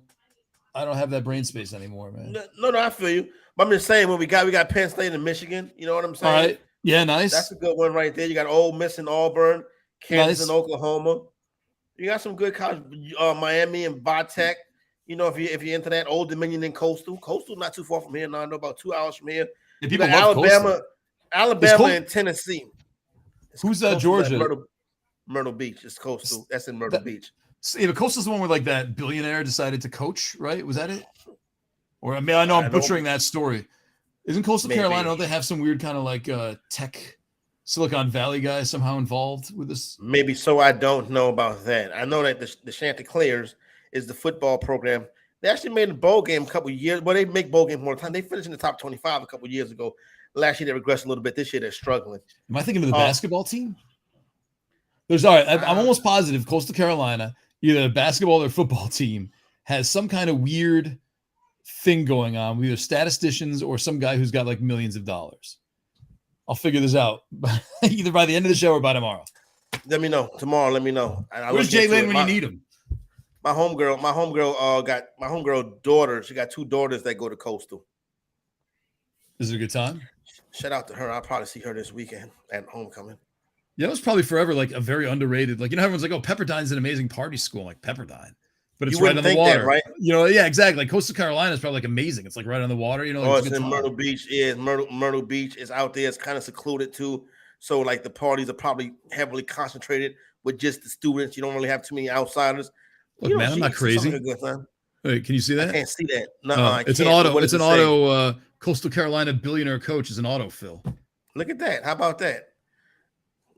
have that brain space anymore, man. No, I feel you. But I'm just saying when we got Penn State and Michigan. You know what I'm saying? All right. Yeah, nice. That's a good one right there. You got Ole Miss and Auburn, Kansas and Oklahoma. You got some good college, Miami and Vatech. You know, if you're into that, Old Dominion and Coastal. Coastal not too far from here. Now I know about 2 hours from here. Yeah, people love Alabama and Tennessee. Who's that? Georgia? Myrtle Beach. It's Coastal. That's in Myrtle Beach. Yeah, but Coastal's the one where like that billionaire decided to coach, right? Was that it? Or I mean, I know I'm butchering that story. Isn't Coastal Carolina? Don't they have some weird kind of like tech Silicon Valley guy somehow involved with this? Maybe so. I don't know about that. I know that the Chanticleers is the football program. They actually made a bowl game a couple of years. Well, they make bowl games more time. They finished in the top 25 a couple of years ago. Last year they regressed a little bit. This year they're struggling. Am I thinking of the basketball team? I'm almost positive Coastal Carolina, either the basketball or football team, has some kind of weird thing going on with either statisticians or some guy who's got like millions of dollars. I'll figure this out either by the end of the show or by tomorrow. Let me know tomorrow. Let me know. Where's Jay Lynn when you need him? My homegirl got my homegirl daughter. She got 2 daughters that go to Coastal. Is it a good time? Shout out to her. I'll probably see her this weekend at homecoming. Yeah, it was probably forever like a very underrated. Like, everyone's like, "Oh, Pepperdine's an amazing party school." Like Pepperdine, but it's right on the water, that, right? Yeah, exactly. Like Coastal Carolina is probably like amazing. It's like right on the water. It's in Myrtle Beach. Yeah, Myrtle Beach is out there. It's kind of secluded too. So like the parties are probably heavily concentrated with just the students. You don't really have too many outsiders. Look, man, I'm not crazy. Wait, can you see that? I can't see that. No, it's an auto. It's an auto. Coastal Carolina billionaire coach is an autofill. Look at that. How about that?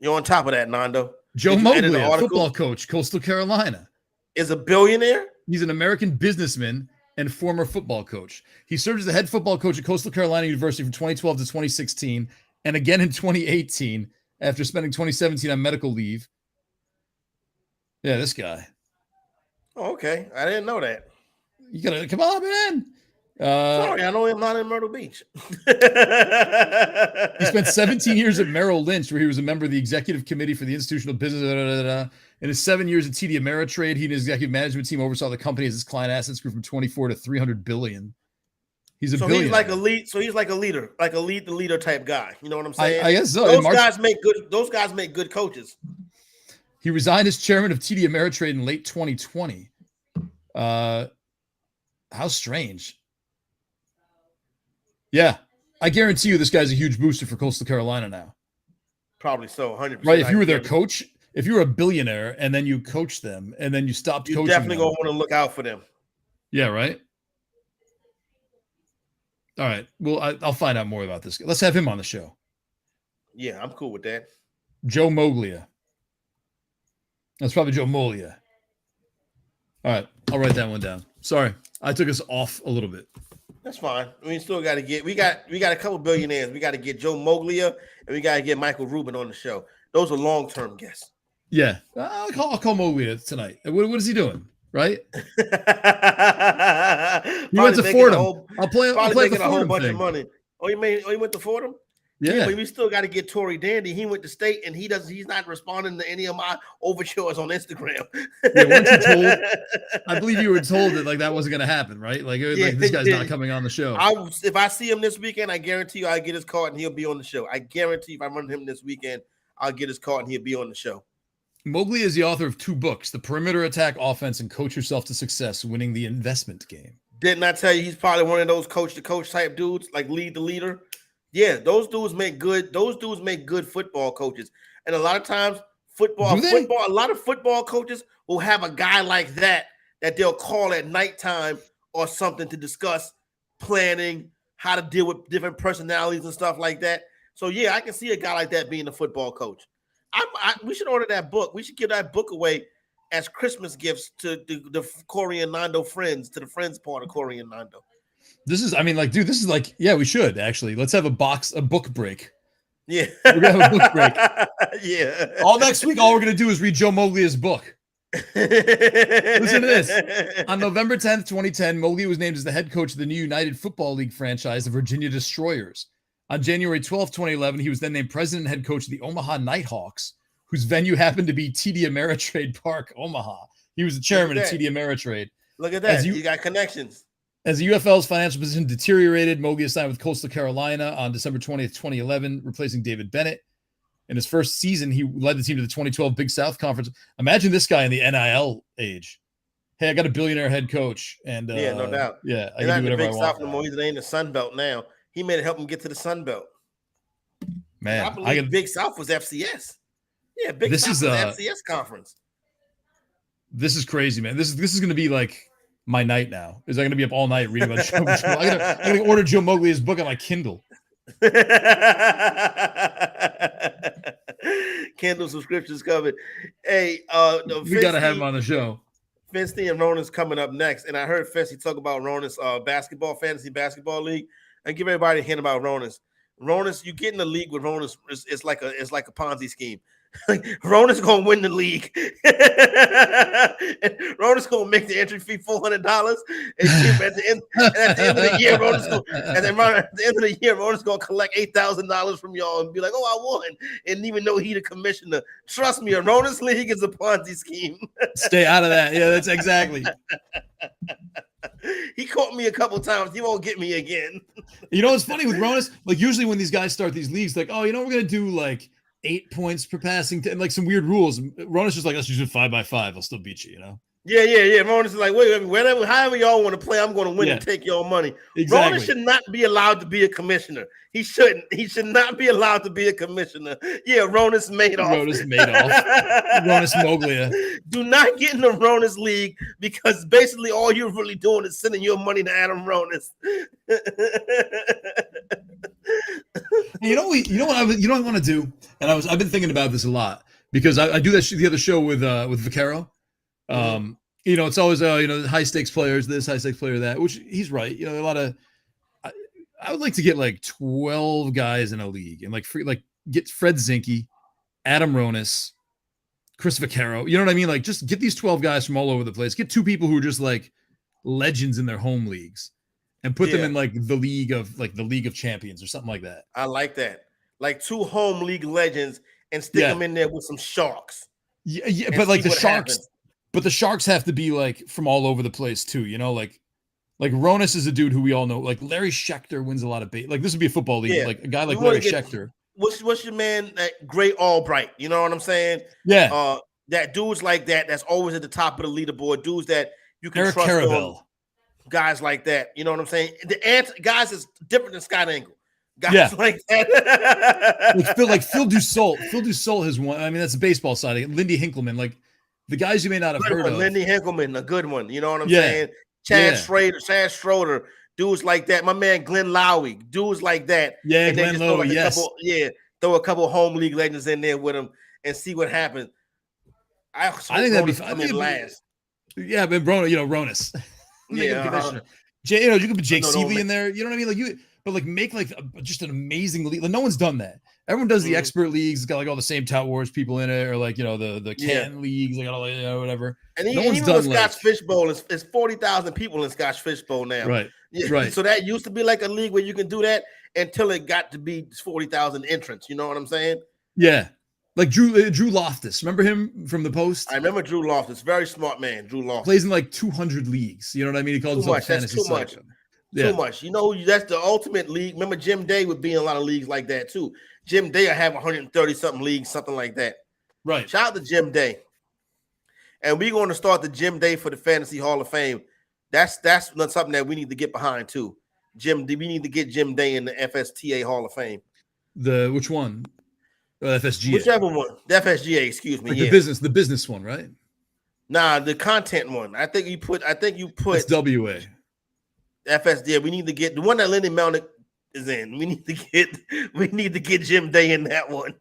You're on top of that, Nando. Joe Mowgli, football coach, Coastal Carolina, is a billionaire. He's an American businessman and former football coach. He served as the head football coach at Coastal Carolina University from 2012 to 2016, and again in 2018 after spending 2017 on medical leave. Yeah, this guy. Oh, okay. I didn't know that. You gotta come on, man. Sorry, I know him not in Myrtle Beach. He spent 17 years at Merrill Lynch, where he was a member of the executive committee for the institutional business. In his 7 years at TD Ameritrade, he and his executive management team oversaw the company as his client assets grew from 24 to 300 billion. He's a billionaire. He's like a lead. So he's like a leader, like a leader type guy. You know what I'm saying? I guess so. Those guys make good coaches. He resigned as chairman of TD Ameritrade in late 2020. How strange. Yeah, I guarantee you this guy's a huge booster for Coastal Carolina now. Probably so, 100%. Right, if you were their coach, if you were a billionaire and then you coached them and then you stopped coaching definitely going to want to look out for them. Yeah, right? All right. Well, I'll find out more about this. Let's have him on the show. Yeah, I'm cool with that. Joe Moglia. That's probably Joe Moglia. All right. I'll write that one down. Sorry. I took us off a little bit. That's fine. We still got to get. We got a couple billionaires. We got to get Joe Moglia and we got to get Michael Rubin on the show. Those are long-term guests. Yeah. I'll call Moglia tonight. What is he doing? Right? He went to Fordham. I'll play the a whole Fordham bunch thing. of money. Oh, you went to Fordham? Yeah. But we still got to get Tory Dandy. He went to state and he's not responding to any of my overtures on Instagram. Yeah, weren't you told? I believe you were told that that wasn't going to happen, right? Like this guy's not coming on the show. If I see him this weekend, I guarantee you I'll get his card and he'll be on the show. I guarantee if I run him this weekend, I'll get his card and he'll be on the show. Moglia is the author of 2 books, The Perimeter Attack Offense and Coach Yourself to Success, Winning the Investment Game. Didn't I tell you he's probably one of those coach-to-coach type dudes, like lead the leader? Yeah, those dudes make good football coaches. And a lot of times a lot of football coaches will have a guy like that they'll call at nighttime or something to discuss planning, how to deal with different personalities and stuff like that. So yeah, I can see a guy like that being a football coach. We should order that book. We should give that book away as Christmas gifts to the Corey and Nando friends, to the friends part of Corey and Nando. This is we should actually. Let's have a book break. Yeah. We're going to have a book break. Yeah. All next week, all we're going to do is read Joe Moglia's book. Listen to this. On November 10th, 2010, Moglia was named as the head coach of the new United Football League franchise, the Virginia Destroyers. On January 12th, 2011, he was then named president and head coach of the Omaha Nighthawks, whose venue happened to be TD Ameritrade Park, Omaha. He was the chairman of TD Ameritrade. Look at that. You got connections. As the UFL's financial position deteriorated, Moglia signed with Coastal Carolina on December 20th, 2011, replacing David Bennett. In his first season, he led the team to the 2012 Big South Conference. Imagine this guy in the NIL age. Hey, I got a billionaire head coach. And yeah, no doubt. Yeah, I can do whatever I want. South no more. He's in the Sun Belt now. He made it help him get to the Sun Belt. Man, I believe Big South was FCS. Yeah, Big South was FCS conference. This is crazy, man. This is going to be like my night now. Is I going to be up all night reading about Joe? I'm going to order Joe Moglia's book on my Kindle. Kindle subscriptions covered. Hey, we got to have him on the show. Finsty and Ronan's coming up next, and I heard Finsty talk about Ronan's fantasy basketball league. I give everybody a hint about Ronan's. Ronan's, you get in the league with Ronan's, it's like a Ponzi scheme. Ronan's gonna win the league. Ronan's gonna make the entry fee $400. And at the end of the year, Ronan's gonna collect $8,000 from y'all and be like, "Oh, I won," and even though he's the commissioner. Trust me, a Ronan's league is a Ponzi scheme. Stay out of that. Yeah, that's exactly. He caught me a couple times. He won't get me again. You know what's funny with Ronan's? Like usually when these guys start these leagues, like, oh, you know, we're gonna do like 8 points per passing, and like some weird rules. Ronan's just like, let's just do 5x5. I'll still beat you, you know? Yeah. Ronan's is like, wait, however y'all want to play, I'm going to win and take your money. Exactly. Ronan should not be allowed to be a commissioner. He shouldn't. He should not be allowed to be a commissioner. Yeah, Ronan's Madoff. Ronan's Moglia. Do not get in the Ronan's league because basically all you're really doing is sending your money to Adam Ronan's. You know what I want to do, and I've been thinking about this a lot because I do the other show with Vaccaro. You know, it's always high stakes players, this high stakes player that, which he's right. You know, a lot of. I would like to get like 12 guys in a league and get Fred Zinke, Adam Ronis, Chris Vaccaro. You know what I mean? Like just get these 12 guys from all over the place. Get 2 people who are just like legends in their home leagues. And put them in like the league of champions or something like that. I like that. Like 2 home league legends and stick them in there with some sharks. Yeah, but like the Sharks have to be like from all over the place too. You know, like Ronis is a dude who we all know. Like Larry Schechter wins a lot of like this would be a football league. Yeah. Like a guy like Larry Schechter. What's your man? That Gray Albright. You know what I'm saying? Yeah. That dudes like that. That's always at the top of the leaderboard. Dudes that you can Eric trust. Carabell. Guys like that, you know what I'm saying? Guys is different than Scott Engel. Guys like that. like Phil Dussault. Phil Dussault has won. I mean, that's a baseball side. Lindy Hinkleman, like the guys you may not have heard of. Lindy Hinkleman, a good one. You know what I'm saying? Chad Schroeder. dudes like that. My man Glenn Lowry, dudes like that. Yeah, and Glenn Lowry, yes. Throw a couple home league legends in there with him and see what happens. I think that'd be fun. Last. Yeah, but Ronis. Yeah. You could put Jake Seeley in there. You know what I mean? Make just an amazing league. Like, no one's done that. Everyone does the expert leagues. It's got like all the same Tout Wars people in it, or like the Canton leagues, like all whatever. And even with Scotch Fishbowl, it's 40,000 people in Scotch Fishbowl now. Right. Yeah. Right. So that used to be like a league where you can do that until it got to be 40,000 entrants. You know what I'm saying? Yeah. Like Drew Loftus. Remember him from the Post? I remember Drew Loftus. Very smart man. Drew Loftus plays in like 200 leagues. You know what I mean? He calls himself fantasy psycho. Too much. You know, that's the ultimate league. Remember, Jim Day would be in a lot of leagues like that too. Jim Day, I have 130 something leagues, something like that. Right. Shout out to Jim Day. And we're going to start the Jim Day for the Fantasy Hall of Fame. That's something that we need to get behind too. We need to get Jim Day in the FSTA Hall of Fame. Which one? FSGA. Whichever one. The FSGA, excuse me. Like the business one, right? Nah, the content one. I think you put it's WA. FSDA. We need to get the one that Lenny Melnick is in. We need to get Jim Day in that one.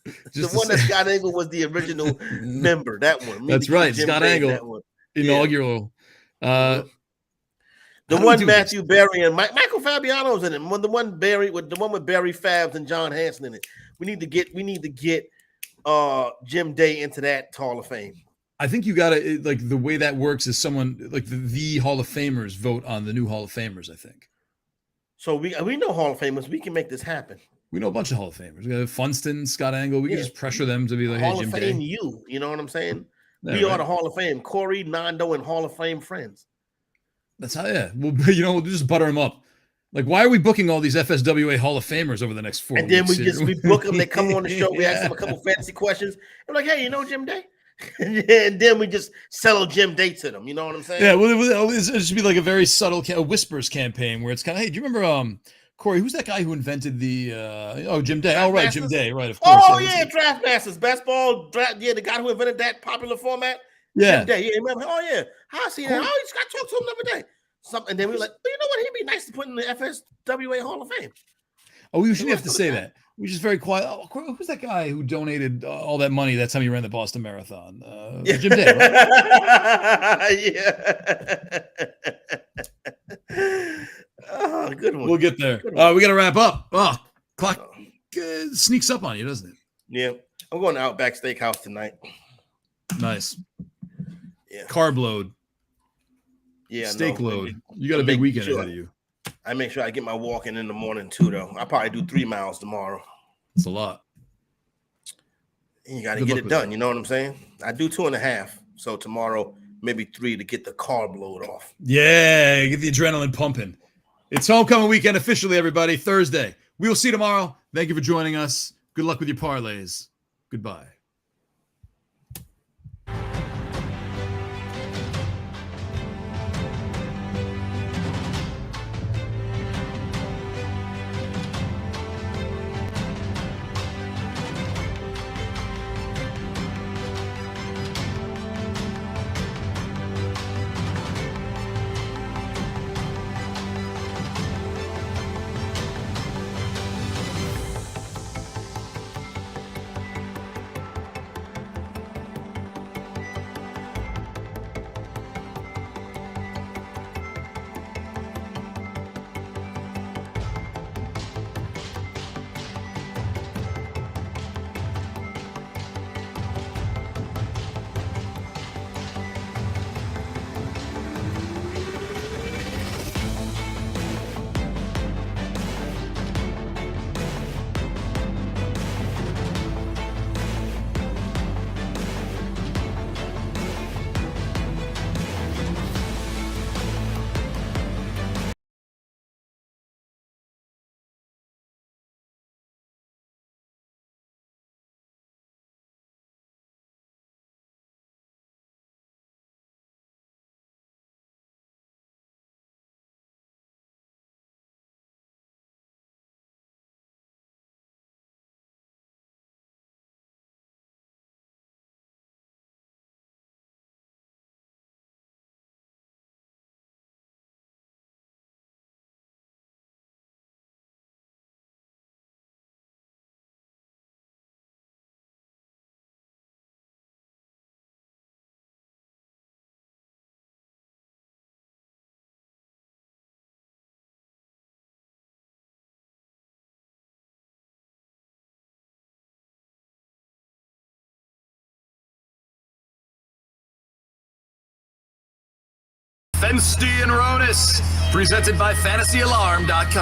The one that Scott Angle was the original member. That one. That's right. Scott Angle. Inaugural. The one Matthew Berry and Michael Fabiano's in it. The one with Barry Fabs and John Hanson in it. We need to get Jim Day into that Hall of Fame. I think you gotta the way that works is someone like the Hall of Famers vote on the new Hall of Famers. I think. So we know Hall of Famers. We can make this happen. We know a bunch of Hall of Famers. We have Funston, Scott Angle. We can just pressure them to be like, Hall hey, Jim of Fame. Day. You know what I'm saying? Yeah, we are the Hall of Fame. Corey, Nando, and Hall of Fame friends. That's how. Yeah. We'll just butter them up. Like, why are we booking all these FSWA Hall of Famers over the next 4 weeks? And then we book them. They come on the show. We ask them a couple fancy questions. We're like, hey, you know Jim Day? And then we just sell Jim Day to them. You know what I'm saying? Yeah, well, it should be like a very subtle whispers campaign where it's kind of, hey, do you remember Corey? Who's that guy who invented the Jim Day? Oh, right, Jim Day, right? Of course. Oh yeah, Draft Masters, best ball draft. Yeah, the guy who invented that popular format. Yeah, Jim Day. Yeah, remember? Oh yeah, I see that. Oh, I talked to him the other day. And then we were like, well, you know what? He'd be nice to put in the FSWA Hall of Fame. Oh, we shouldn't have to say that. We just very quiet. Oh, who's that guy who donated all that money that time he ran the Boston Marathon? Jim Day, right? Yeah. Oh, good one. We'll get there. We got to wrap up. Oh, clock sneaks up on you, doesn't it? Yeah. I'm going to Outback Steakhouse tonight. Nice. Yeah. Carb load. Yeah. Steak load. You got a big weekend ahead of you. I make sure I get my walking in the morning too, though. I'll probably do 3 miles tomorrow. It's a lot. And you got to get it done. You know what I'm saying? I do 2.5. So tomorrow, maybe 3 to get the carb load off. Yeah, get the adrenaline pumping. It's homecoming weekend officially, everybody. Thursday. We will see you tomorrow. Thank you for joining us. Good luck with your parlays. Goodbye. Fensty and Ronis, presented by FantasyAlarm.com.